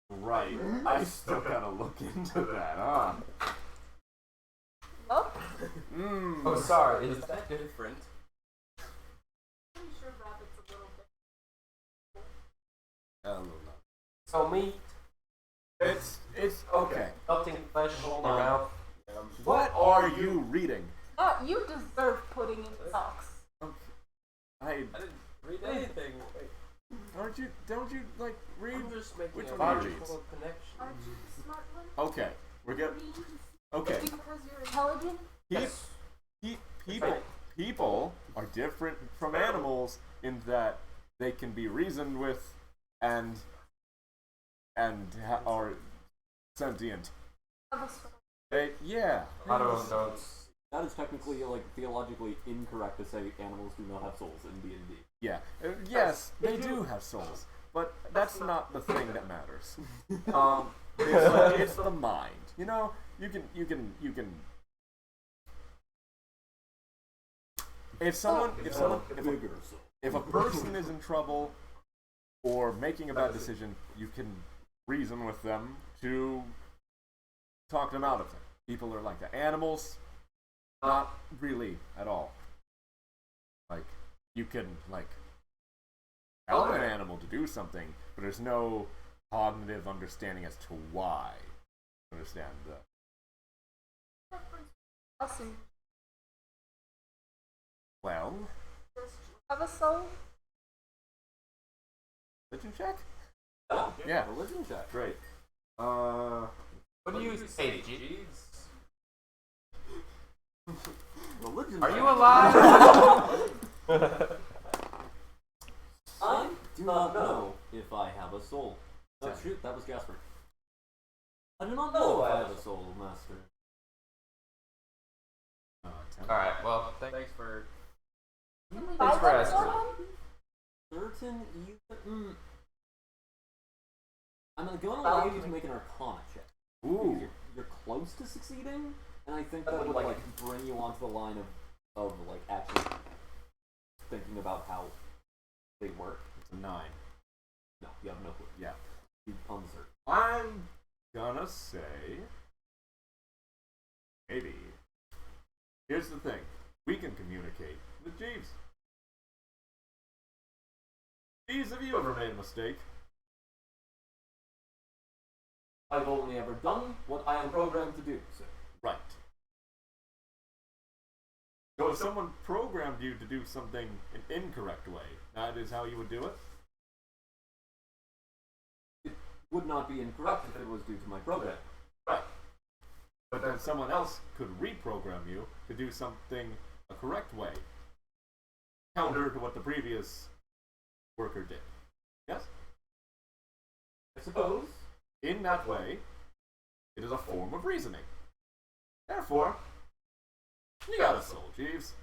Speaker 6: Right. I still gotta look into that, huh?
Speaker 4: Nope.
Speaker 3: Oh, sorry. Is that different?
Speaker 4: I'm sure rabbit's a little bit.
Speaker 6: A little not.
Speaker 3: So meat,
Speaker 6: It's okay.
Speaker 3: melting flesh in your mouth.
Speaker 6: What are you reading?
Speaker 4: You deserve pudding in socks.
Speaker 6: I
Speaker 3: I didn't read anything.
Speaker 6: don't you like read?
Speaker 3: I'm just making
Speaker 6: Which
Speaker 3: a
Speaker 6: one do you
Speaker 3: logical connection.
Speaker 4: Aren't you the smart one?
Speaker 6: Okay, we're good. Okay.
Speaker 4: Because you're intelligent?
Speaker 3: Yes.
Speaker 6: People are different from animals in that they can be reasoned with and are sentient. Yeah.
Speaker 3: I don't know.
Speaker 7: That is technically, like, theologically incorrect to say animals do not have souls in D&D.
Speaker 6: Yeah. Yes, they do have souls, but that's not the thing that matters. It's the mind. You know, you can. If a person is in trouble or making a bad decision, you can reason with them to talk them out of it. People are like that. Animals, not really at all. Like, you can, like, help an animal to do something, but there's no cognitive understanding as to why. Understand that?
Speaker 4: Awesome.
Speaker 6: Well,
Speaker 4: Does she have a soul?
Speaker 6: religion check?
Speaker 7: Oh,
Speaker 6: Yeah.
Speaker 7: religion check.
Speaker 6: Great.
Speaker 3: What do you say, Jeeves?
Speaker 7: Religion
Speaker 3: Are
Speaker 7: check.
Speaker 3: you alive?
Speaker 7: I do not know if I have a soul. Oh shoot, that was Jasper. I do not know if I have a soul, Master.
Speaker 3: Alright, well, thanks for...
Speaker 4: Can we
Speaker 3: Thanks
Speaker 4: buy
Speaker 3: for
Speaker 4: that
Speaker 3: asking.
Speaker 4: someone?
Speaker 7: Certain you... I'm going to allow you to make an Arcana check.
Speaker 6: Ooh.
Speaker 7: You're close to succeeding, and I think that would, like, bring you onto the line of like, actually thinking about how they work.
Speaker 6: It's a 9.
Speaker 7: No, you have no clue.
Speaker 6: Yeah.
Speaker 7: You uncertain.
Speaker 6: I'm gonna say maybe. Here's the thing. We can communicate with Jeeves. Jeeves, have you ever made a mistake?
Speaker 7: I've only ever done what I am programmed to do, so.
Speaker 6: Right. So if someone programmed you to do something an incorrect way, that is how you would do it?
Speaker 7: would not be incorrect if it was due to my program.
Speaker 6: Right. But then someone else could reprogram you to do something a correct way, counter to what the previous worker did. Yes?
Speaker 7: I suppose.
Speaker 6: In that way, it is a form of reasoning. Therefore, you got a soul, Jeeves.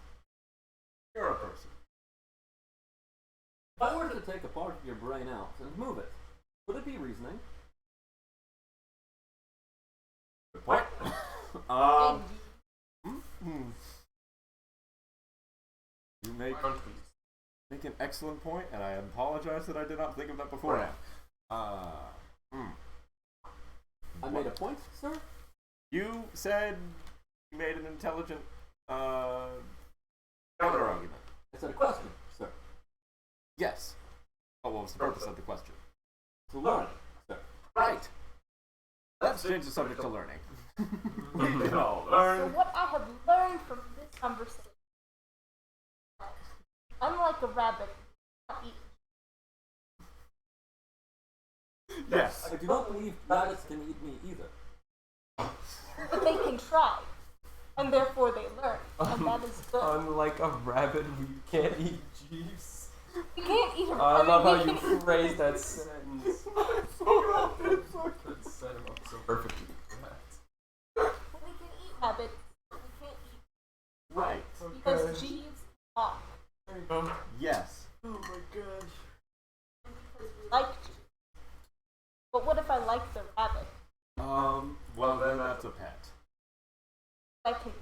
Speaker 6: You're a person.
Speaker 7: If I were to take a part of your brain out and move it, would it be reasoning?
Speaker 6: Good point. You make an excellent point, and I apologize that I did not think of that beforehand.
Speaker 7: I made a point, sir?
Speaker 6: You said you made an intelligent counter argument.
Speaker 7: I said a question, sir.
Speaker 6: Yes. Oh, what was the purpose of the question?
Speaker 7: To learn, sir.
Speaker 6: Right. Let's change the subject to learning.
Speaker 2: We can all
Speaker 4: So
Speaker 2: learn.
Speaker 4: what I have learned from this conversation, unlike a rabbit, I eat.
Speaker 6: Yes.
Speaker 7: I do not believe rabbits can eat me either.
Speaker 4: But they can try, and therefore they learn, and that is good.
Speaker 3: Unlike a rabbit, we can't eat Jeeves.
Speaker 4: We can't eat a
Speaker 3: I
Speaker 4: rabbit.
Speaker 3: love how
Speaker 4: we
Speaker 3: you
Speaker 4: can eat
Speaker 3: phrased that sentence. That set him up so perfectly.
Speaker 4: We can eat rabbits. But we can't eat
Speaker 6: Right.
Speaker 4: because Jeeves talk.
Speaker 3: There you go.
Speaker 6: Yes.
Speaker 3: Oh my gosh.
Speaker 4: And because we like Jeeves. But what if I like the rabbit?
Speaker 6: Well, then that's a pet.
Speaker 4: I can.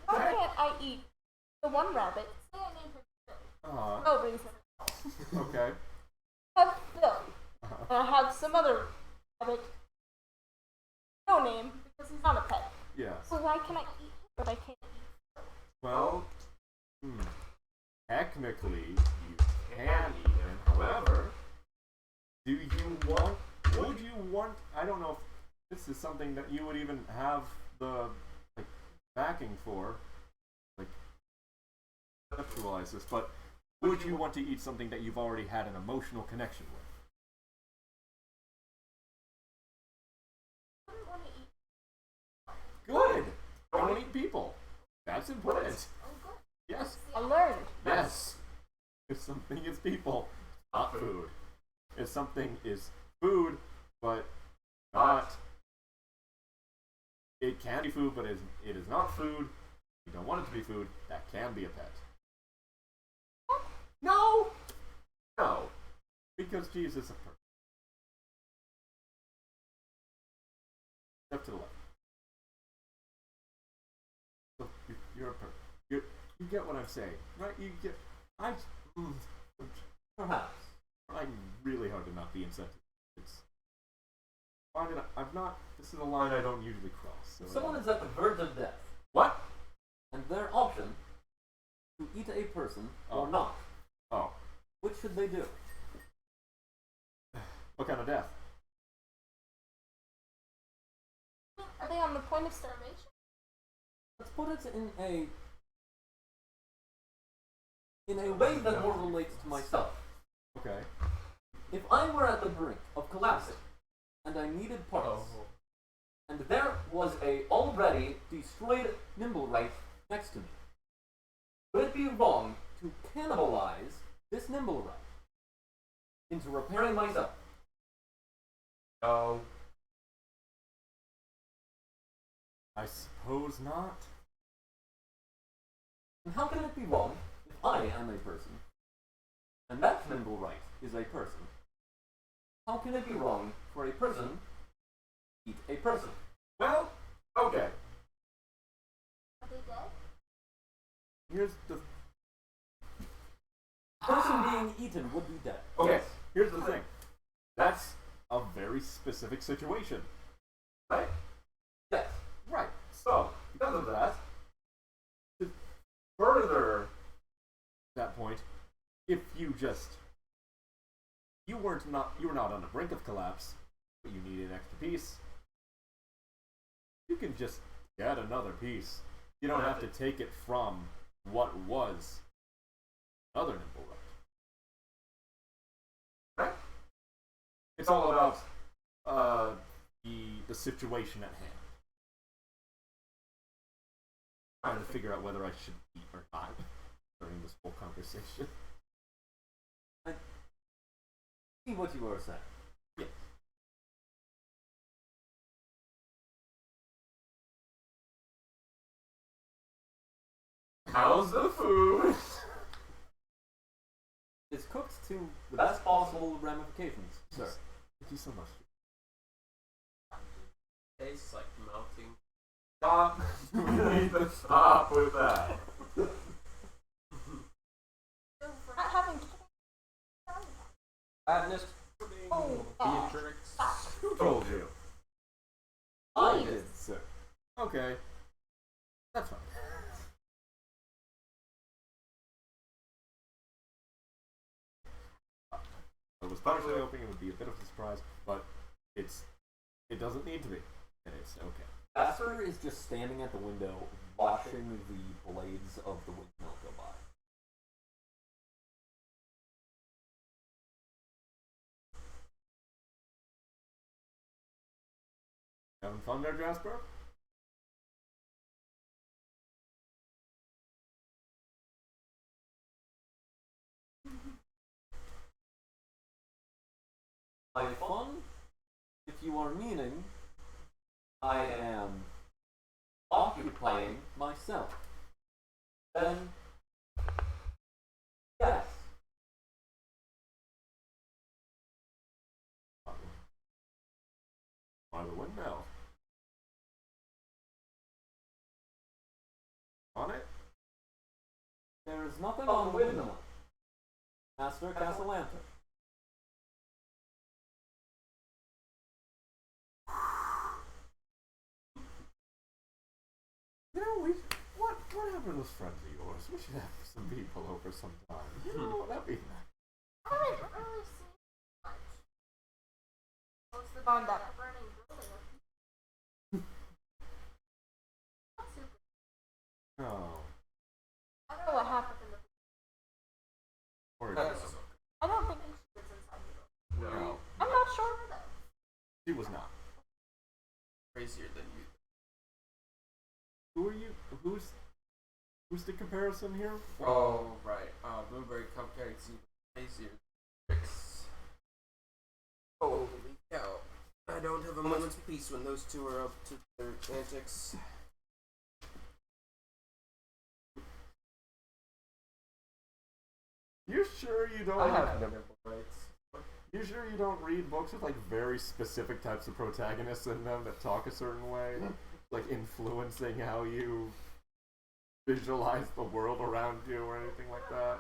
Speaker 4: Why can't I eat the one rabbit? Say I name him Phil. No reason.
Speaker 6: Okay.
Speaker 4: I have Phil. And I have some other rabbit. No name because he's not a pet.
Speaker 6: Yes.
Speaker 4: So why can I eat him but I can't eat?
Speaker 6: Well, technically, you can eat him. However, would you want, I don't know if this is something that you would even have the, backing for, conceptualize this, but would you want to eat something that you've already had an emotional connection with?
Speaker 4: I don't want to eat.
Speaker 6: Good! Don't eat people. That's important.
Speaker 4: Oh, good.
Speaker 6: Yes.
Speaker 4: I learned.
Speaker 6: Yes. If something is people, not food. If something is food, but not, it can be food, but it is not food. You don't want it to be food. That can be a pet. No. No. Because Jeeves is a person. Step to the left. So you're a person. You get what I'm saying, right? You get.
Speaker 7: Perhaps.
Speaker 6: I'm really hard to not be insensitive. I've not. This is a line I don't usually cross. So
Speaker 7: If someone is at the verge of death,
Speaker 6: what?
Speaker 7: and their option to eat a person or not,
Speaker 6: Oh,
Speaker 7: which should they do?
Speaker 6: what kind of death?
Speaker 4: Are they on the point of starvation?
Speaker 7: Let's put it in a way that more relates to myself.
Speaker 6: Okay.
Speaker 7: If I were at the brink of collapsing and I needed parts, and there was a already destroyed Nimblewright next to me, would it be wrong to cannibalize this Nimblewright into repairing myself?
Speaker 3: No.
Speaker 6: I suppose not.
Speaker 7: And how can it be wrong if I am a person, and that Nimblewright is a person? How can it be wrong for a person to eat a person?
Speaker 6: Well, okay.
Speaker 4: Are they dead?
Speaker 6: Here's the.
Speaker 7: Person being eaten would be dead.
Speaker 6: Okay. Here's the thing. That's a very specific situation, right?
Speaker 7: Yes.
Speaker 6: Right. So, because of that, to further that point, if you were not on the brink of collapse, but you needed an extra piece, you can just get another piece. You don't have to take it from what was another Nimblewright. It's all about the situation at hand. Trying to figure out whether I should eat or not during this whole conversation.
Speaker 7: See what you were saying.
Speaker 6: Yes.
Speaker 2: How's the food?
Speaker 7: It's cooked to the best possible ramifications, sir.
Speaker 6: Thank you so much.
Speaker 3: Tastes like melting.
Speaker 2: Stop. You need to stop with that.
Speaker 4: Not having
Speaker 3: Sadness.
Speaker 4: Oh,
Speaker 3: Beatrix.
Speaker 6: Who told you?
Speaker 2: I
Speaker 4: Please.
Speaker 2: did, sir.
Speaker 6: Okay. That's fine. I was partially hoping it would be a bit of a surprise, but it doesn't need to be, and it's okay.
Speaker 7: Casper is just standing at the window watching the blades of the windmill go by.
Speaker 6: Having fun there, Jasper?
Speaker 7: By fun, if you are meaning, I am occupying myself. Then, yes.
Speaker 6: By the windmill. On it?
Speaker 7: There is nothing on the windmill. Master Castellanter.
Speaker 6: You know, what happened to those friends of yours? We should have some people over sometime. You know, that'd be nice.
Speaker 4: I haven't really seen much. What's the on that burning building? Not super.
Speaker 6: No.
Speaker 4: I don't know what happened in the.
Speaker 6: Or
Speaker 4: I don't think she was inside the building.
Speaker 6: no.
Speaker 4: I'm not sure though.
Speaker 6: She was not.
Speaker 3: Crazier than you.
Speaker 6: Who are you? Who's the comparison here?
Speaker 3: Oh, right. Blueberry cupcakes even crazier than tricks. Holy cow. I don't have a moment's peace when those two are up to their antics.
Speaker 6: You sure you don't?
Speaker 3: I have no rights.
Speaker 6: You sure you don't read books with like very specific types of protagonists in them that talk a certain way, like influencing how you visualize the world around you or anything like that?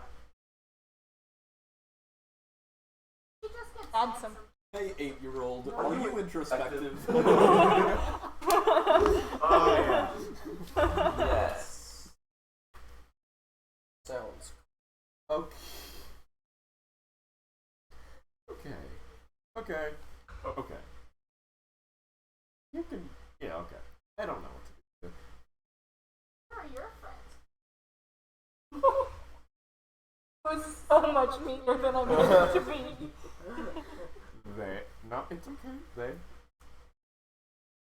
Speaker 4: She just gets add some.
Speaker 7: Hey, 8-year-old, are you introspective?
Speaker 2: Oh yeah.
Speaker 3: Yes. Sounds.
Speaker 6: Okay. Okay. You can. Yeah. Okay. I don't know what to do.
Speaker 4: Who are your friends? It was so much meaner than I meant it to be.
Speaker 6: They. No, it's okay. They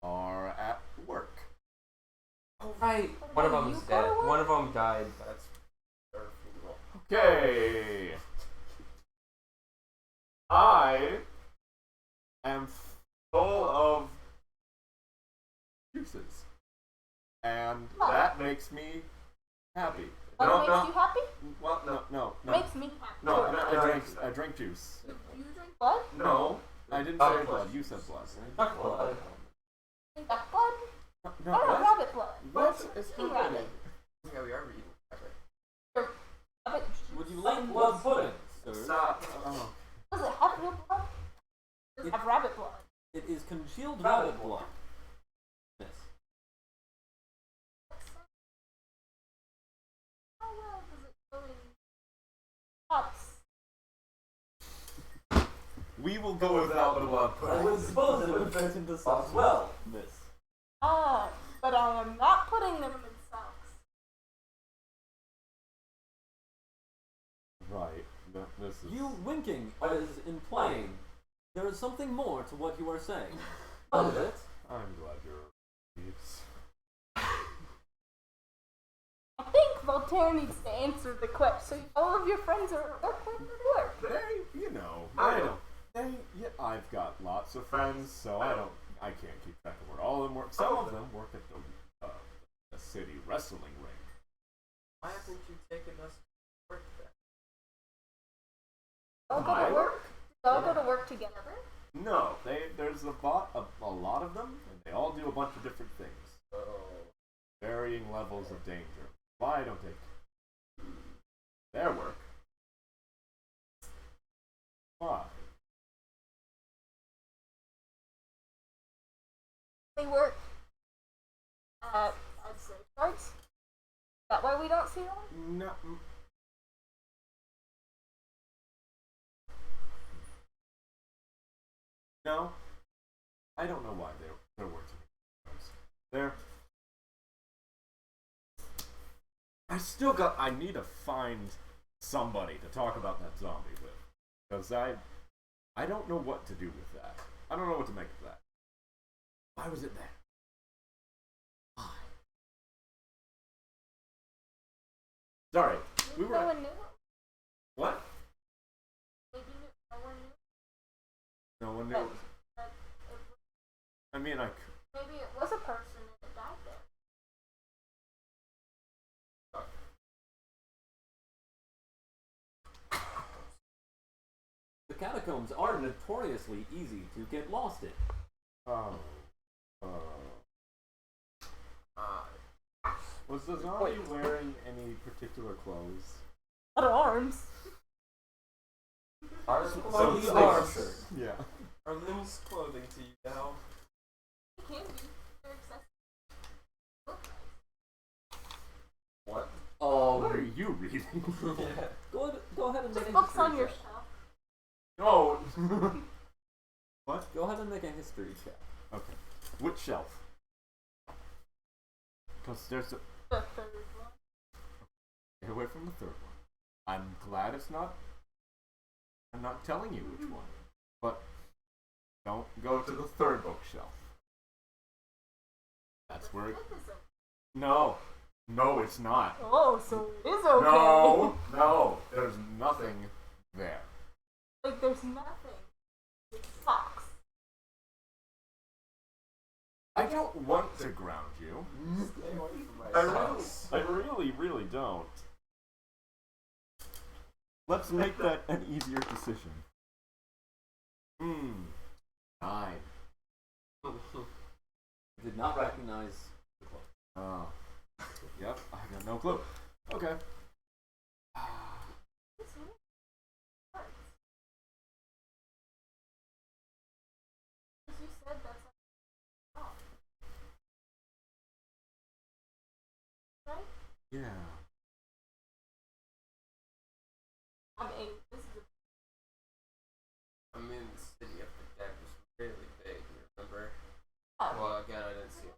Speaker 6: are at work.
Speaker 3: Oh, right. One of them's
Speaker 4: You
Speaker 3: dead.
Speaker 4: go to work?
Speaker 3: One of them died. That's their funeral.
Speaker 6: Okay. I am full of juices, and that makes me happy.
Speaker 4: What
Speaker 6: No,
Speaker 4: makes
Speaker 6: no.
Speaker 4: you happy?
Speaker 6: Well, no.
Speaker 4: Makes me happy.
Speaker 6: No, I drank juice.
Speaker 4: You drink blood?
Speaker 6: No, I didn't say blood. You said blood.
Speaker 3: Duck blood.
Speaker 4: Drink that blood?
Speaker 6: No,
Speaker 4: I don't
Speaker 6: what?
Speaker 4: rabbit blood.
Speaker 6: What is
Speaker 4: Eating
Speaker 6: happening?
Speaker 4: rabbit.
Speaker 3: Yeah, we are reading.
Speaker 4: Rabbit.
Speaker 7: Would you like blood pudding, sir?
Speaker 2: Stop.
Speaker 6: Oh,
Speaker 4: Does it have real blood? Does it have rabbit blood?
Speaker 7: It is congealed rabbit blood. Yes.
Speaker 4: How well does it go in cups?
Speaker 6: we will go without the blood
Speaker 7: I
Speaker 6: pudding.
Speaker 7: would suppose it would fit into sauce well, miss.
Speaker 4: Ah, but I am not putting them in socks.
Speaker 6: Right. This is.
Speaker 7: You winking is implying There is something more to what you are saying. What is it?
Speaker 6: I'm glad you're thieves.
Speaker 4: I think Voltaire needs to answer the question. All of your friends are at work. When do they work?
Speaker 6: They, you know,
Speaker 2: I don't.
Speaker 6: yeah, I've got lots of friends, so I can't keep track of where all of them work. Some of them work at the city wrestling ring.
Speaker 3: Why haven't you taken us to work then?
Speaker 4: All go to work. They all go to work together.
Speaker 6: No, there's a lot of them, and they all do a bunch of different things.
Speaker 3: So,
Speaker 6: Varying levels of danger. Why don't they their work? Why?
Speaker 4: They work at safeguards. Is that why we don't see them?
Speaker 6: No. No, I don't know why they're working. They're. I need to find somebody to talk about that zombie with, because I don't know what to do with that. I don't know what to make of that. Why was it there? Why? Sorry, we were.
Speaker 4: No one knew.
Speaker 6: What?
Speaker 4: Maybe no one knew.
Speaker 6: No one knew.
Speaker 4: But
Speaker 6: I mean,
Speaker 4: maybe it was a person that died there.
Speaker 7: The catacombs are notoriously easy to get lost in.
Speaker 6: um, was the zombie wearing any particular clothes?
Speaker 4: Not arms.
Speaker 3: are
Speaker 7: So
Speaker 3: clothes
Speaker 7: he's
Speaker 3: are,
Speaker 7: shirt.
Speaker 6: Yeah.
Speaker 3: are limbs clothing to you now?
Speaker 4: It can be. They're accessible. Look nice.
Speaker 3: What?
Speaker 6: What are you reading?
Speaker 7: Go ahead and make
Speaker 4: Just
Speaker 7: a
Speaker 4: books
Speaker 7: history
Speaker 4: on your
Speaker 7: check.
Speaker 4: shelf.
Speaker 6: No. What?
Speaker 7: Go ahead and make a history check.
Speaker 6: Okay. Which shelf? Because there's a.
Speaker 4: The third one.
Speaker 6: Get away from the third one. I'm glad it's not. I'm not telling you which one. But don't go to the third bookshelf. That's where it. No. No, it's not.
Speaker 4: Oh, so it is okay.
Speaker 6: No. No. There's nothing there.
Speaker 4: Like there's nothing. It's socks.
Speaker 6: I don't want to ground you.
Speaker 3: Stay away from my house.
Speaker 6: I really don't. Let's make that an easier decision. 9.
Speaker 7: Did not recognize the cloak.
Speaker 6: Oh. Yep, I got no clue. Okay.
Speaker 4: It's really hard. As you said, that's like right?
Speaker 6: Yeah.
Speaker 4: I'm 8. This is
Speaker 3: I mean, the city of the dead was really big, you remember?
Speaker 4: a
Speaker 3: Well, again, I didn't see it.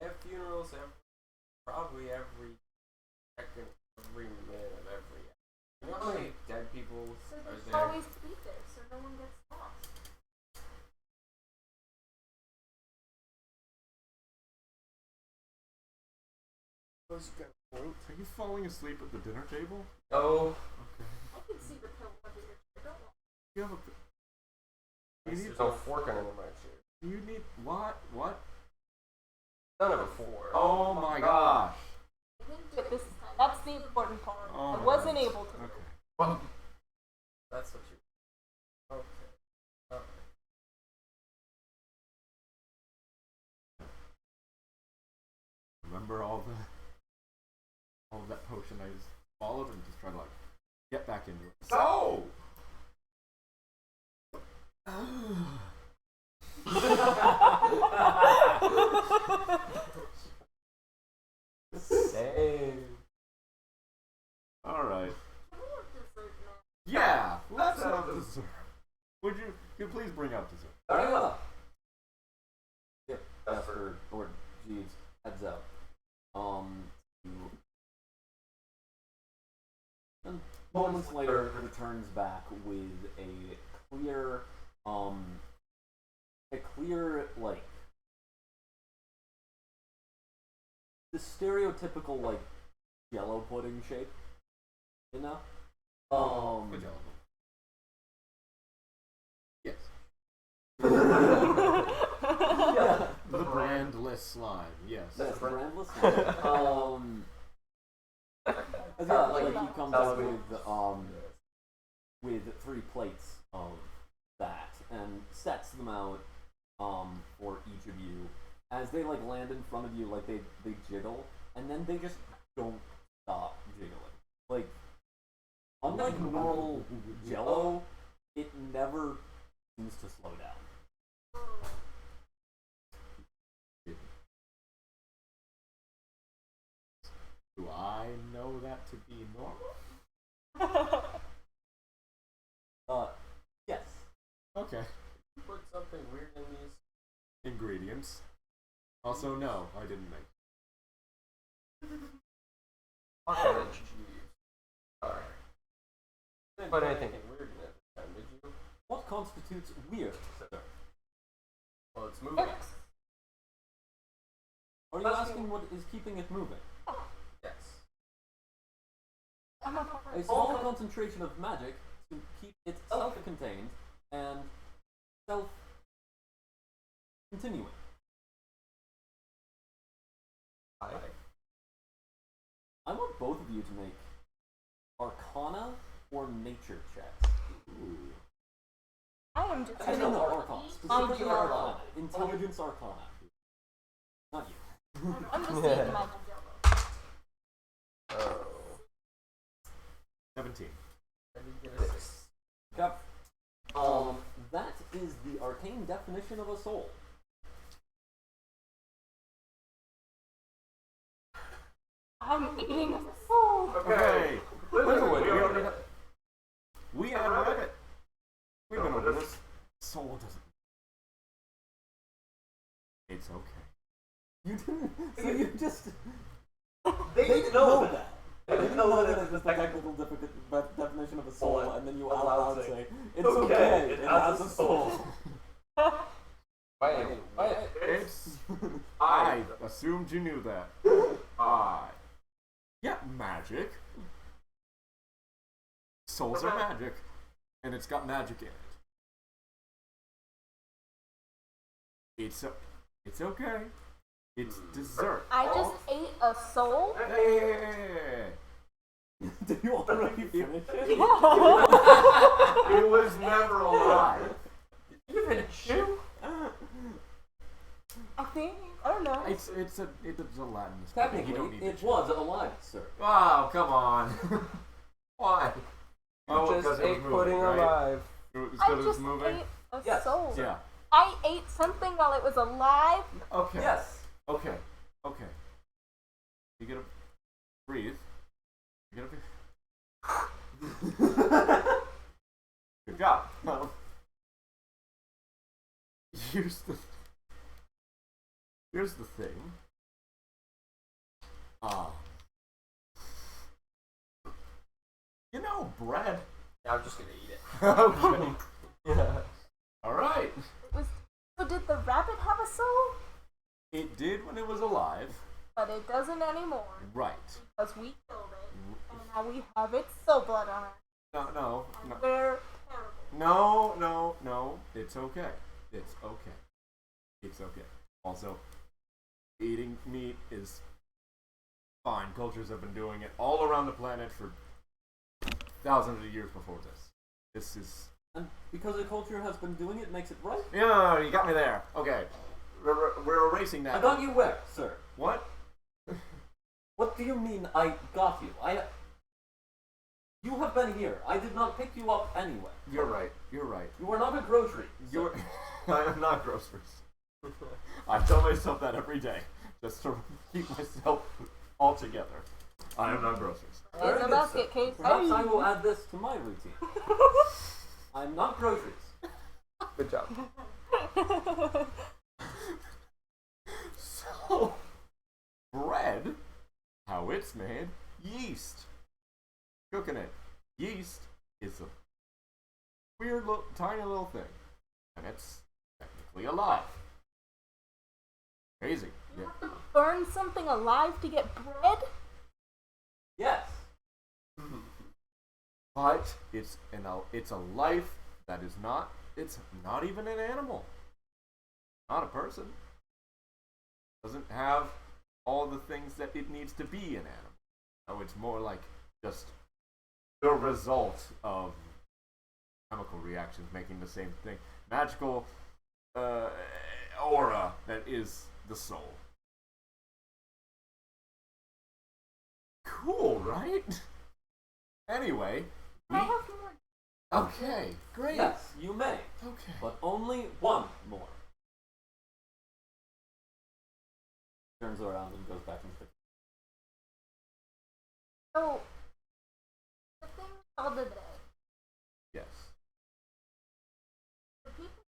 Speaker 3: They have funerals probably every second, every minute of every. You know how many dead people
Speaker 4: So
Speaker 3: are
Speaker 4: they should
Speaker 3: there?
Speaker 4: always be there so no one gets lost.
Speaker 6: Are you falling asleep at the dinner table?
Speaker 3: Oh,
Speaker 6: Okay.
Speaker 4: I can see the pillow under your chair. Don't worry.
Speaker 6: You have a. You need.
Speaker 3: there's no fork under my chair.
Speaker 6: You need what? What?
Speaker 3: Done it before.
Speaker 6: Oh my gosh.
Speaker 4: I didn't do it this time. That's the important part.
Speaker 6: Oh
Speaker 4: I
Speaker 6: my
Speaker 4: wasn't
Speaker 6: gosh.
Speaker 4: able to.
Speaker 6: Okay.
Speaker 3: That's what you. Okay. Alright.
Speaker 6: Remember all of that potion I just followed and just try to like get back into it. So.
Speaker 3: Same.
Speaker 6: All right.
Speaker 4: Can we have dessert now?
Speaker 6: Yeah. Let's have dessert. Would you please bring out dessert?
Speaker 7: Alright, well. Yep, after Lord Jeeves heads out. You Moments later, returns back with a clear, like, the stereotypical, like, Jello pudding shape, you know?
Speaker 6: Good job. Yes.
Speaker 7: Yeah.
Speaker 6: The brandless slime. Yes.
Speaker 7: That's brandless. Yeah, like he comes up with 3 plates of that and sets them out for each of you. As they like land in front of you, like they jiggle, and then they just don't stop jiggling. Like, unlike normal Jello, it never seems to slow down.
Speaker 6: Do I know that to be normal?
Speaker 7: Yes.
Speaker 6: Okay.
Speaker 3: Put something weird in these.
Speaker 6: Ingredients. Also, no, I didn't make.
Speaker 3: Cottage cheese. Alright. Didn't put anything weird in it this time, did you?
Speaker 7: What constitutes weird, sir?
Speaker 3: Well, it's moving.
Speaker 7: Are you asking what is keeping it moving?
Speaker 3: Yes.
Speaker 4: I'm a
Speaker 7: A small concentration of magic to keep it self-contained and self-continuing. I want both of you to make Arcana or Nature checks.
Speaker 6: Ooh.
Speaker 4: I am just
Speaker 7: Actually, no, Arcana. Specifically
Speaker 4: Ideal.
Speaker 7: Arcana. Intelligence Arcana. Not you.
Speaker 4: I'm just saying my
Speaker 6: 17.
Speaker 7: Yep. That is the arcane definition of a soul.
Speaker 4: I'm eating a soul.
Speaker 6: Okay.
Speaker 2: Listen,
Speaker 6: We had read it. We've been over this. Soul doesn't. It's okay.
Speaker 7: You didn't. So you just.
Speaker 1: They didn't know that.
Speaker 7: They didn't know that it was the technical definition of a soul, and then you out loud say, "It's okay. It has a soul."
Speaker 3: Wait.
Speaker 6: It's. I assumed you knew that. Yeah, magic. Souls are magic, and it's got magic in it. It's okay. It's dessert.
Speaker 4: I just ate a soul.
Speaker 6: Hey.
Speaker 7: Did you already finish it?
Speaker 2: It was never alive.
Speaker 3: Did you finish shoe?
Speaker 4: I think. I don't know.
Speaker 6: It's a Latin.
Speaker 7: Technically, it was alive, sir.
Speaker 6: Oh, come on. Why? Oh,
Speaker 3: Just
Speaker 6: because it was
Speaker 3: ate
Speaker 6: moving,
Speaker 3: pudding
Speaker 6: right?
Speaker 3: alive.
Speaker 6: It's
Speaker 4: I
Speaker 6: because it was
Speaker 4: just
Speaker 6: moving?
Speaker 4: ate a
Speaker 7: Yes.
Speaker 4: soul.
Speaker 6: Yeah.
Speaker 4: I ate something while it was alive.
Speaker 6: Okay.
Speaker 7: Yes.
Speaker 6: Okay. You gotta breathe. You gotta breathe. Good job. Here's the thing. You know, bread.
Speaker 3: Yeah, I'm just gonna eat it.
Speaker 6: Okay.
Speaker 3: Yeah.
Speaker 6: All right.
Speaker 4: So did the rabbit have a soul?
Speaker 6: It did when it was alive.
Speaker 4: But it doesn't anymore.
Speaker 6: Right.
Speaker 4: Because we killed it. And now we have its soul blood on it.
Speaker 6: No.
Speaker 4: And we're terrible.
Speaker 6: No. It's okay. It's okay. Also, eating meat is fine. Cultures have been doing it all around the planet for thousands of years before this. This is...
Speaker 7: And because the culture has been doing it, makes it right.
Speaker 6: Yeah, you got me there. Okay. We're erasing that.
Speaker 7: I got you where, sir?
Speaker 6: What?
Speaker 7: What do you mean I got you? You have been here. I did not pick you up anyway.
Speaker 6: You're right.
Speaker 7: You are not a grocery.
Speaker 6: You're... I am not groceries. I tell myself that every day, just to keep myself all together. I am not groceries.
Speaker 7: Very
Speaker 4: It's a
Speaker 7: good,
Speaker 4: basket
Speaker 7: sir.
Speaker 4: case.
Speaker 7: Perhaps I will add this to my routine. I'm not groceries.
Speaker 3: Good job.
Speaker 6: So, bread, how it's made, yeast. Cooking it. Yeast is a weird, tiny little thing, and it's technically alive. Crazy.
Speaker 4: You have to burn something alive to get bread?
Speaker 1: Yes.
Speaker 6: But it's a life that is not. It's not even an animal. Not a person. Doesn't have all the things that it needs to be an animal. So it's more like just the result of chemical reactions making the same thing. Magical aura that is the soul. Cool, right? Anyway,
Speaker 4: I have more.
Speaker 6: okay, great.
Speaker 1: Yes, you may.
Speaker 6: Okay.
Speaker 1: But only one more. Turns around and goes back into the.
Speaker 4: So, the thing we saw today,
Speaker 6: Yes.
Speaker 4: the people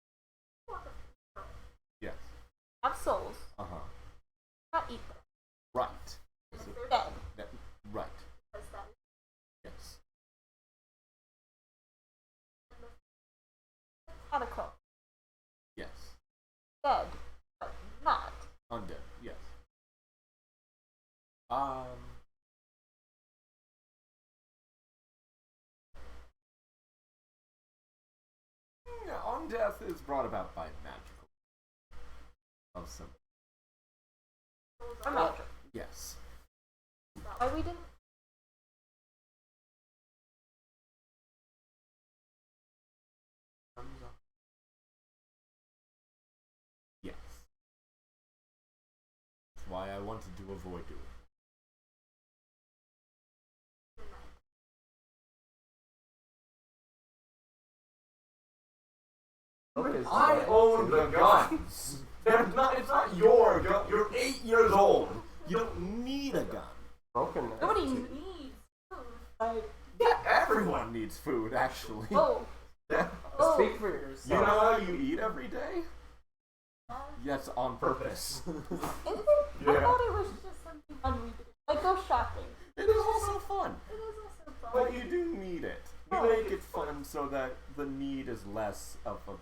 Speaker 4: who
Speaker 6: Yes.
Speaker 4: have souls,
Speaker 6: Uh-huh.
Speaker 4: not eat them.
Speaker 6: Right.
Speaker 4: And if they're dead,
Speaker 6: Right.
Speaker 4: because that is
Speaker 6: Yes.
Speaker 4: catacomb.
Speaker 6: Yes.
Speaker 4: Dead, but not.
Speaker 6: Undead. Yes. Yeah, undeath is brought about by magical. Of some.
Speaker 4: Or magic.
Speaker 6: Yes.
Speaker 4: Why we didn't?
Speaker 6: Yes. That's why I wanted to avoid doing it.
Speaker 3: Okay, so
Speaker 6: I own the guns. It's not your gun. You're 8 years old. You don't need a gun.
Speaker 3: broken.
Speaker 4: Nobody needs food.
Speaker 6: Yeah, everyone needs food, actually.
Speaker 4: Oh,
Speaker 6: Yeah.
Speaker 4: oh.
Speaker 3: Speak for
Speaker 6: You
Speaker 3: yourself.
Speaker 6: know how you eat every day? Yes, on purpose.
Speaker 4: Is it? I
Speaker 6: Yeah.
Speaker 4: thought it was just something fun we did. Like go shopping.
Speaker 6: It is also fun,
Speaker 4: It is also fun.
Speaker 6: but you do need it. We make it fun so that the need is less of a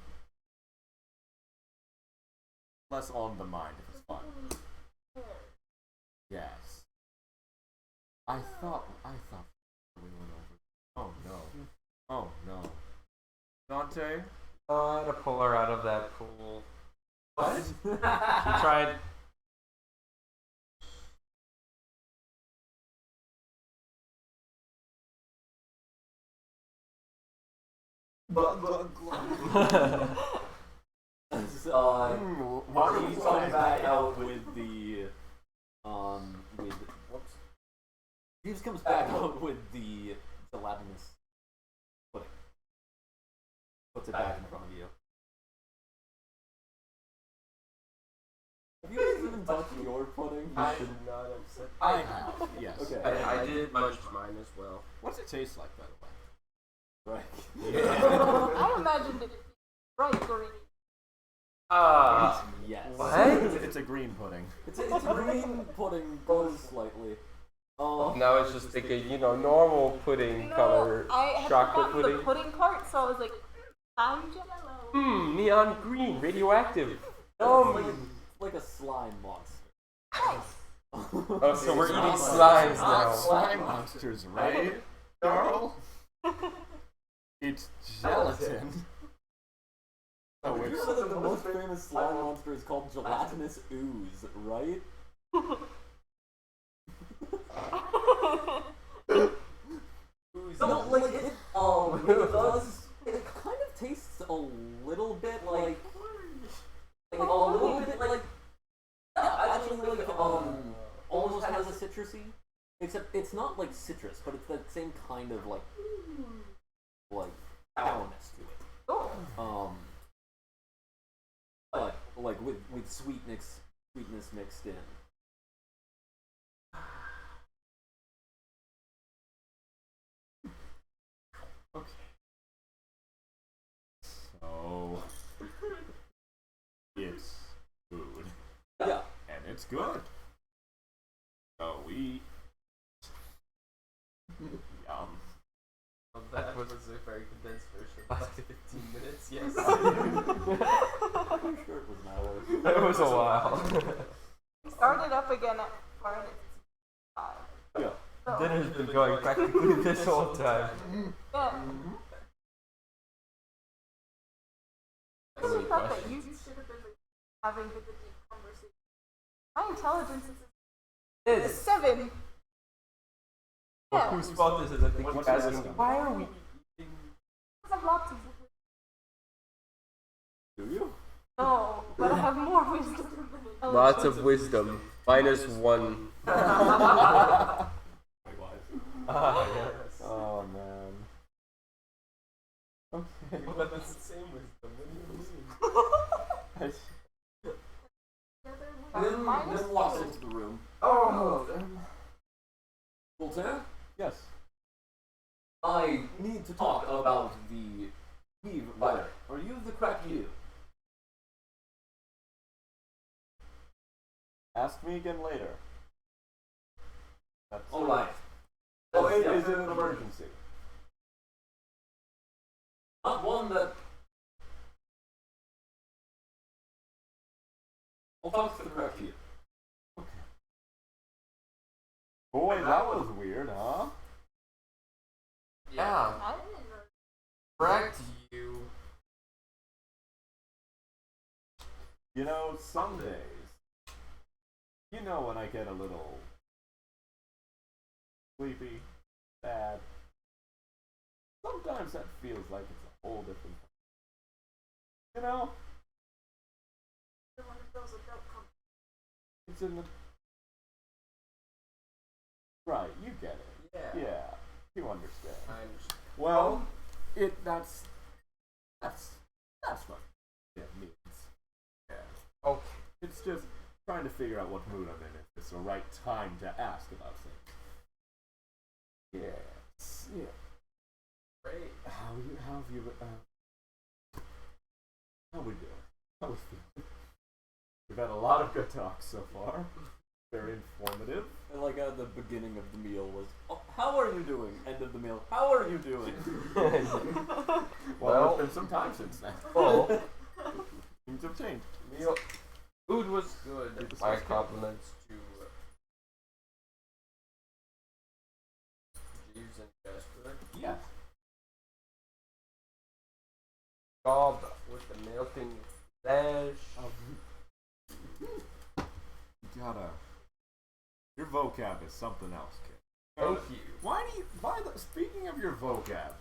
Speaker 6: less on the mind if it's fun. Yes. I thought we went over. Oh no. Oh no. Dante?
Speaker 3: I had to pull her out of that pool.
Speaker 6: What?
Speaker 3: She tried.
Speaker 1: Marty comes back out with the with whoops. Jeeves comes back out with the gelatinous pudding. Puts it back in front of you. Have you guys even touched your pudding?
Speaker 3: I should not have said.
Speaker 6: I have, yes.
Speaker 1: Okay.
Speaker 3: I did munch mine as well.
Speaker 6: What's it taste like, by the way?
Speaker 1: Right.
Speaker 4: I imagined it bright green.
Speaker 1: Yes.
Speaker 3: What?
Speaker 6: It's a green pudding.
Speaker 1: It's a green pudding, goes slightly.
Speaker 3: Now it's just like a normal pudding color,
Speaker 4: I had
Speaker 3: chocolate
Speaker 4: forgotten
Speaker 3: pudding.
Speaker 4: the pudding part, so I was like, I'm jello.
Speaker 3: Neon green, radioactive.
Speaker 1: It's like a slime monster.
Speaker 4: Nice.
Speaker 3: Oh, so we're eating slimes now.
Speaker 6: Slime monsters, right, Carl? It's gelatin. Oh,
Speaker 1: You
Speaker 6: it's
Speaker 1: know that the most famous slime monster is called gelatinous ooze, right? No, like it does. It kind of tastes a little bit like a little bit like actually like almost has a citrusy, except it's not like citrus, but it's that same kind of like sourness to it.
Speaker 4: Oh.
Speaker 1: But like with sweetness mixed in.
Speaker 6: okay. So it's food,
Speaker 1: Yeah.
Speaker 6: and it's good. So we yum.
Speaker 3: very condensed version of like 15 minutes. Yes.
Speaker 7: I'm sure it was an hour.
Speaker 3: It was a while.
Speaker 4: We started up again at 5.
Speaker 6: Yeah.
Speaker 4: So,
Speaker 3: Dinner's been going practically this whole time.
Speaker 4: yeah. I
Speaker 3: So many
Speaker 4: really thought that
Speaker 3: questions.
Speaker 4: you should have been having the deep conversation. My intelligence
Speaker 3: It
Speaker 4: is
Speaker 3: is.
Speaker 4: 7.
Speaker 3: Well,
Speaker 4: Yeah.
Speaker 3: whose fault is it? I think
Speaker 6: What's
Speaker 3: keep
Speaker 6: your
Speaker 3: asking,
Speaker 6: wisdom?
Speaker 3: why are we eating?
Speaker 4: I have lots of.
Speaker 6: Do you?
Speaker 4: No, but I have more wisdom than intelligence.
Speaker 3: Lots of wisdom. Minus 1. Ah, yes.
Speaker 6: Oh man. Okay.
Speaker 3: Well, that's the same wisdom. What do you mean?
Speaker 7: And then
Speaker 4: Minus
Speaker 7: walks
Speaker 4: 2.
Speaker 7: into the room.
Speaker 6: Oh.
Speaker 7: Voltaire,
Speaker 6: Yes.
Speaker 7: I need to talk about the Weave Rider. Are you the Crackhew?
Speaker 6: Ask me again later. That's
Speaker 7: Alright.
Speaker 6: Oh, is it an emergency?
Speaker 7: Not one that... I'll talk to the Crackhew.
Speaker 6: Boy, that was weird, huh?
Speaker 3: Yeah.
Speaker 4: I didn't know.
Speaker 3: Correct you.
Speaker 6: You know, some days, you know when I get a little sleepy, sad, sometimes that feels like it's a whole different thing. You know? It's in the... Right, you get it.
Speaker 3: Yeah.
Speaker 6: Yeah, you understand.
Speaker 3: I understand.
Speaker 6: Well, that's what it means. Yeah.
Speaker 3: Okay.
Speaker 6: It's just trying to figure out what mood I'm in. If it's the right time to ask about things. Yes. Yeah.
Speaker 3: Great.
Speaker 6: How have you? How we doing? How we feeling? We've had a lot of good talks so far. Very informative.
Speaker 7: And like at the beginning of the meal was, oh, how are you doing? End of the meal, how are you doing?
Speaker 6: Well, it's been some time since then.
Speaker 3: Well,
Speaker 6: Things have changed.
Speaker 3: meal, food was good. My compliments to Jeeves and Jasper.
Speaker 6: Yes.
Speaker 3: Job with the melting flesh.
Speaker 6: You gotta. Your vocab is something else, kid.
Speaker 3: Thank you.
Speaker 6: Why do you? Speaking of your vocab,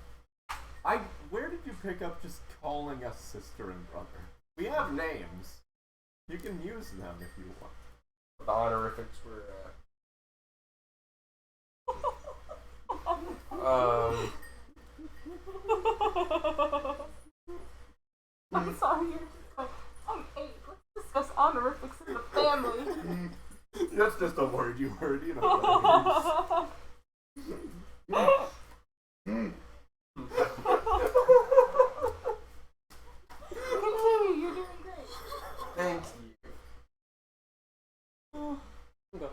Speaker 6: where did you pick up just calling us sister and brother? We have names. You can use them if you want.
Speaker 3: The honorifics were.
Speaker 4: I'm sorry, you're just like, I'm 8. Let's discuss honorifics in the family.
Speaker 6: That's just a word you heard, you know.
Speaker 4: Continue, you're doing great.
Speaker 3: Thank you.
Speaker 7: Okay.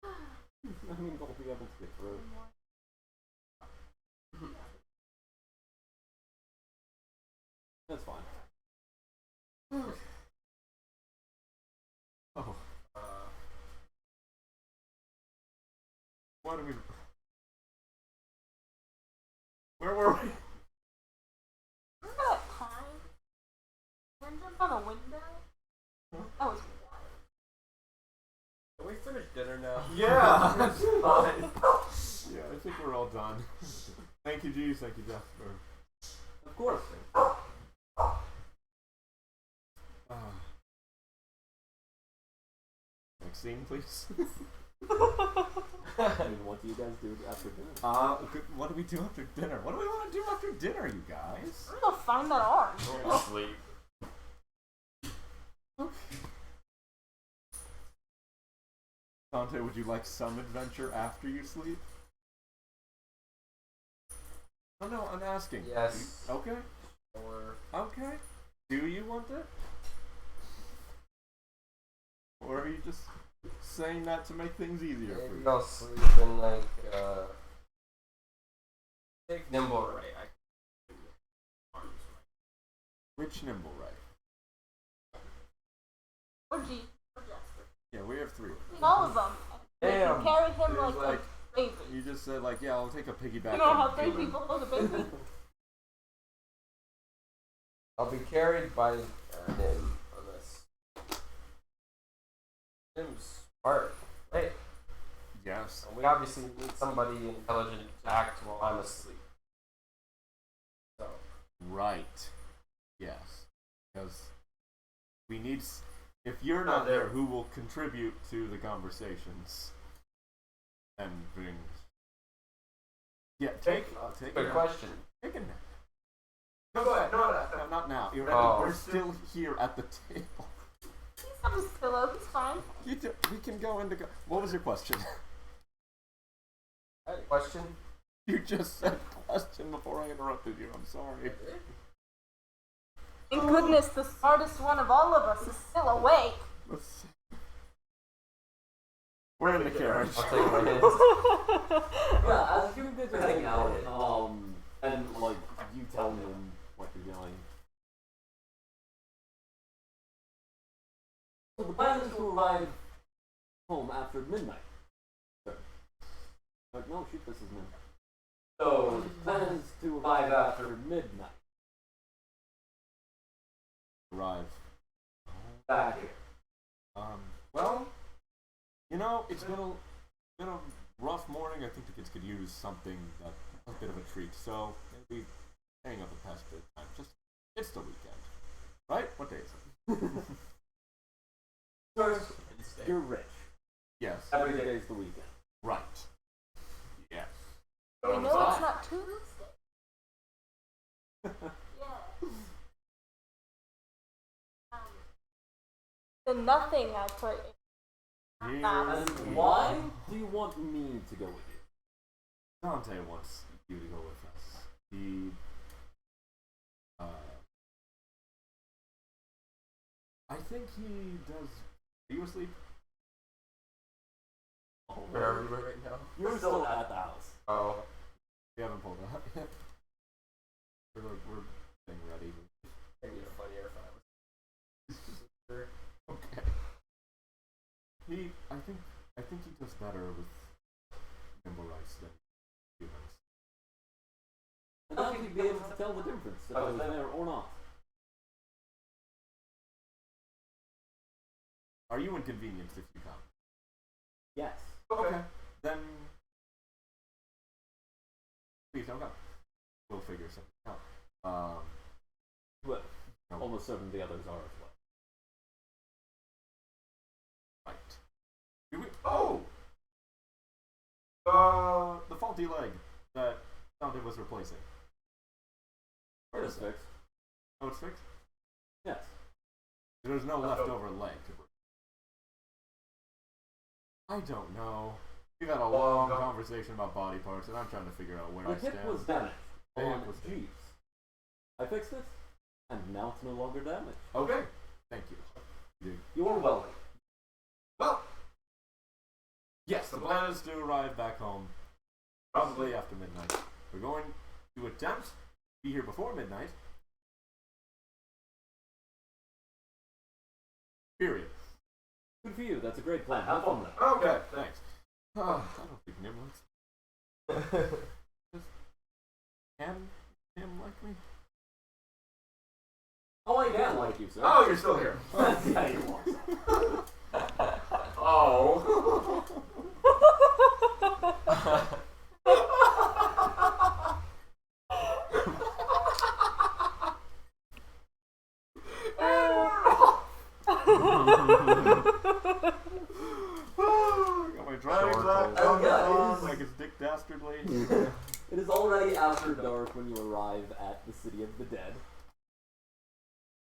Speaker 7: I mean, we'll be able to get through. That's fine.
Speaker 6: Oh. What do we? Where were we?
Speaker 4: Remember that time? When jumped on a window? That was wild.
Speaker 3: Can we finish dinner now?
Speaker 6: Yeah, that's fine. Yeah, I think we're all done. Thank you, Jeeves. Thank you, Jasper.
Speaker 7: Of course.
Speaker 6: Next scene, please.
Speaker 7: I mean, what do you guys do after dinner?
Speaker 6: What do we do after dinner? What do we want to do after dinner, you guys?
Speaker 4: I'm gonna find that arm.
Speaker 3: Go to sleep.
Speaker 6: Dante, would you like some adventure after you sleep? Oh no, I'm asking.
Speaker 3: Yes.
Speaker 6: Okay.
Speaker 3: Or
Speaker 6: Okay. Do you want it? Or are you just saying that to make things easier for
Speaker 3: maybe
Speaker 6: you?
Speaker 3: I'll sleep in like Take nimble right.
Speaker 6: Which nimble right?
Speaker 4: Or G. Or Jasper.
Speaker 6: Yeah, we have 3.
Speaker 4: All of them. You
Speaker 3: Damn.
Speaker 4: can carry him
Speaker 6: There's
Speaker 4: like a baby.
Speaker 6: You just said like, yeah, I'll take a piggyback.
Speaker 4: You know how
Speaker 6: on
Speaker 4: 3
Speaker 6: human.
Speaker 4: people hold a baby?
Speaker 3: I'll be carried by Nim on this. Nim's smart. Hey,
Speaker 6: Yes.
Speaker 3: we obviously need somebody intelligent to act while I'm asleep. So,
Speaker 6: Right. Yes. Because we need. If you're not there, who will contribute to the conversations? And bring. Yeah, take a
Speaker 3: good
Speaker 6: nap.
Speaker 3: question.
Speaker 6: Take a nap.
Speaker 2: No, go ahead. No,
Speaker 6: No, not now. We're still here at the table.
Speaker 4: He's on his pillow. He's fine.
Speaker 6: We can go into. What was your question?
Speaker 3: I had a question.
Speaker 6: You just said question before I interrupted you. I'm sorry.
Speaker 4: Thank goodness the smartest one of all of us is still awake.
Speaker 6: Let's see. We're in the carriage.
Speaker 3: I'll take my hint.
Speaker 1: Yeah, as you guys are heading out, and like you tell him what you're doing. So the plan is to arrive home after midnight. Sure. No, shoot, this is midnight. So the plan is to arrive after midnight.
Speaker 6: Arrive.
Speaker 1: Back here.
Speaker 6: Well, it's been a rough morning. I think the kids could use something that a bit of a treat. So maybe hang up a past bedtime. It's the weekend, right? What day is it?
Speaker 1: First, you're rich.
Speaker 6: Yes.
Speaker 1: Every day is the weekend.
Speaker 6: Right. Yes.
Speaker 4: We know it's not Tuesday. Yeah. The nothing I put in.
Speaker 6: Here's
Speaker 1: And why do you want me to go with you?
Speaker 6: Dante wants you to go with us. I think he does. Are you asleep?
Speaker 3: Where are we right now?
Speaker 1: You're still at the house.
Speaker 3: Oh.
Speaker 6: We haven't pulled out yet. We're getting ready.
Speaker 3: It'd be funnier if I was.
Speaker 6: Okay. I think he does better with nimble rice than humans.
Speaker 1: I don't think you'd be able to tell the difference if I was there or not.
Speaker 6: Are you inconvenienced if you come?
Speaker 1: Yes.
Speaker 6: Okay. Then please don't come. We'll figure something out.
Speaker 1: Well,
Speaker 6: no.
Speaker 1: almost certain the others are as well.
Speaker 6: Right. Do we? Oh! The faulty leg that Dante was replacing. Where is it?
Speaker 1: Fixed.
Speaker 6: Oh, it's fixed?
Speaker 1: Yes.
Speaker 6: There's no leftover leg to bring. I don't know. We had a long conversation about body parts, and I'm trying to figure out where
Speaker 1: The
Speaker 6: I stand.
Speaker 1: hip was damaged
Speaker 6: The
Speaker 1: on
Speaker 6: hip was
Speaker 1: Jeeves. I fixed it, and now it's no longer damaged.
Speaker 6: Okay. Thank you.
Speaker 1: You're welcome.
Speaker 6: Well, yes, the plan is to arrive back home probably after midnight. We're going to attempt to be here before midnight. Period.
Speaker 1: Good for you. That's a great plan. Have fun then.
Speaker 6: Okay, thanks. I don't think Nim likes. Can Nim like me?
Speaker 1: Oh, I can like you, sir.
Speaker 6: Oh, you're still here.
Speaker 1: Yeah, you are.
Speaker 6: Oh. Got my drawing
Speaker 1: yeah,
Speaker 6: like it's Dick Dastardly.
Speaker 1: It is already after dark when you arrive at the city of the dead.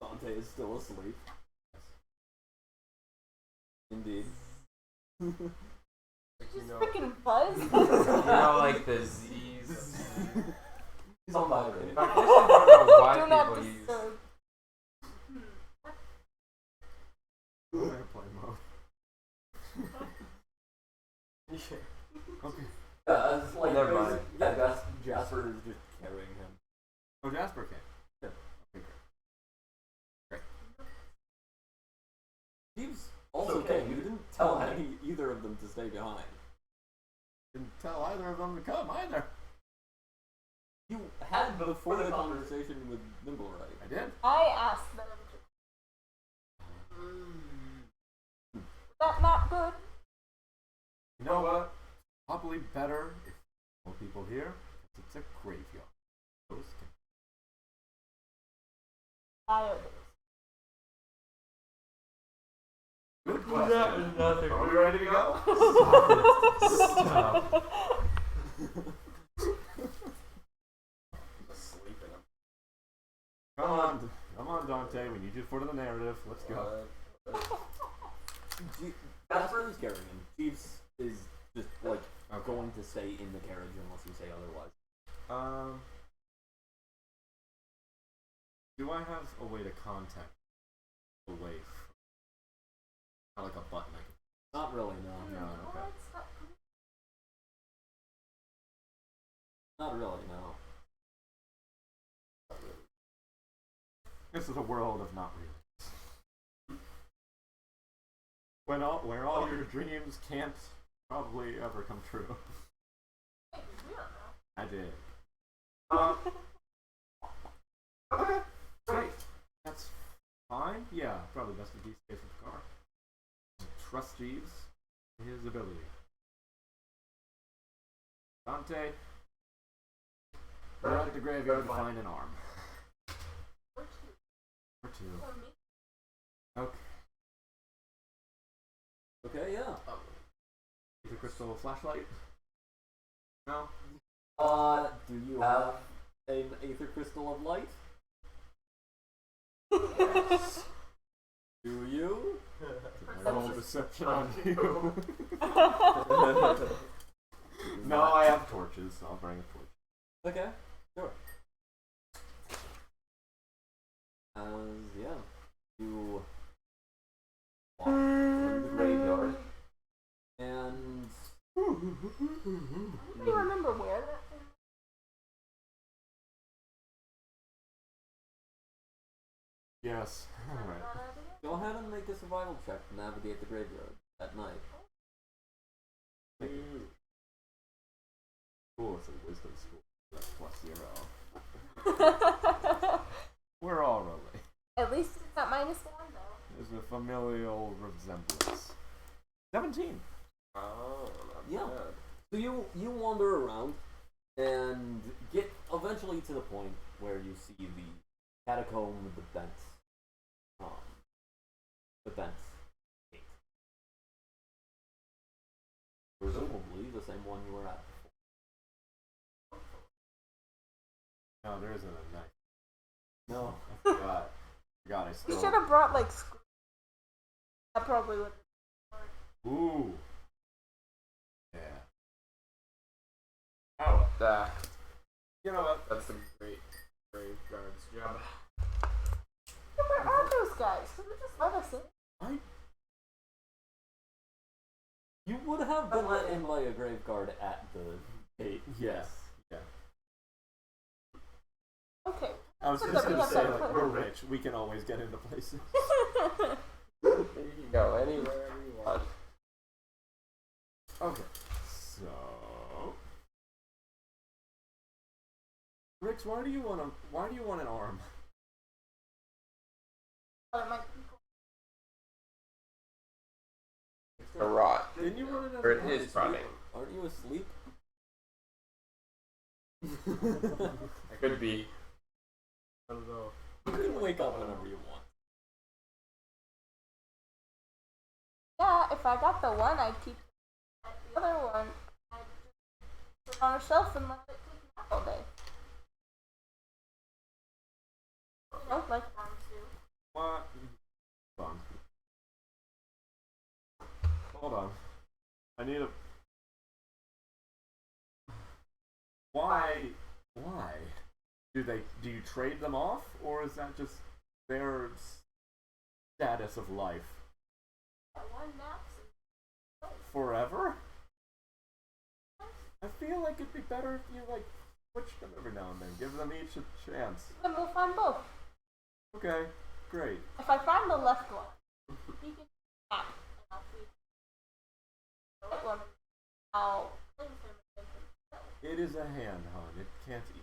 Speaker 1: Dante is still asleep. Indeed.
Speaker 4: Just freaking buzz.
Speaker 3: Like the Z's.
Speaker 1: He's on vibrate.
Speaker 3: I guess I don't know why
Speaker 4: Do not
Speaker 3: people use.
Speaker 4: disturb.
Speaker 6: Airplane mode. Okay.
Speaker 1: Yeah, it's like
Speaker 3: Never mind.
Speaker 1: Yeah, that's
Speaker 7: Jasper is just carrying him.
Speaker 6: Oh, Jasper came.
Speaker 7: Yeah.
Speaker 6: Okay, great.
Speaker 7: Jeeves also came. You didn't tell either of them to stay behind.
Speaker 6: Didn't tell either of them to come either.
Speaker 7: You had before the conversation with Nimblewright.
Speaker 6: I did.
Speaker 4: I asked them to. Is that not good?
Speaker 6: You know what? Probably better if more people here, because it's a graveyard. Ghosts can-
Speaker 4: Fire.
Speaker 6: Good question.
Speaker 3: Nothing.
Speaker 6: Are we ready to go?
Speaker 3: Stop.
Speaker 6: Come on, Dante. We need you for the narrative. Let's go.
Speaker 7: Jasper is carrying him. Jeeves is just like going to stay in the carriage unless you say otherwise.
Speaker 6: Do I have a way to contact away from, not like a button I can...
Speaker 7: Not really, no.
Speaker 6: No, okay.
Speaker 7: Not really, no.
Speaker 6: This is a world of not really. Where all your dreams can't probably ever come true. I did. Okay, great. That's fine. Yeah, probably best to be safe with the car. Trust Jeeves, his ability. Dante, we're at the graveyard to find an arm. Or two. Okay.
Speaker 7: Okay, yeah.
Speaker 6: The crystal flashlight? No?
Speaker 7: Do you have an aether crystal of light? Do you?
Speaker 6: I roll deception on you. No, I have torches. I'll bring a torch.
Speaker 7: Okay, sure. Yeah. You walk from the graveyard and
Speaker 4: Do you remember where that is?
Speaker 6: Yes. Alright.
Speaker 7: go ahead and make a survival check to navigate the graveyard at night.
Speaker 6: Cool, it's a wisdom school. That's +0. We're all rolling.
Speaker 4: At least it's not -1 though.
Speaker 6: There's a familial resemblance. 17.
Speaker 3: Oh, not
Speaker 7: Yeah.
Speaker 3: bad.
Speaker 7: So you wander around and get eventually to the point where you see the catacomb with the bent gate. Presumably the same one you were at before.
Speaker 6: No, there isn't a knife.
Speaker 7: No.
Speaker 6: I forgot. I
Speaker 4: You
Speaker 6: still...
Speaker 4: should have brought like. I probably would.
Speaker 6: Ooh. Yeah.
Speaker 3: Oh, that.
Speaker 6: You know what?
Speaker 3: That's the great graveyard's job.
Speaker 4: Where are those guys? Could you just let us in?
Speaker 7: You would have been let in by a grave guard at the gate.
Speaker 6: Yes. Yeah.
Speaker 4: Okay.
Speaker 6: I was
Speaker 4: Good
Speaker 6: just
Speaker 4: that we
Speaker 6: gonna
Speaker 4: have
Speaker 6: say,
Speaker 4: that
Speaker 6: like,
Speaker 4: clear.
Speaker 6: we're rich. We can always get into places.
Speaker 3: You can go anywhere you want.
Speaker 6: Okay. So... Rix, why do you want an arm?
Speaker 4: But it might be
Speaker 3: A rot.
Speaker 6: Didn't you want it as
Speaker 3: Or
Speaker 6: an
Speaker 3: it
Speaker 6: arm?
Speaker 3: is rotting.
Speaker 7: Aren't you asleep?
Speaker 3: I could be. I don't know.
Speaker 7: You can wake up whenever you want.
Speaker 4: Yeah, if I got the one, I'd keep the other one. I'd just put it on a shelf and let it take a nap all day. You know, like arms do.
Speaker 6: What? Hold on. I need a... Why? Do you trade them off? Or is that just their status of life?
Speaker 4: That one naps and
Speaker 6: Forever? I feel like it'd be better if you, like, switch them every now and then. Give them each a chance.
Speaker 4: Then we'll find both.
Speaker 6: Okay, great.
Speaker 4: If I find the left one, he can snap, and I'll feed the right one. I'll place him against himself.
Speaker 6: It is a hand, hon. It can't eat.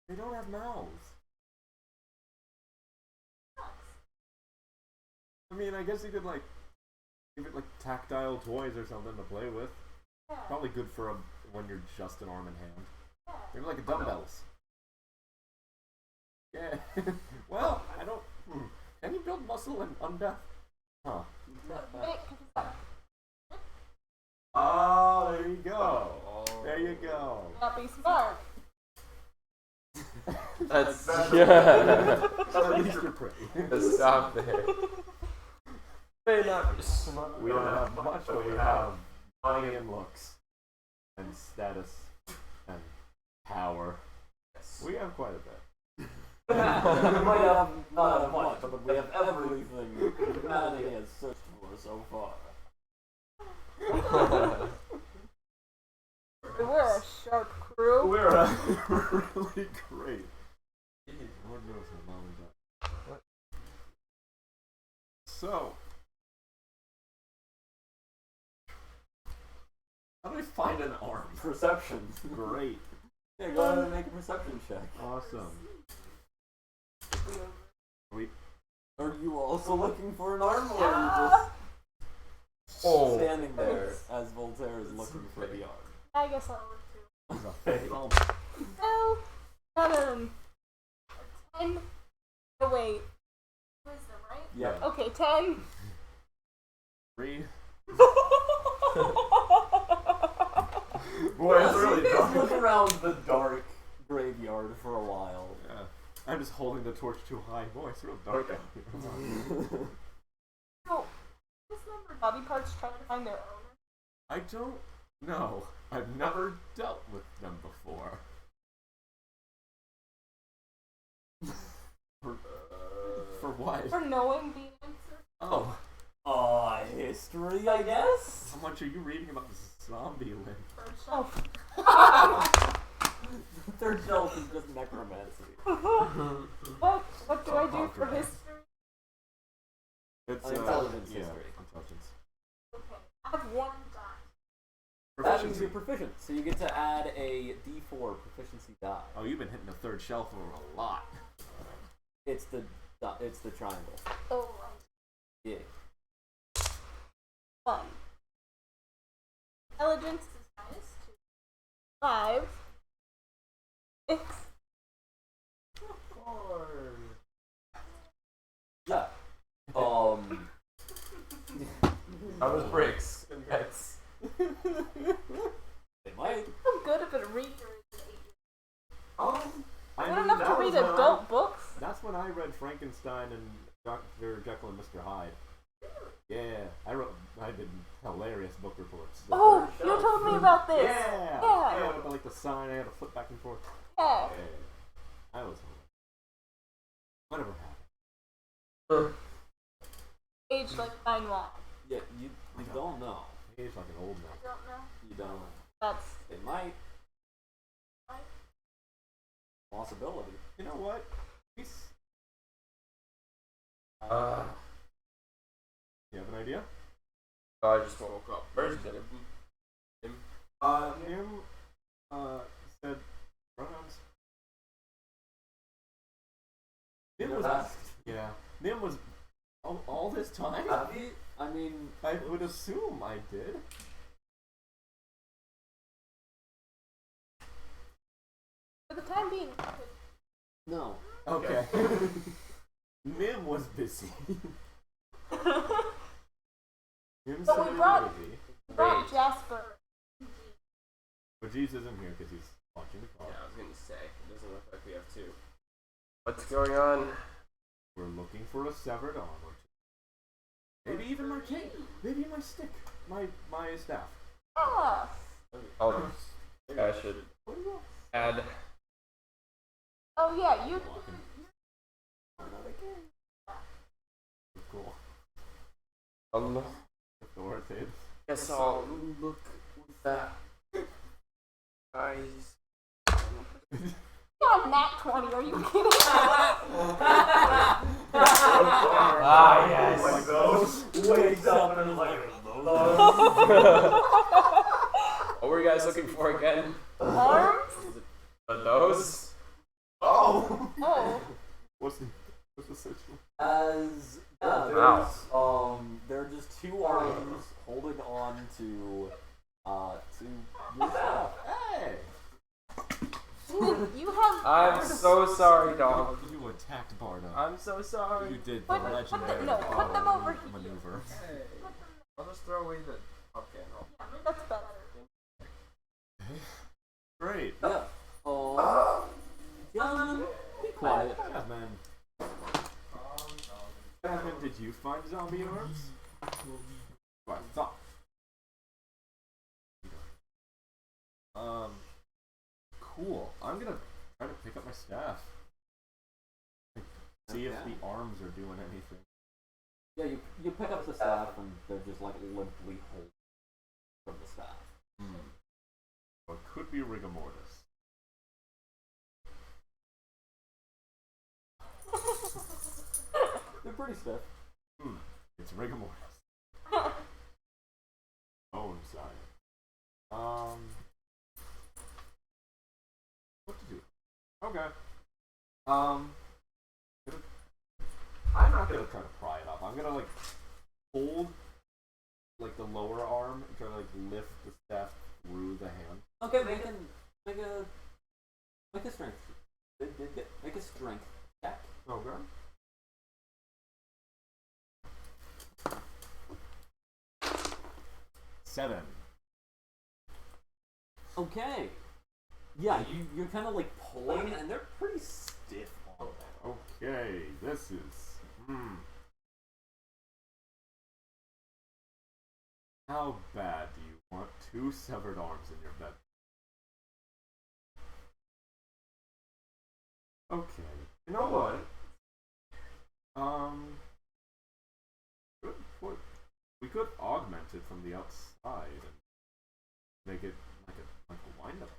Speaker 6: They don't have mouths. I mean, I guess you could like give it like tactile toys or something to play with.
Speaker 4: Yeah.
Speaker 6: Probably good for when you're just an arm and hand.
Speaker 4: Yeah.
Speaker 6: Maybe like a dumbbells. Yeah. Well, I don't. Can you build muscle in undeath? Huh. Oh, there you go. There you go.
Speaker 4: Not be smart.
Speaker 3: That's yeah.
Speaker 6: At least you're pretty.
Speaker 3: Stop there. May not be smart.
Speaker 6: We don't have much, but we have money and looks, and status, and power. We have quite a bit.
Speaker 7: We might have not have much, but we have everything humanity has searched for so far.
Speaker 4: We're a sharp crew.
Speaker 6: We're really great. Lord knows my mom and dad. So, how do I find an arm?
Speaker 7: Perception.
Speaker 6: Great.
Speaker 7: Yeah, go ahead and make a perception check.
Speaker 6: Awesome.
Speaker 7: Are you also looking for an arm, or are you just standing there as Voltaire is looking for the arm?
Speaker 4: I guess I'll look too.
Speaker 6: Oh,
Speaker 4: So, 10. Oh, wait. Wisdom, right?
Speaker 7: Yeah.
Speaker 4: Okay, 10.
Speaker 6: 3.
Speaker 7: Boy, it's really dark. Look around the dark graveyard for a while.
Speaker 6: Yeah. I'm just holding the torch too high. Boy, it's real dark out here.
Speaker 4: So, dismembered body parts trying to find their owner?
Speaker 6: I don't know. I've never dealt with them before. For what?
Speaker 4: For knowing the answer?
Speaker 6: Oh.
Speaker 7: History, I guess?
Speaker 6: How much are you reading about the zombie link?
Speaker 4: Oh.
Speaker 7: Third shelf is just necromancy.
Speaker 4: What do I do for history?
Speaker 6: It's
Speaker 7: Intelligence
Speaker 6: yeah,
Speaker 7: history.
Speaker 6: Intelligence.
Speaker 4: Okay, I have 1 die.
Speaker 7: That means you're proficient, so you get to add a D4 proficiency die.
Speaker 6: Oh, you've been hitting the third shelf over a lot.
Speaker 7: It's the triangle.
Speaker 4: Oh,
Speaker 7: Yeah.
Speaker 4: 1. Intelligence is -2. 5. 6.
Speaker 7: 4. Yeah.
Speaker 3: That was bricks and pets.
Speaker 7: They might.
Speaker 4: I'm good at a reader.
Speaker 6: I
Speaker 4: Good
Speaker 6: mean,
Speaker 4: enough
Speaker 6: that
Speaker 4: to
Speaker 6: was
Speaker 4: read
Speaker 6: when
Speaker 4: adult books.
Speaker 6: That's when I read Frankenstein and Dr. Jekyll and Mr. Hyde. Yeah, I did hilarious book reports.
Speaker 4: Oh, you told me about this.
Speaker 6: Yeah!
Speaker 4: Yeah.
Speaker 6: Yeah, with like the sign, I had to flip back and forth.
Speaker 4: Yeah.
Speaker 6: Yeah. I was whatever happened.
Speaker 4: Age like 9 lives.
Speaker 7: Yeah, you don't know.
Speaker 6: He's like an old man.
Speaker 4: Don't know.
Speaker 7: You don't.
Speaker 4: That's
Speaker 7: They might. Possibility.
Speaker 6: You know what? He's... You have an idea?
Speaker 3: I just woke up. Where's him?
Speaker 6: Nim, said pronouns. Nim was... Yeah. Nim was... All this time?
Speaker 7: I mean...
Speaker 6: I would assume I did.
Speaker 4: for the time being.
Speaker 7: No.
Speaker 6: Okay. Nim was busy. Nim
Speaker 4: But
Speaker 6: said
Speaker 4: we
Speaker 6: he
Speaker 4: brought-
Speaker 6: was busy.
Speaker 4: Brought Jasper.
Speaker 6: But Jesus isn't here because he's watching the car.
Speaker 3: Yeah, I was gonna say, it doesn't look like we have 2. What's going on?
Speaker 6: We're looking for a severed arm or 2. Maybe even my cane. Maybe my stick. My staff.
Speaker 4: Ah.
Speaker 3: Oh, I should add.
Speaker 4: Oh yeah, you.
Speaker 6: Cool.
Speaker 3: Um,
Speaker 6: Authoritative.
Speaker 3: guess I'll look with that. Guys.
Speaker 4: Got a nat 20, are you kidding?
Speaker 3: Ah, yes.
Speaker 2: Like those.
Speaker 1: Wakes up and is like,
Speaker 3: What were you guys looking for again?
Speaker 4: Arms?
Speaker 3: Those?
Speaker 2: Oh!
Speaker 4: Oh.
Speaker 6: What's the situation?
Speaker 1: As
Speaker 3: Wow.
Speaker 1: there are just two arms holding on to your staff.
Speaker 6: Hey!
Speaker 4: You have.
Speaker 3: I'm so sorry, dog.
Speaker 6: You attacked Bardo.
Speaker 3: I'm so sorry.
Speaker 6: You did the
Speaker 4: Put them
Speaker 6: legendary
Speaker 4: over
Speaker 6: Bardo
Speaker 4: here.
Speaker 6: maneuver.
Speaker 3: Hey, I'll just throw away the okay.
Speaker 4: That's better.
Speaker 6: Great.
Speaker 1: Yeah. Gentlemen, be quiet.
Speaker 6: Jasmine, did you find zombie arms? What I thought. Cool. I'm gonna try to pick up my staff. See if the arms are doing anything.
Speaker 1: Yeah, you pick up the staff and they're just like limply holding from the staff.
Speaker 6: Or it could be rigor mortis.
Speaker 1: They're pretty stiff.
Speaker 6: It's rigor mortis. Bone side. What to do? Okay. I'm not gonna try to pry it up. I'm gonna like hold like the lower arm and try to like lift the staff through the hand.
Speaker 1: Okay, make a strength. Make a strength check.
Speaker 6: Okay. Seven.
Speaker 1: Okay. Yeah, you're kind of like pulling, and they're pretty stiff on that.
Speaker 6: Okay, this is. How bad do you want two severed arms in your bed? Okay. You know what? We could augment it from the outside and make it like a wind-up.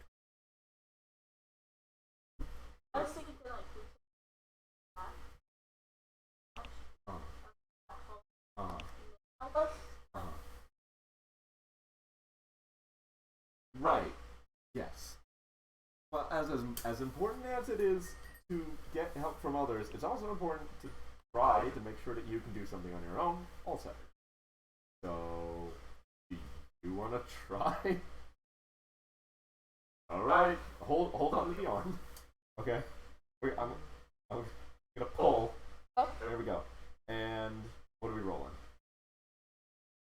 Speaker 4: I was thinking to like.
Speaker 6: Right. Yes. But as important as it is to get help from others, it's also important to try to make sure that you can do something on your own also. So, do you want to try? All right. Hold on to the arm. Okay. Wait, I'm gonna pull. There we go. And what are we rolling?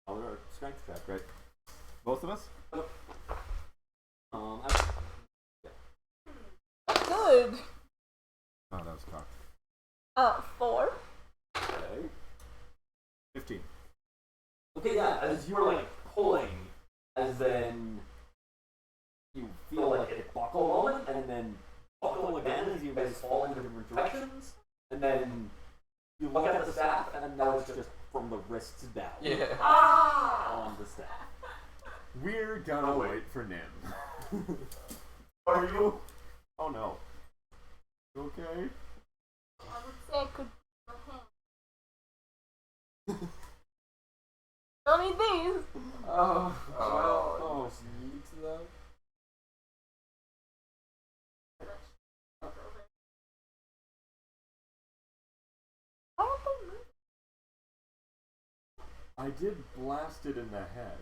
Speaker 1: Another strength check.
Speaker 6: Right. Both of us?
Speaker 4: Good.
Speaker 6: Oh, that was cocked.
Speaker 4: 4.
Speaker 1: Okay.
Speaker 6: 15.
Speaker 1: Okay, yeah, as you're like pulling, as then you feel like it buckle a moment, and then buckle again as you guys fall in different directions, and then you look at the staff, and now it's just from the wrists down.
Speaker 3: Yeah.
Speaker 1: On the staff.
Speaker 6: We're gonna wait for Nim. Are you? Oh no. You okay?
Speaker 4: I would say I could. Don't need these.
Speaker 6: Oh,
Speaker 3: Oh, yeet them.
Speaker 4: Why don't they move?
Speaker 6: I did blast it in the head.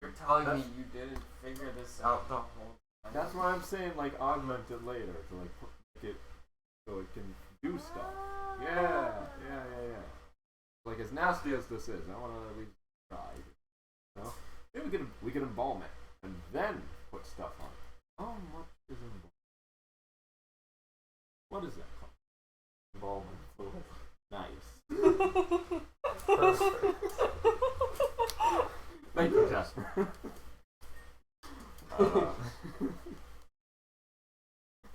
Speaker 3: You're telling me you didn't figure this out the whole time?
Speaker 6: That's why I'm saying like augment it later to like make it so it can do stuff. Yeah. Like as nasty as this is, I want to at least try. You know? Maybe we can embalm it and then put stuff on it. How much is embalm? What is that called? Embalming fluid. Nice. Thank you, Jasper.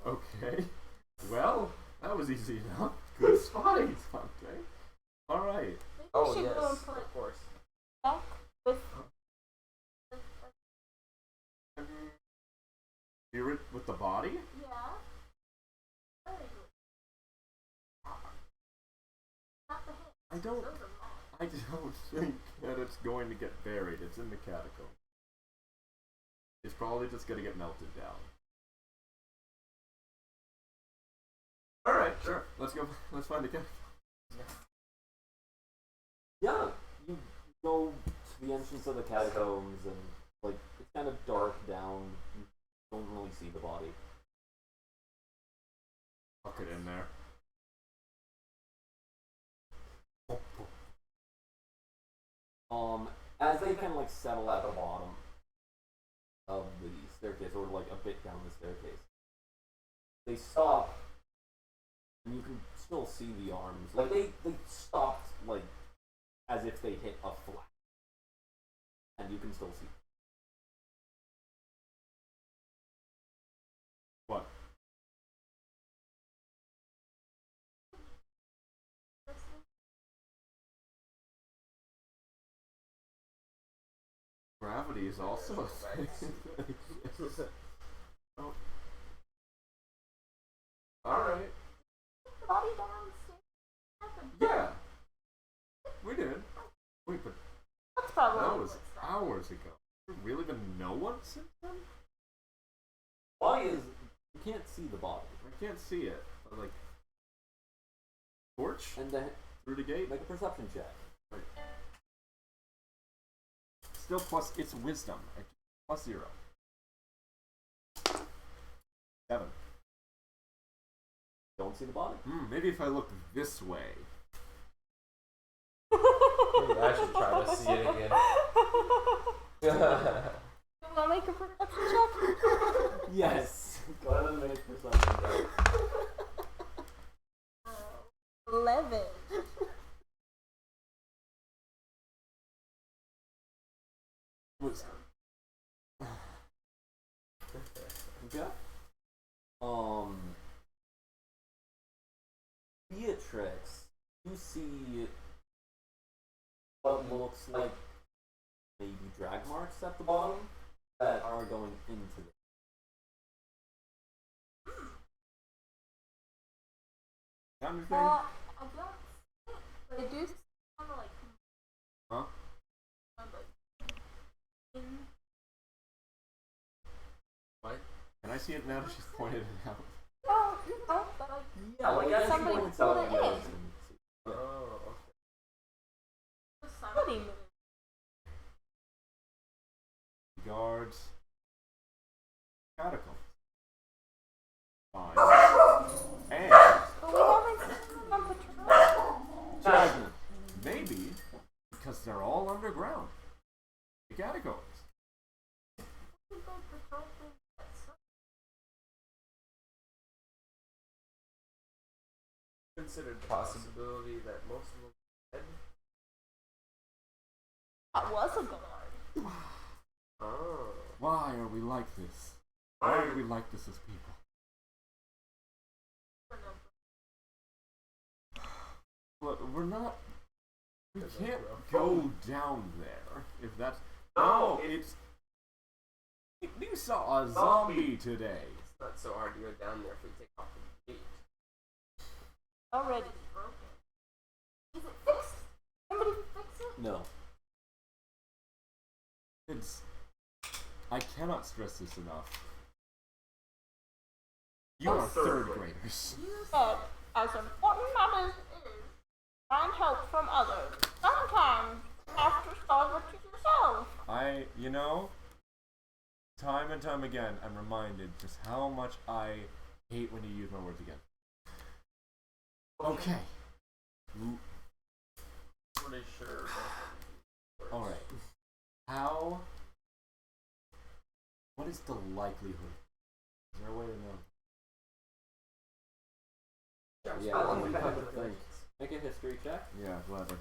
Speaker 6: Okay. Well, that was easy enough. Good spotting, Dante. Alright.
Speaker 3: Oh,
Speaker 4: should
Speaker 3: yes,
Speaker 4: go and put
Speaker 3: of course.
Speaker 4: Yeah. Very good. Not the hint.
Speaker 6: I don't.
Speaker 4: Those are mine.
Speaker 6: I don't think that it's going to get buried. It's in the catacomb. It's probably just gonna get melted down. All right, sure. Let's go. Let's find the catacomb.
Speaker 1: Yeah, you go to the entrance of the catacombs, and like it's kind of dark down. You don't really see the body.
Speaker 6: Tuck it in there.
Speaker 1: As they kind of like settle at the bottom of the staircase, or like a bit down the staircase, they stop, and you can still see the arms. Like they stopped like as if they hit a flat, and you can still see.
Speaker 6: What? Gravity is also a thing. Oh. Alright.
Speaker 4: Body downstairs.
Speaker 6: Yeah. We did. Wait, but
Speaker 4: That's probably
Speaker 6: that was
Speaker 4: what's that.
Speaker 6: hours ago. There's really been no one since then?
Speaker 1: Body is you can't see the body,
Speaker 6: I can't see it. But like, torch
Speaker 1: and then
Speaker 6: through the gate?
Speaker 1: make a perception check.
Speaker 6: Still plus, it's wisdom. Plus 0. 7.
Speaker 1: Don't see the body.
Speaker 6: Maybe if I look this way.
Speaker 3: Maybe I should try to see it again.
Speaker 4: You wanna make a perception check?
Speaker 1: Yes. Go ahead and make a perception check.
Speaker 4: 11.
Speaker 6: Wisdom.
Speaker 1: Okay. Beatrix, you see what looks like maybe drag marks at the bottom that are going into the.
Speaker 6: Kind of thing?
Speaker 4: I don't see it, but I do kind of like.
Speaker 6: Huh?
Speaker 3: What?
Speaker 6: Can I see it now that she's pointed it out?
Speaker 4: Oh, oh, but like,
Speaker 1: Yeah, like as
Speaker 4: somebody
Speaker 1: you points
Speaker 4: put
Speaker 1: out,
Speaker 4: it
Speaker 1: you
Speaker 4: in.
Speaker 1: guys can see.
Speaker 3: Oh, okay.
Speaker 4: somebody moved.
Speaker 6: Guards. Catacombs. Fine. And
Speaker 4: But we haven't seen them on patrol.
Speaker 6: Jasmine. Maybe because they're all underground. The catacombs.
Speaker 3: Considered the possibility that most of them are dead.
Speaker 4: That was a guard.
Speaker 3: Oh.
Speaker 6: Why are we like this? Why are we like this as people? But we're not. We can't go down there if that's.
Speaker 2: No,
Speaker 6: it's. You saw a zombie today.
Speaker 3: It's not so hard to go down there if we take off the gate.
Speaker 4: Already broken. Is it fixed? Somebody fix it?
Speaker 1: No.
Speaker 6: It's. I cannot stress this enough. You are third graders.
Speaker 4: You said, as important as it is, find help from others. Sometimes you have to solve it yourself.
Speaker 6: You know, time and time again, I'm reminded just how much I hate when you use my words again. Okay.
Speaker 3: Pretty sure.
Speaker 6: Alright. How. What is the likelihood? Is there a way to know?
Speaker 1: Yeah, let me kind of think. Make a history check.
Speaker 6: Yeah, whatever.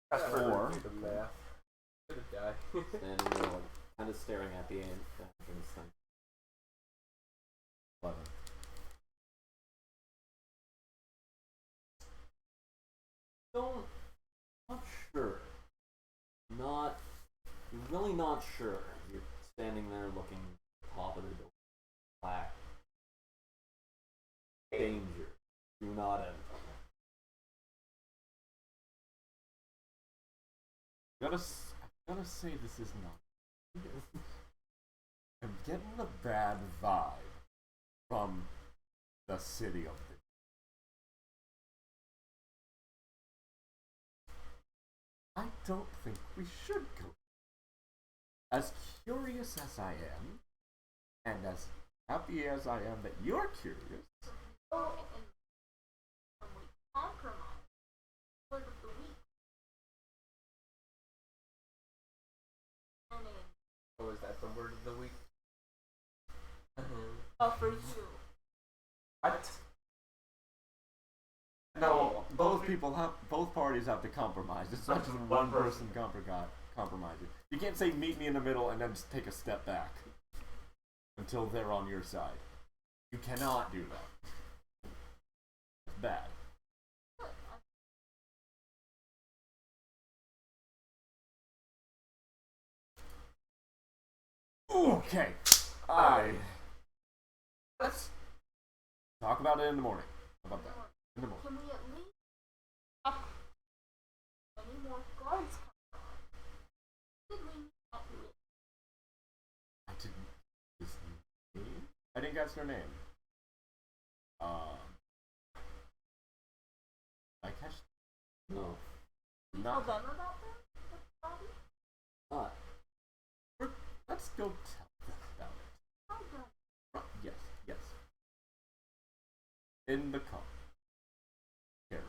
Speaker 3: That's
Speaker 6: 4.
Speaker 3: Do the math. Could have died.
Speaker 1: And you're like, kind of staring at the entrance thing.
Speaker 6: 11.
Speaker 1: Not sure. You're really not sure. You're
Speaker 7: standing there looking at the top of the door. Black. Danger. Do not enter.
Speaker 6: I gotta say this is not. I'm getting a bad vibe from the city of the. I don't think we should go. As curious as I am, and as happy as I am that you're curious,
Speaker 4: Oh, and we compromise. Word of the week. And
Speaker 3: Oh, is that the word of the week?
Speaker 4: oh, for you.
Speaker 3: What?
Speaker 6: no, both parties have to compromise. It's not just one person compromises. You can't say meet me in the middle and then just take a step back until they're on your side. You cannot do that. It's bad. Okay. Let's talk about it in the morning. How about that? In the morning.
Speaker 4: Can we at least have any more guards come on? Did we not do it?
Speaker 6: I didn't. His name? I didn't guess her name. I catch.
Speaker 7: No.
Speaker 4: Tell
Speaker 6: Not.
Speaker 4: them about them? The body?
Speaker 7: Not.
Speaker 6: Let's go tell them about it.
Speaker 4: How done?
Speaker 6: Yes, yes. In the car. Carriage.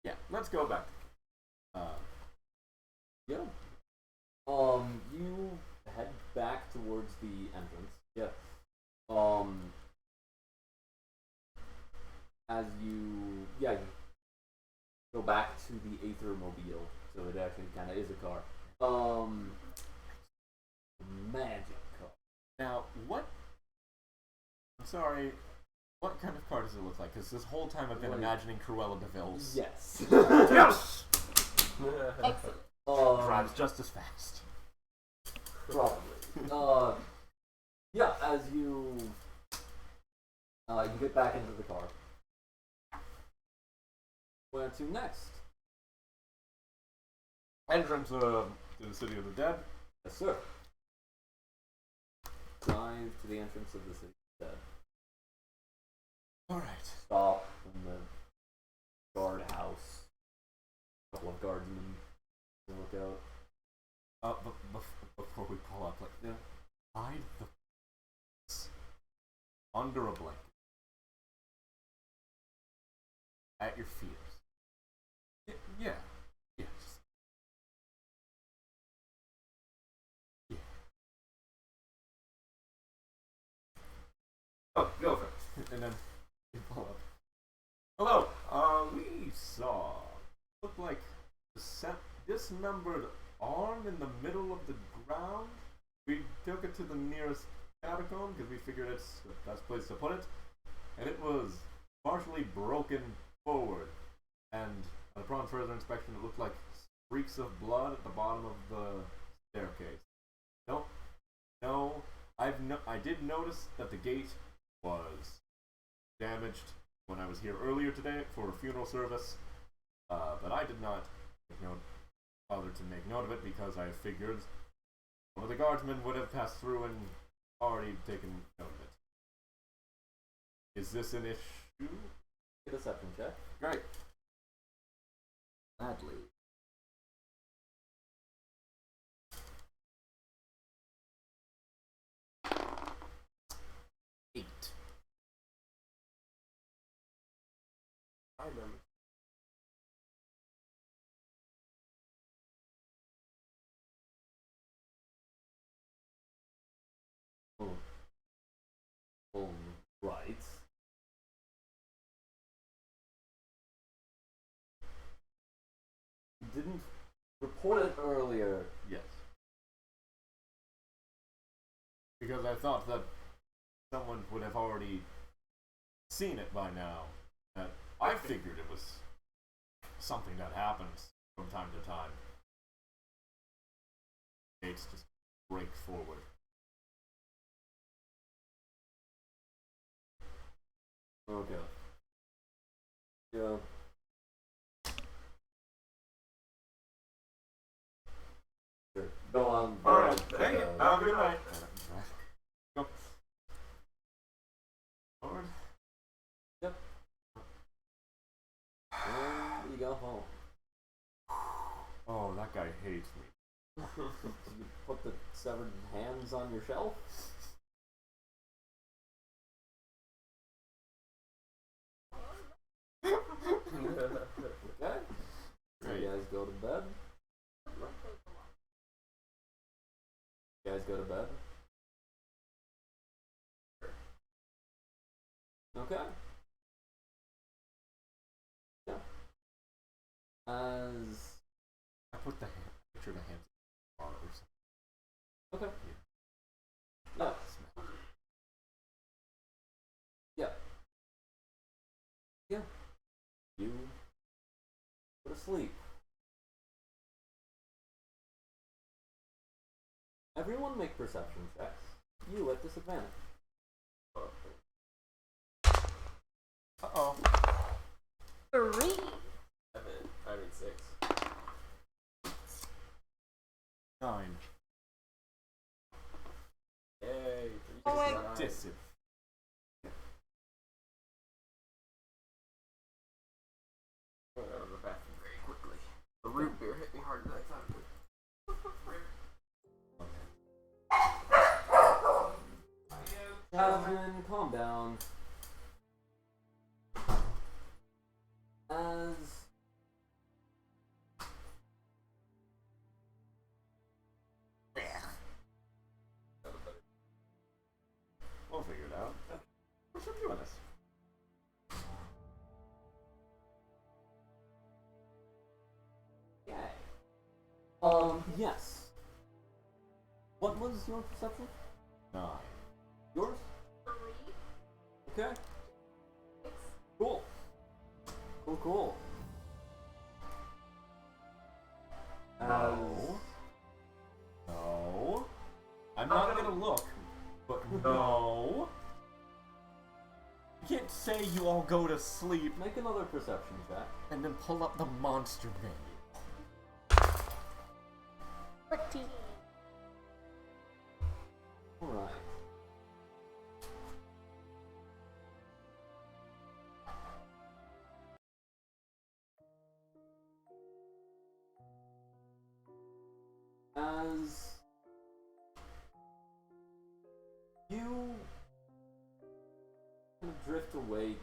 Speaker 6: Yeah, let's go back.
Speaker 7: Yeah. You head back towards the entrance. Yeah. As you go back to the Aethermobile, so it actually kind of is a car. Magic car.
Speaker 6: Now, what? I'm sorry. What kind of car does it look like? Because this whole time I've been
Speaker 7: Like-
Speaker 6: imagining Cruella de Vil's.
Speaker 7: Yes.
Speaker 6: Yes!
Speaker 4: Excellent.
Speaker 6: Drives just as fast.
Speaker 7: Probably. Yeah, as you get back into the car. Where to next?
Speaker 6: Entrance to the City of the Dead.
Speaker 7: Yes, sir. Drive to the entrance of the city of the dead.
Speaker 6: Alright.
Speaker 7: Stop in the guardhouse. A couple of guardsmen to look out.
Speaker 6: Before we pull up, like,
Speaker 7: Yeah.
Speaker 6: hide the under a blanket. At your feet. Yeah. Yeah. Yeah. Oh, go first. And then you pull up. Hello. We saw looked like dismembered arm in the middle of the ground. We took it to the nearest catacomb because we figured it's the best place to put it, and it was partially broken forward. And upon further inspection, it looked like streaks of blood at the bottom of the staircase. No, I did notice that the gate was damaged when I was here earlier today for a funeral service, but I did not bother to make note of it because I figured one of the guardsmen would have passed through and already taken note of it. Is this an issue?
Speaker 7: Get a deception check.
Speaker 6: Great.
Speaker 7: Medley.
Speaker 3: I remember.
Speaker 7: All right. You didn't report it earlier.
Speaker 6: Yes. Because I thought that someone would have already seen it by now. That I figured it was something that happens from time to time. Gates just break forward.
Speaker 7: Okay. Yeah. Sure. Go on.
Speaker 6: Alright, thank you. Have a good night. Go. Forward.
Speaker 7: And you go home.
Speaker 6: Oh, that guy hates me.
Speaker 7: You put the severed hands on your shelf. Okay. So you guys go to bed. You guys go to bed. Okay. Yeah. As
Speaker 6: I put the picture of the hands in the bar or something.
Speaker 7: okay. Yeah. Yeah. Yeah. You go to sleep. Everyone make perception checks. You at disadvantage.
Speaker 6: Uh-oh.
Speaker 4: 3.
Speaker 3: 6.
Speaker 6: 9.
Speaker 3: Yay.
Speaker 4: Oh, wait.
Speaker 6: Disadvantage.
Speaker 3: I'm going out of the bathroom very quickly. The root beer hit me harder than I thought it would.
Speaker 7: Jasmine, calm down. As
Speaker 6: We'll figure it out. We're still doing this.
Speaker 7: yes. What was your perception?
Speaker 6: 9.
Speaker 7: Yours?
Speaker 4: 3.
Speaker 7: Okay. Cool. Cool.
Speaker 6: No. No. I'm not gonna look, but no. You can't say you all go to sleep
Speaker 7: Make another perception check.
Speaker 6: and then pull up the monster menu.
Speaker 4: 14.
Speaker 7: Alright. As you kind of drift awake,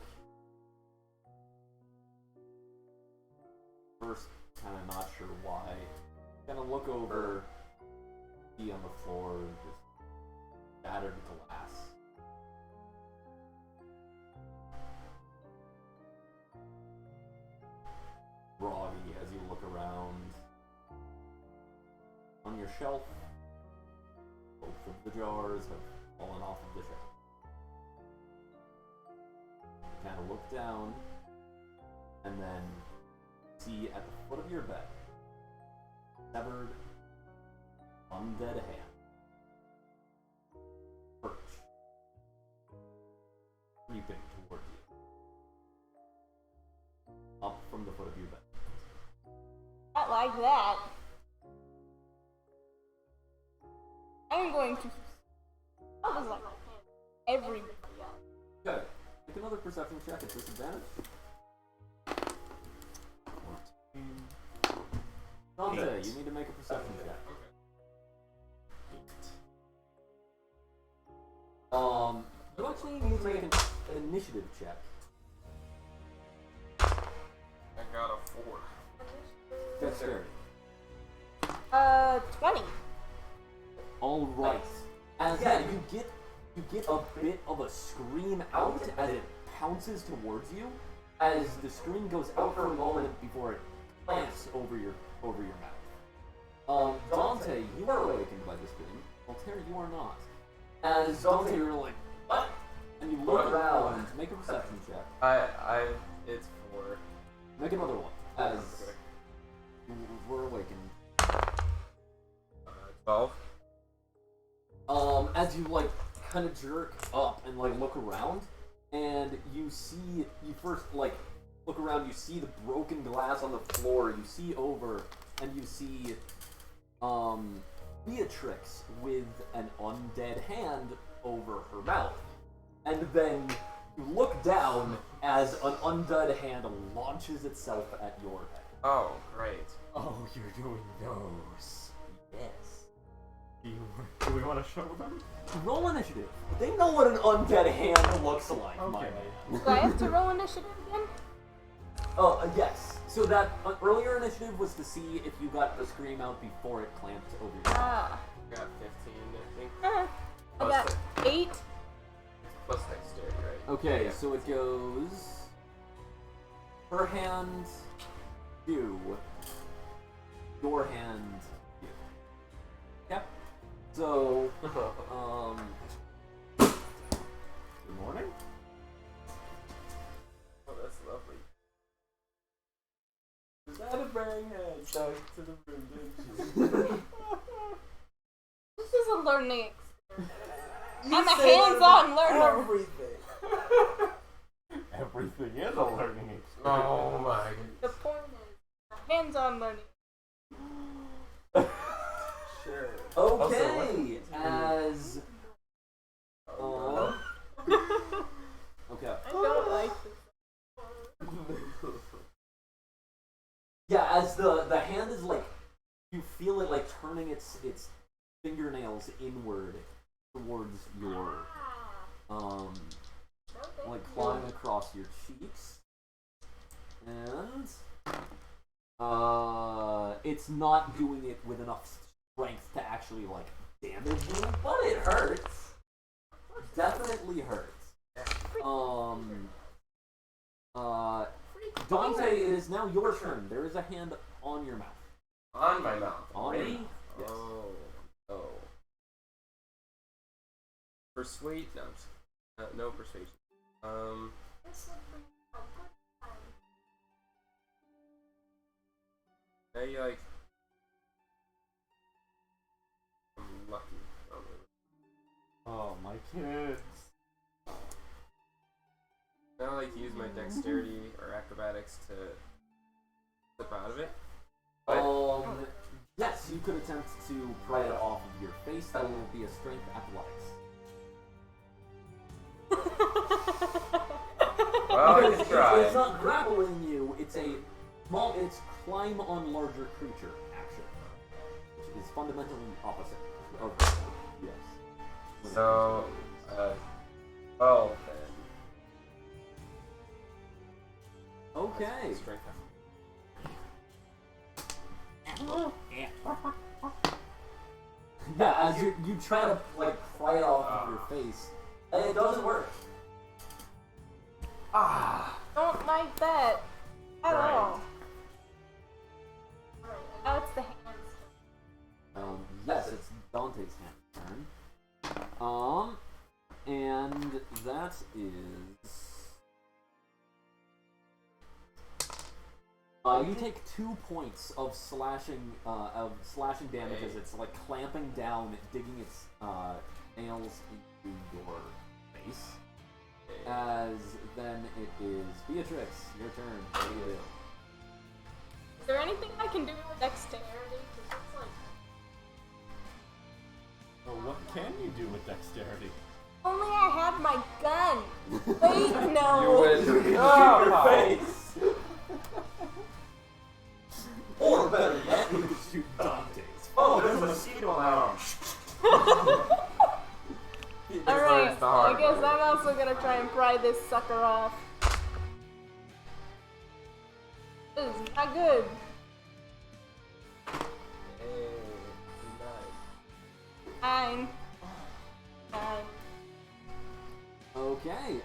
Speaker 7: first kind of not sure why, kind of look over, see on the floor, just shattered glass. Groggy as you look around. On your shelf, both of the jars have fallen off of the shelf. You kind of look down, and then see at the foot of your bed, severed, undead hand, perch, creeping toward you, up from the foot of your bed.
Speaker 4: Not like that. I'm going to. I was like everybody else.
Speaker 7: Good. Make another perception check at disadvantage.
Speaker 6: 14.
Speaker 7: Dante,
Speaker 6: 8.
Speaker 7: you need to make a perception check. You actually need to make an initiative check.
Speaker 3: I got a 4.
Speaker 7: Dexterity.
Speaker 4: 20.
Speaker 7: All right. As you get a bit of a scream out as it pounces towards you. As the scream goes out for a moment before it plants over your mouth. Dante, you are awakened by the scream. Altair, you are not. As Dante, you're like, what? And you look around. Make a perception check.
Speaker 3: It's 4.
Speaker 7: Make another one. As you were awakened.
Speaker 3: 12.
Speaker 7: as you like kind of jerk up and like look around, and you first like look around, you see the broken glass on the floor, you see over, and you see Beatrix with an undead hand over her mouth. And then you look down as an undead hand launches itself at your head.
Speaker 3: Oh, great.
Speaker 5: Oh, you're doing those.
Speaker 7: Yes.
Speaker 5: Do we want to show them?
Speaker 7: Roll initiative. They know what an undead hand looks like, my
Speaker 5: Okay.
Speaker 7: man.
Speaker 4: Do I have to roll initiative again?
Speaker 7: Oh, yes. So that earlier initiative was to see if you got the scream out before it clamped over your head.
Speaker 4: Ah.
Speaker 3: I got 15, I think.
Speaker 4: I got 8.
Speaker 3: Plus dexterity, right?
Speaker 7: Okay,
Speaker 3: Yeah.
Speaker 7: so it goes... Her hand, you. Your hand, you. Yep. So, good morning.
Speaker 3: Oh, that's lovely.
Speaker 5: Is that a bang head back to the room, didn't you?
Speaker 4: This is a learning experience. I'm a hands-on learner.
Speaker 5: Everything. Everything is a learning experience.
Speaker 3: Oh my
Speaker 4: The point is, hands-on learning.
Speaker 3: Sure.
Speaker 7: Okay, as... okay.
Speaker 4: I don't like this.
Speaker 7: Yeah, as the hand is like, you feel it like turning its fingernails inward towards your, like clawing across your cheeks, and it's not doing it with enough strength to actually like damage you, but it hurts. Definitely hurts. Dante, it is now your turn. There is a hand on your mouth.
Speaker 3: On my mouth.
Speaker 7: Already? Yes.
Speaker 3: Oh. Persuade? No. No persuasion. Maybe like. I'm lucky.
Speaker 5: Oh, my kids.
Speaker 3: Can I like use my dexterity or acrobatics to slip out of it?
Speaker 7: Yes, you could attempt to pry it off of your face. That will be a strength athletics.
Speaker 3: Well,
Speaker 7: Because
Speaker 3: let's try.
Speaker 7: it's not grappling you. It's it's climb on larger creature action, which is fundamentally opposite of yes.
Speaker 3: So, 12 then.
Speaker 7: Okay.
Speaker 3: Strength.
Speaker 7: Yeah, as you try to like pry it off of your face, and it doesn't work.
Speaker 4: Don't like that at
Speaker 3: Right.
Speaker 4: all. Alright, now it's the hands.
Speaker 7: Yes, it's Dante's hand turn. And that is. You take 2 points of slashing damage as it's like clamping down, digging its nails into your face. As then it is Beatrix, your turn. What do you do?
Speaker 4: Is there anything I can do with dexterity? 'Cause it's like,
Speaker 5: Well, what can you do with dexterity?
Speaker 4: only I had my gun. Wait, no.
Speaker 3: You would. Oh,
Speaker 7: Face! Or better yet, you could shoot Dante's.
Speaker 5: Oh, there's a mosquito alarm.
Speaker 4: Alright, I guess I'm also gonna try and pry this sucker off. This is not good. Fine. Fine.
Speaker 7: Okay,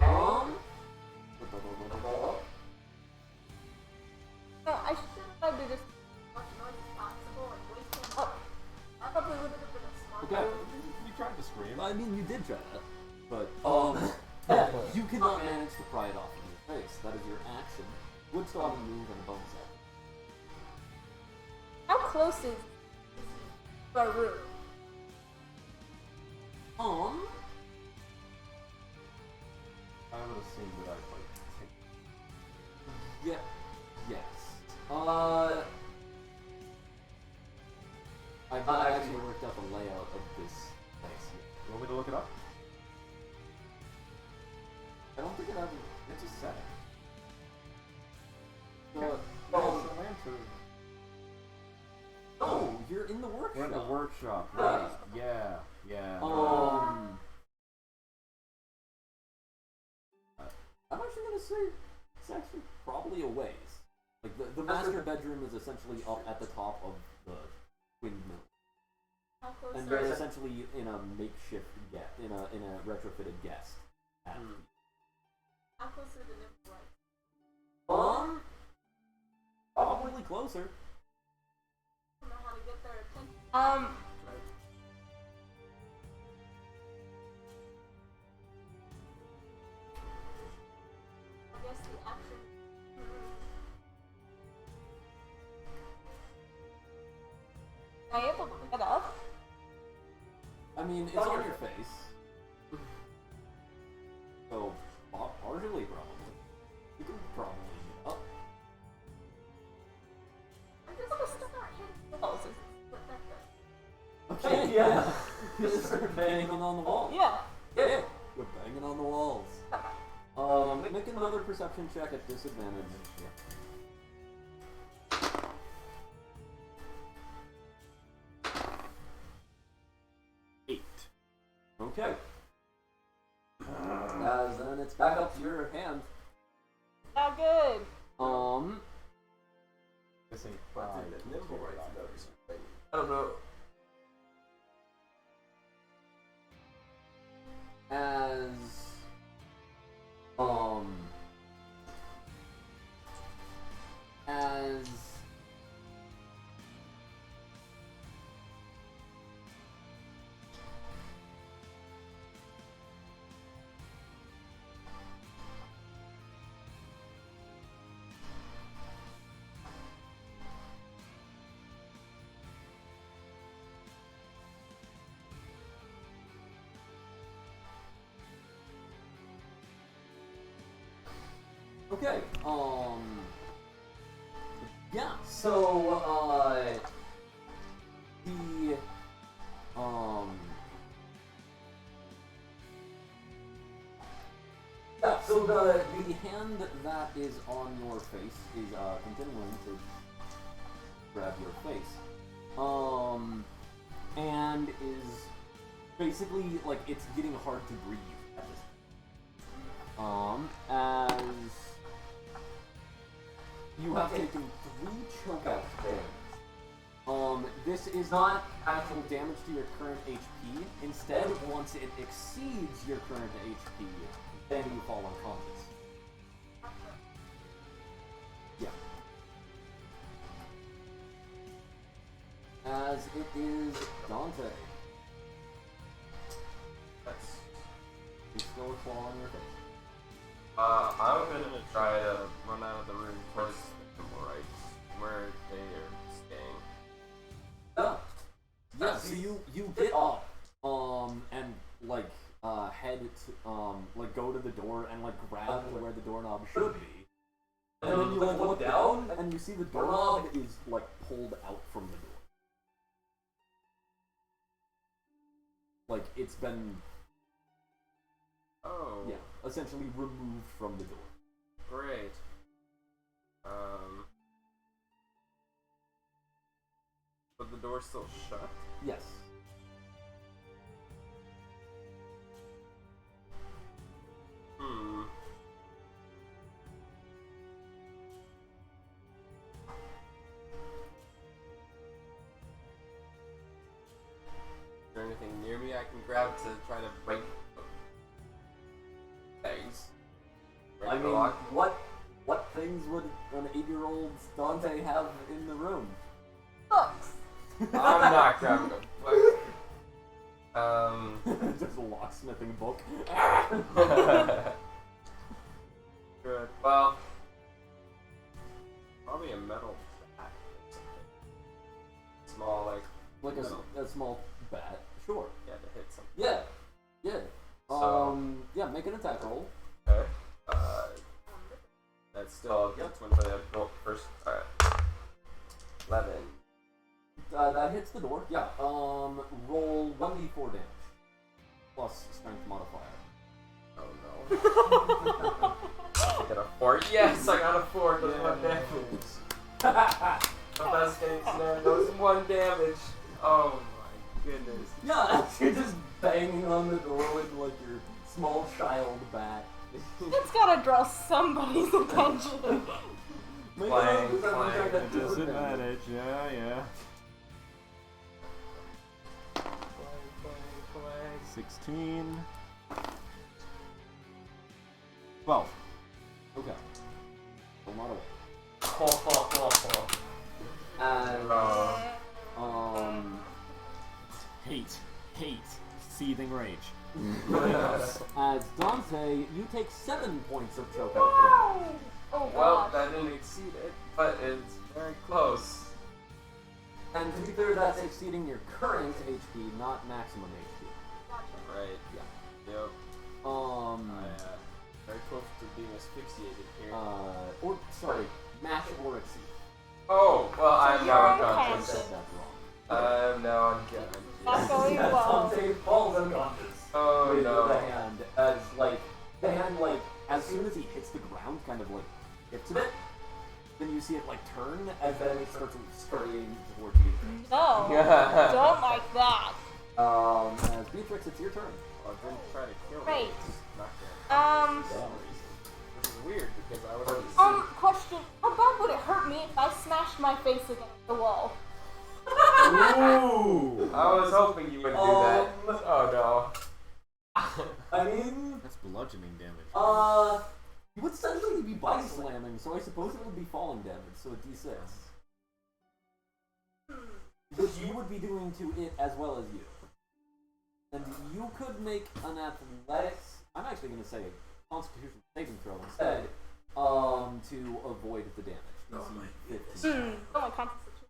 Speaker 4: No, I should have tried to just as much noise as possible and wake him up. That probably would have been a smart
Speaker 7: Okay.
Speaker 4: move.
Speaker 5: You tried to scream.
Speaker 7: I mean, you did try that, but yeah, you cannot manage to pry it off of your face. That is your action. Would still have a move and a bonus action.
Speaker 4: How close is our room?
Speaker 7: I would assume that I'd like take. Yeah. Yes. I've not actually worked out the layout of this place yet.
Speaker 6: You want me to look it up?
Speaker 7: I don't think it has. It's a setting. Oh, you're in the workshop.
Speaker 6: We're in the workshop,
Speaker 7: Right.
Speaker 6: right? Yeah.
Speaker 7: I'm actually gonna say it's actually probably a ways. Like the master bedroom is essentially up at the top of the windmill,
Speaker 4: How close
Speaker 7: and
Speaker 4: are
Speaker 7: they're
Speaker 4: you?
Speaker 7: essentially in a makeshift in a retrofitted guest.
Speaker 4: How close are the nibble rights?
Speaker 7: Probably closer.
Speaker 4: I don't know how to get their attention. I guess the action. Am I able to get up?
Speaker 7: I mean, it's on your face. So, partially probably. You can probably get up.
Speaker 4: I'm just gonna start hitting walls. Is what that does.
Speaker 7: Okay, yeah. You just start banging on the wall.
Speaker 4: Yeah.
Speaker 7: Yeah. You're banging on the walls. Make another perception check at disadvantage. Okay. As then it's back up to your hand.
Speaker 4: Not good.
Speaker 6: Missing
Speaker 3: What
Speaker 6: 5.
Speaker 3: did the nimble rights notice? I don't know.
Speaker 7: As okay, yeah, so, so the hand that is on your face is, continuing to grab your face, and is basically, like, it's getting hard to breathe at this point. As you have taken 3 chokeout damage. This is not actual damage to your current HP. Instead, once it exceeds your current HP, then you fall unconscious. Yeah. As it is Dante.
Speaker 3: That's.
Speaker 7: He's still a claw on your face.
Speaker 3: I'm gonna try to run out of the room towards the nimble rights, where they are staying.
Speaker 7: Yeah, so you get up, and like head to like go to the door and like grab where the doorknob should be. And then you like look down and you see the doorknob is like pulled out from the door. Like it's been
Speaker 3: Oh.
Speaker 7: essentially removed from the door.
Speaker 3: Great. But the door's still shut?
Speaker 7: Yes.
Speaker 3: Hmm. Is there anything near me I can grab to try to break things?
Speaker 7: I mean, what things would an 8-year-old Dante have in the room?
Speaker 4: Books.
Speaker 3: I'm not grabbing a book.
Speaker 7: Just a locksmithing book.
Speaker 3: Good. Well, probably a metal bat or something. Small, like
Speaker 7: Like a small bat. Sure.
Speaker 3: yeah, to hit something.
Speaker 7: Yeah. make an attack roll.
Speaker 3: Okay. That's still
Speaker 7: Yep.
Speaker 3: that's one for the first. Alright. 11.
Speaker 7: That hits the door. Yeah. Roll 1d4 damage plus strength modifier.
Speaker 3: Oh no. I got a 4. Yes, I got a 4. Does 1 damage. The best case scenario does 1 damage. Oh my goodness.
Speaker 7: Yeah, you're just banging on the door with like your small child bat.
Speaker 4: It's gotta draw somebody's attention.
Speaker 3: Clang,
Speaker 7: Make
Speaker 3: clang.
Speaker 7: another check at
Speaker 6: Disadvantage, yeah. 16. 12.
Speaker 7: Okay. Well, not away.
Speaker 3: And
Speaker 5: Hate, seething rage.
Speaker 7: as Dante, you take 7 points of choke out
Speaker 4: Oh
Speaker 3: well,
Speaker 4: gosh.
Speaker 3: that didn't exceed it, but it's very close.
Speaker 7: damage. And to be clear, that's exceeding your current HP, not maximum HP.
Speaker 3: Right.
Speaker 7: Yeah.
Speaker 3: Yep. Very close to being asphyxiated here.
Speaker 7: Or sorry, match or exceed.
Speaker 3: Oh, well, I'm
Speaker 4: So
Speaker 3: now
Speaker 4: you're
Speaker 3: unconscious.
Speaker 7: I said that wrong.
Speaker 3: I'm now unconscious.
Speaker 4: Not going well.
Speaker 1: Dante falls unconscious.
Speaker 3: Oh
Speaker 1: With
Speaker 3: no.
Speaker 1: the hand, as as soon as he hits the ground, kind of like hits a bit, then you see it like turn, and then it starts scurrying towards you.
Speaker 4: No. Don't like that.
Speaker 7: As Beatrix, it's your turn.
Speaker 3: Well, didn't try to kill me.
Speaker 4: Great.
Speaker 3: Just knocked it out.
Speaker 7: Yeah.
Speaker 3: Which is weird because I would have
Speaker 4: Question. How bad would it hurt me if I smashed my face against the wall?
Speaker 1: Ooh!
Speaker 3: I was hoping you would do that. Oh no.
Speaker 1: I mean,
Speaker 5: That's bludgeoning damage.
Speaker 7: You would essentially be body slamming, so I suppose it would be falling damage, so a d6. Which you would be doing to it as well as you. And you could make an athletics, I'm actually going to say a constitution saving throw instead, to avoid the damage. DC 15.
Speaker 4: Oh my constitution.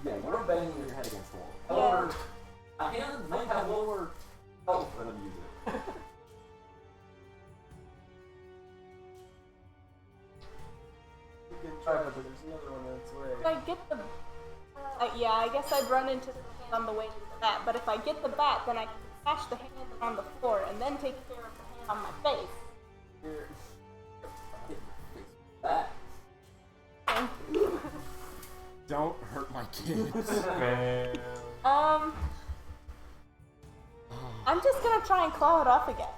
Speaker 7: Yeah, you're banging your head against the wall.
Speaker 4: Yeah.
Speaker 7: However, a hand might have lower health than you do.
Speaker 3: You can try, but there's another one that's way.
Speaker 4: If I get the... yeah, I guess I'd run into the hand on the way to the bat, but if I get the bat, then I can smash the hand on the floor and then take care of the hand on my face.
Speaker 3: Here.
Speaker 7: That.
Speaker 5: Don't hurt my kids.
Speaker 3: Man.
Speaker 4: I'm just gonna try and claw it off again.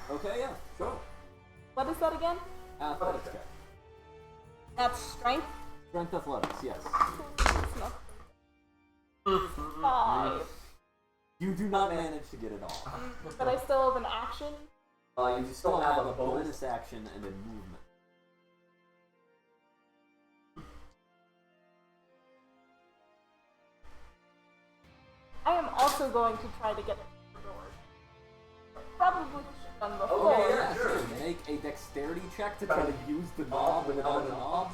Speaker 7: Okay, yeah, sure.
Speaker 4: What is that again?
Speaker 7: Athletics check.
Speaker 4: That's strength?
Speaker 7: Strength athletics, yes.
Speaker 4: It's not. 5.
Speaker 7: You do not manage to get it off.
Speaker 4: But I still have an action.
Speaker 7: You still have a bonus action and a movement.
Speaker 4: I am also going to try to get it to the door. Probably should have done before.
Speaker 7: Okay, yeah, sure. Make a dexterity check to try to use the knob without a knob.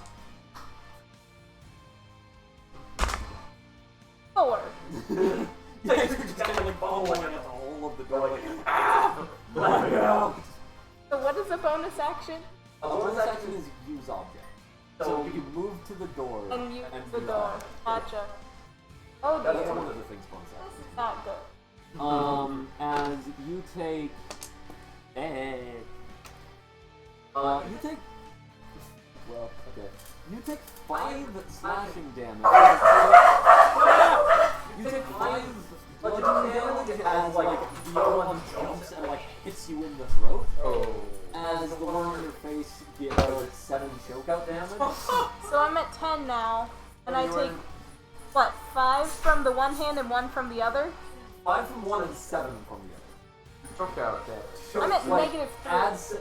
Speaker 4: 4.
Speaker 7: You're just kind of like following at the hole of the door, like, let it out!
Speaker 4: So what is a bonus action?
Speaker 7: A bonus action is use object. So you move to the door
Speaker 4: And use the
Speaker 7: use
Speaker 4: door.
Speaker 7: object.
Speaker 4: Gotcha. Oh
Speaker 7: That's
Speaker 4: dear.
Speaker 7: one of the things bonus
Speaker 4: This
Speaker 7: action.
Speaker 4: is not good.
Speaker 7: And you take you take well, okay. You take 5 slashing damage. You take 5 bludgeoning damage as like the other one jumps and like hits you in the throat.
Speaker 3: Oh.
Speaker 7: As the one on your face gets 7 chokeout damage.
Speaker 4: So I'm at 10 now, and I take what, 5 from the one hand and 1 from the other?
Speaker 7: 5 from one and 7 from the other.
Speaker 3: Choke out damage.
Speaker 4: I'm at
Speaker 7: Like,
Speaker 4: -3.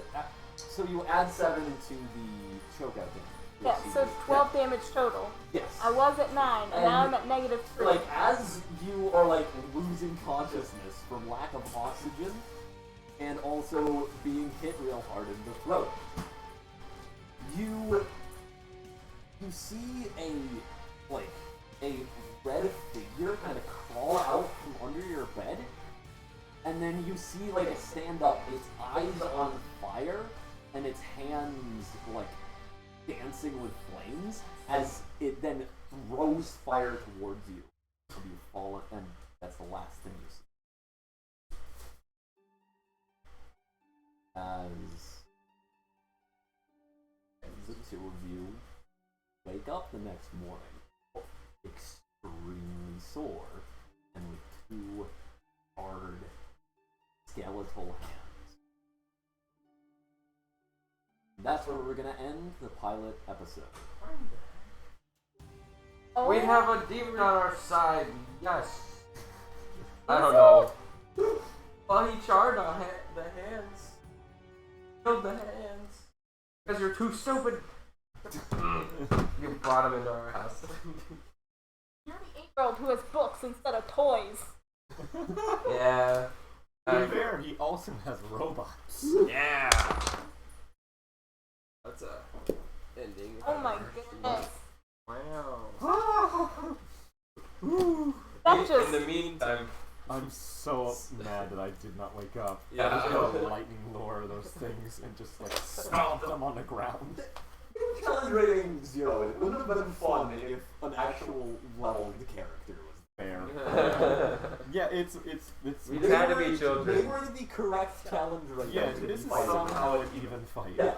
Speaker 7: so you add 7 to the chokeout damage.
Speaker 4: Yeah, so 12 damage total.
Speaker 7: Yes.
Speaker 4: I was at 9, and now I'm at -3.
Speaker 7: Like, as you are, like, losing consciousness from lack of oxygen, and also being hit real hard in the throat, you see a red figure kind of crawl out from under your bed, and then you see like it stand up, its eyes on fire, and its hands like dancing with flames as it then throws fire towards you. And you fall, and that's the last thing you see. As the two of you wake up the next morning, extremely sore, and with two hard skeletal hands. That's where we're gonna end the pilot episode.
Speaker 4: Oh,
Speaker 3: We have a demon on our side, yes. I don't know. Well, he charred the hands. Killed the hands. Because you're too stupid. You brought him into our house.
Speaker 4: You're the 8-year-old who has books instead of toys.
Speaker 3: Yeah.
Speaker 6: To be fair, he also has robots.
Speaker 3: Yeah. That's a ending.
Speaker 4: Oh my goodness.
Speaker 3: Wow.
Speaker 4: That just.
Speaker 3: In the meantime,
Speaker 6: I'm so mad that I did not wake up.
Speaker 3: Yeah.
Speaker 6: I just got lightning lure those things and just like stomped them on the ground.
Speaker 7: Challenge rating 0. It wouldn't have been fun if an actual leveled character was
Speaker 6: Fair. Yeah, it's
Speaker 3: we just had to be
Speaker 7: They
Speaker 3: children.
Speaker 7: were the correct challenge rating.
Speaker 6: yeah,
Speaker 7: to
Speaker 6: this is
Speaker 7: fight.
Speaker 6: somehow an even fight.
Speaker 7: Yeah.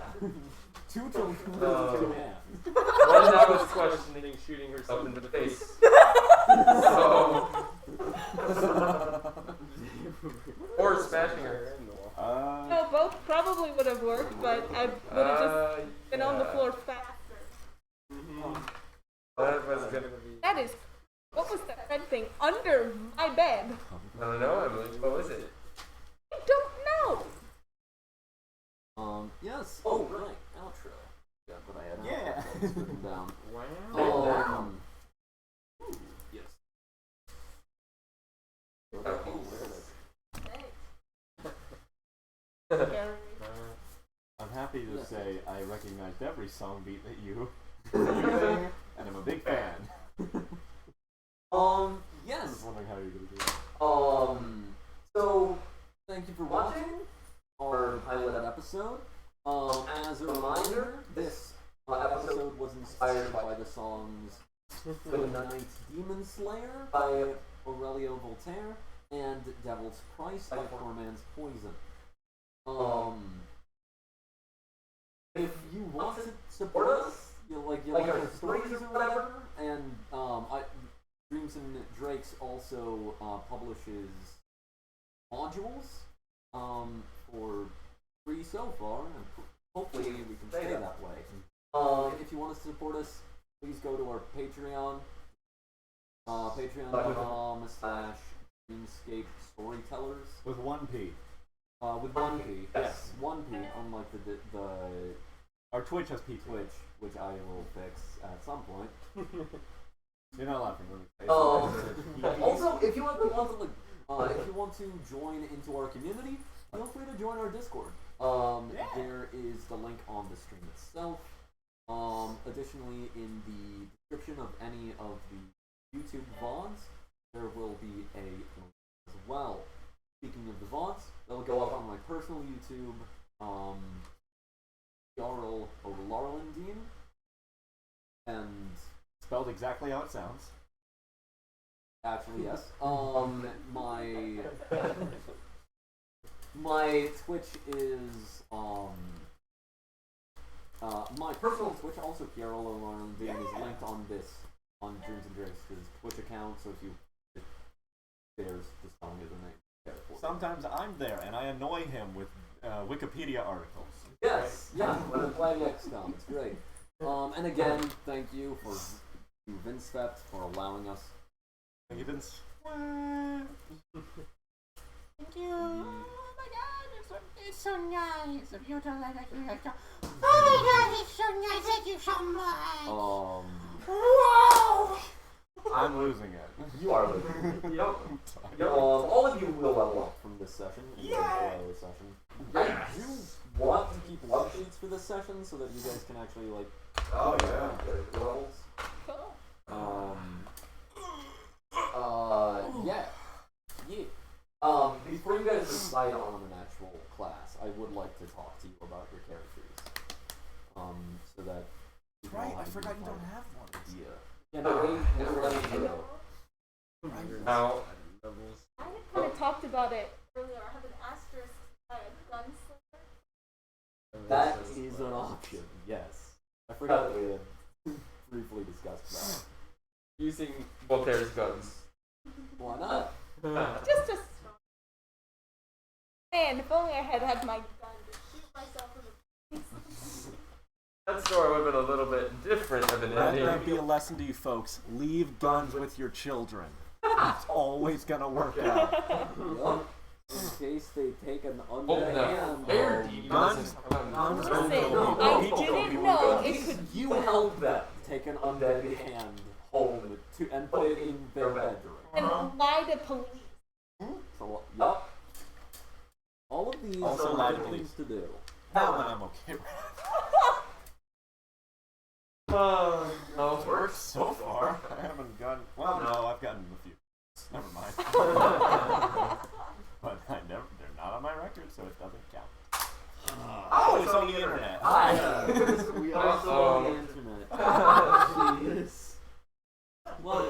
Speaker 7: 2 children with 2 hands.
Speaker 3: One that was questioning shooting herself into the face. So. Or smashing her in the wall.
Speaker 4: No, both probably would have worked, but I would have just been on the floor faster.
Speaker 3: That was gonna be.
Speaker 4: That is. What was that red thing under my bed?
Speaker 3: I don't know, Emily. What was it?
Speaker 4: I don't know.
Speaker 7: Yes. Oh, right. Outro. Yeah, but I had
Speaker 6: Yeah.
Speaker 7: outro written down.
Speaker 3: Wow.
Speaker 7: Yes.
Speaker 6: I'm happy to say I recognized every song beat that you were using, and I'm a big fan. I
Speaker 7: Yes.
Speaker 6: was wondering how you're gonna do it.
Speaker 7: So, thank you for watching our pilot episode. As a reminder, this episode was inspired by the songs Good Night Demon Slayer by Aurelio Voltaire and Devil's Price by Poor Man's Poison. If you want to support us, you like our stories or whatever, and Dreams and Drakes also publishes modules for free so far, and hopefully we can stay that way. If you want to support us, please go to our Patreon, patreon.com/Dreamscape Storytellers.
Speaker 6: With 1P.
Speaker 7: With 1P, yes, 1P, unlike the
Speaker 6: Our Twitch has P2.
Speaker 7: Twitch, which I will fix at some point.
Speaker 6: You're not laughing when we say
Speaker 7: Also, if you want to join into our community, feel free to join our Discord. There is the link on the stream itself. Additionally, in the description of any of the YouTube VODs, there will be a link as well. Speaking of the VODs, they'll go up on my personal YouTube, Jarl O'Larlandine, and
Speaker 6: spelled exactly how it sounds.
Speaker 7: actually yes. My Twitch is my personal Twitch, also Jarl O'Larlandine, is linked on Dreams and Drakes' Twitch account. So if there's the song is a name.
Speaker 6: Sometimes I'm there and I annoy him with Wikipedia articles.
Speaker 7: Yes, yeah, when I'm playing XCOM, it's great. And again, thank you to Vince Fept for allowing us.
Speaker 6: Thank you, Vince.
Speaker 8: Thank you. Oh my god, it's so nice of you to let us hear it. Oh my god, it's so nice. Thank you so much. Whoa!
Speaker 6: I'm losing it.
Speaker 7: You are losing. Yep. All of you will level up from this session. I do want to keep love sheets for this session so that you guys can actually get levels.
Speaker 4: Cool.
Speaker 7: Yeah. Before you guys decide on an actual class, I would like to talk to you about your characters. So that you know
Speaker 6: Right,
Speaker 7: how
Speaker 6: I
Speaker 7: to
Speaker 6: forgot you
Speaker 7: define
Speaker 6: don't have one.
Speaker 7: idea. Yeah, no, we're ready to go.
Speaker 3: Now,
Speaker 4: I had kind of talked about it earlier. I have an asterisk by a gunslinger.
Speaker 7: That is an option, yes. I forgot that we had briefly discussed that.
Speaker 3: using Voltaire's guns.
Speaker 7: Why not?
Speaker 4: Just a man, if only I had had my gun to shoot myself in the face.
Speaker 3: That story would have been a little bit different of an
Speaker 6: Let
Speaker 3: ending.
Speaker 6: that be a lesson to you folks. Leave guns with your children. It's always gonna work out.
Speaker 7: Well, in case they take an
Speaker 3: Oh,
Speaker 7: undead
Speaker 3: no.
Speaker 7: hand.
Speaker 3: Fair deed.
Speaker 6: Guns-
Speaker 3: Guns.
Speaker 6: don't
Speaker 4: Listen,
Speaker 6: kill people.
Speaker 4: I
Speaker 6: People kill
Speaker 4: didn't
Speaker 6: people
Speaker 4: know
Speaker 6: with
Speaker 4: it
Speaker 6: guns.
Speaker 4: could.
Speaker 7: You held them, take an undead hand home and put it in their bedroom.
Speaker 4: And lie to police.
Speaker 7: So, yup. All of these
Speaker 6: Also
Speaker 7: are
Speaker 6: lie to
Speaker 7: good
Speaker 6: police.
Speaker 7: things to do.
Speaker 6: That one I'm okay with.
Speaker 3: No.
Speaker 6: Works so far. I haven't gotten. Well, no, I've gotten a few. Never mind. But they're not on my record, so it doesn't count. Oh, it's on the internet.
Speaker 7: We are still on the internet. Jeez. What?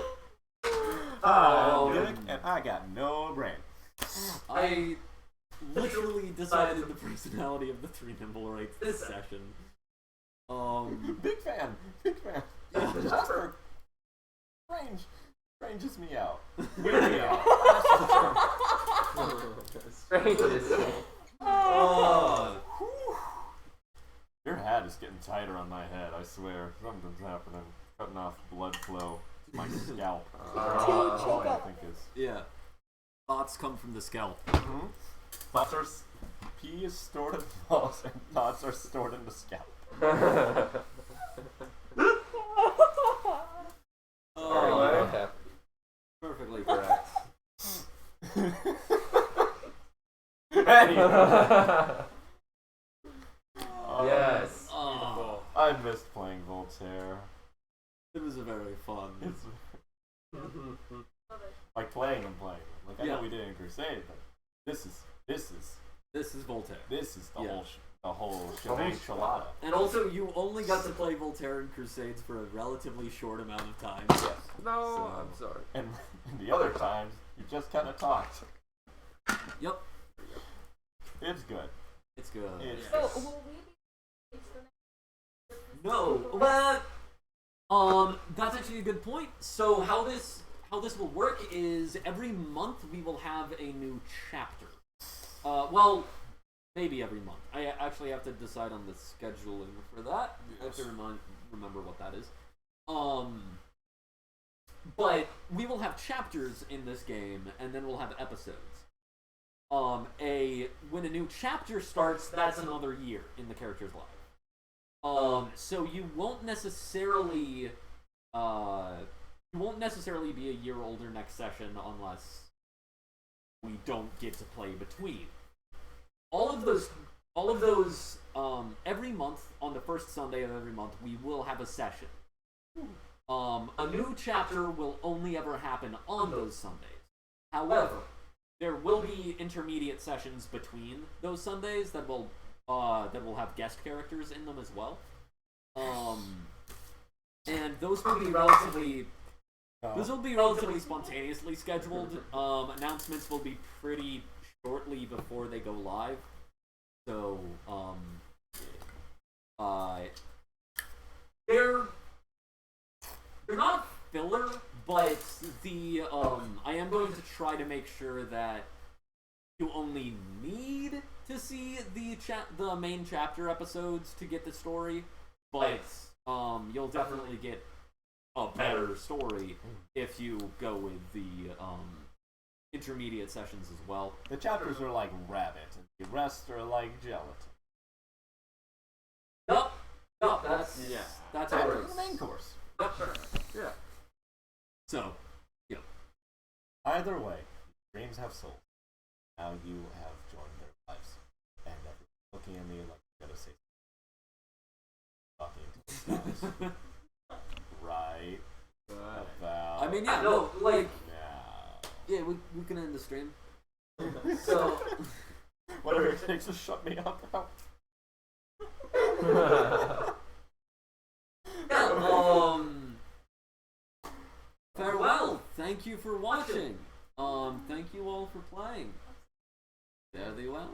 Speaker 6: Dick, and I got no brain.
Speaker 7: I literally decided the personality of the three nimble rights this session.
Speaker 6: Big fan. Big fan. Jasper. Ranges me out. Weird me out.
Speaker 3: Strangest.
Speaker 6: Your hat is getting tighter on my head, I swear. Something's happening. Cutting off blood flow to my scalp. All I think is.
Speaker 7: Yeah. Thoughts come from the scalp.
Speaker 6: Thoughts are. Pee is stored in balls, and thoughts are stored in the scalp.
Speaker 3: Oh,
Speaker 7: Perfectly correct.
Speaker 3: Yes.
Speaker 7: Oh,
Speaker 6: I missed playing Voltaire.
Speaker 7: it was a very fun.
Speaker 6: It's like playing them. Like I
Speaker 7: Yeah.
Speaker 6: know we did in Crusade, but this is
Speaker 7: This is Voltaire.
Speaker 6: the
Speaker 7: Yeah.
Speaker 6: whole shebang enchilada.
Speaker 7: And also, you only got to play Voltaire in Crusades for a relatively short amount of time.
Speaker 3: No,
Speaker 7: So-
Speaker 3: I'm sorry.
Speaker 6: And the other times, you just kind of talked.
Speaker 7: Yep.
Speaker 6: It's good.
Speaker 7: It's good.
Speaker 6: It's
Speaker 4: So, will we be
Speaker 7: No, but that's actually a good point. So how this will work is every month we will have a new chapter. Well, maybe every month. I actually have to decide on the scheduling for that. I have to remember what that is. But we will have chapters in this game, and then we'll have episodes. When a new chapter starts, that's another year in the character's life. So you won't necessarily be a year older next session unless we don't get to play between. All of those, every month on the first Sunday of every month, we will have a session. A new chapter will only ever happen on those Sundays. However, there will be intermediate sessions between those Sundays that will have guest characters in them as well. And those will be relatively spontaneously scheduled. Announcements will be pretty shortly before they go live. So, they're not filler, but I am going to try to make sure that you only need to see the main chapter episodes to get the story, but you'll definitely get a better story if you go with the intermediate sessions as well.
Speaker 6: The chapters are like rabbit, and the rest are like gelatin.
Speaker 7: Yup, that's how it
Speaker 6: That's
Speaker 7: works.
Speaker 6: the main course.
Speaker 7: Yep. Yeah. So,
Speaker 6: Either way, dreams have souls. Now you have joined their lives, and everyone's looking at me like you gotta say talking to themselves. Right about
Speaker 7: I mean, yeah, no, like,
Speaker 6: now.
Speaker 7: yeah, we can end the stream. So,
Speaker 6: Whatever it takes to shut me up.
Speaker 7: yeah, farewell. Thank you for watching. Thank you all for playing. Fare thee well.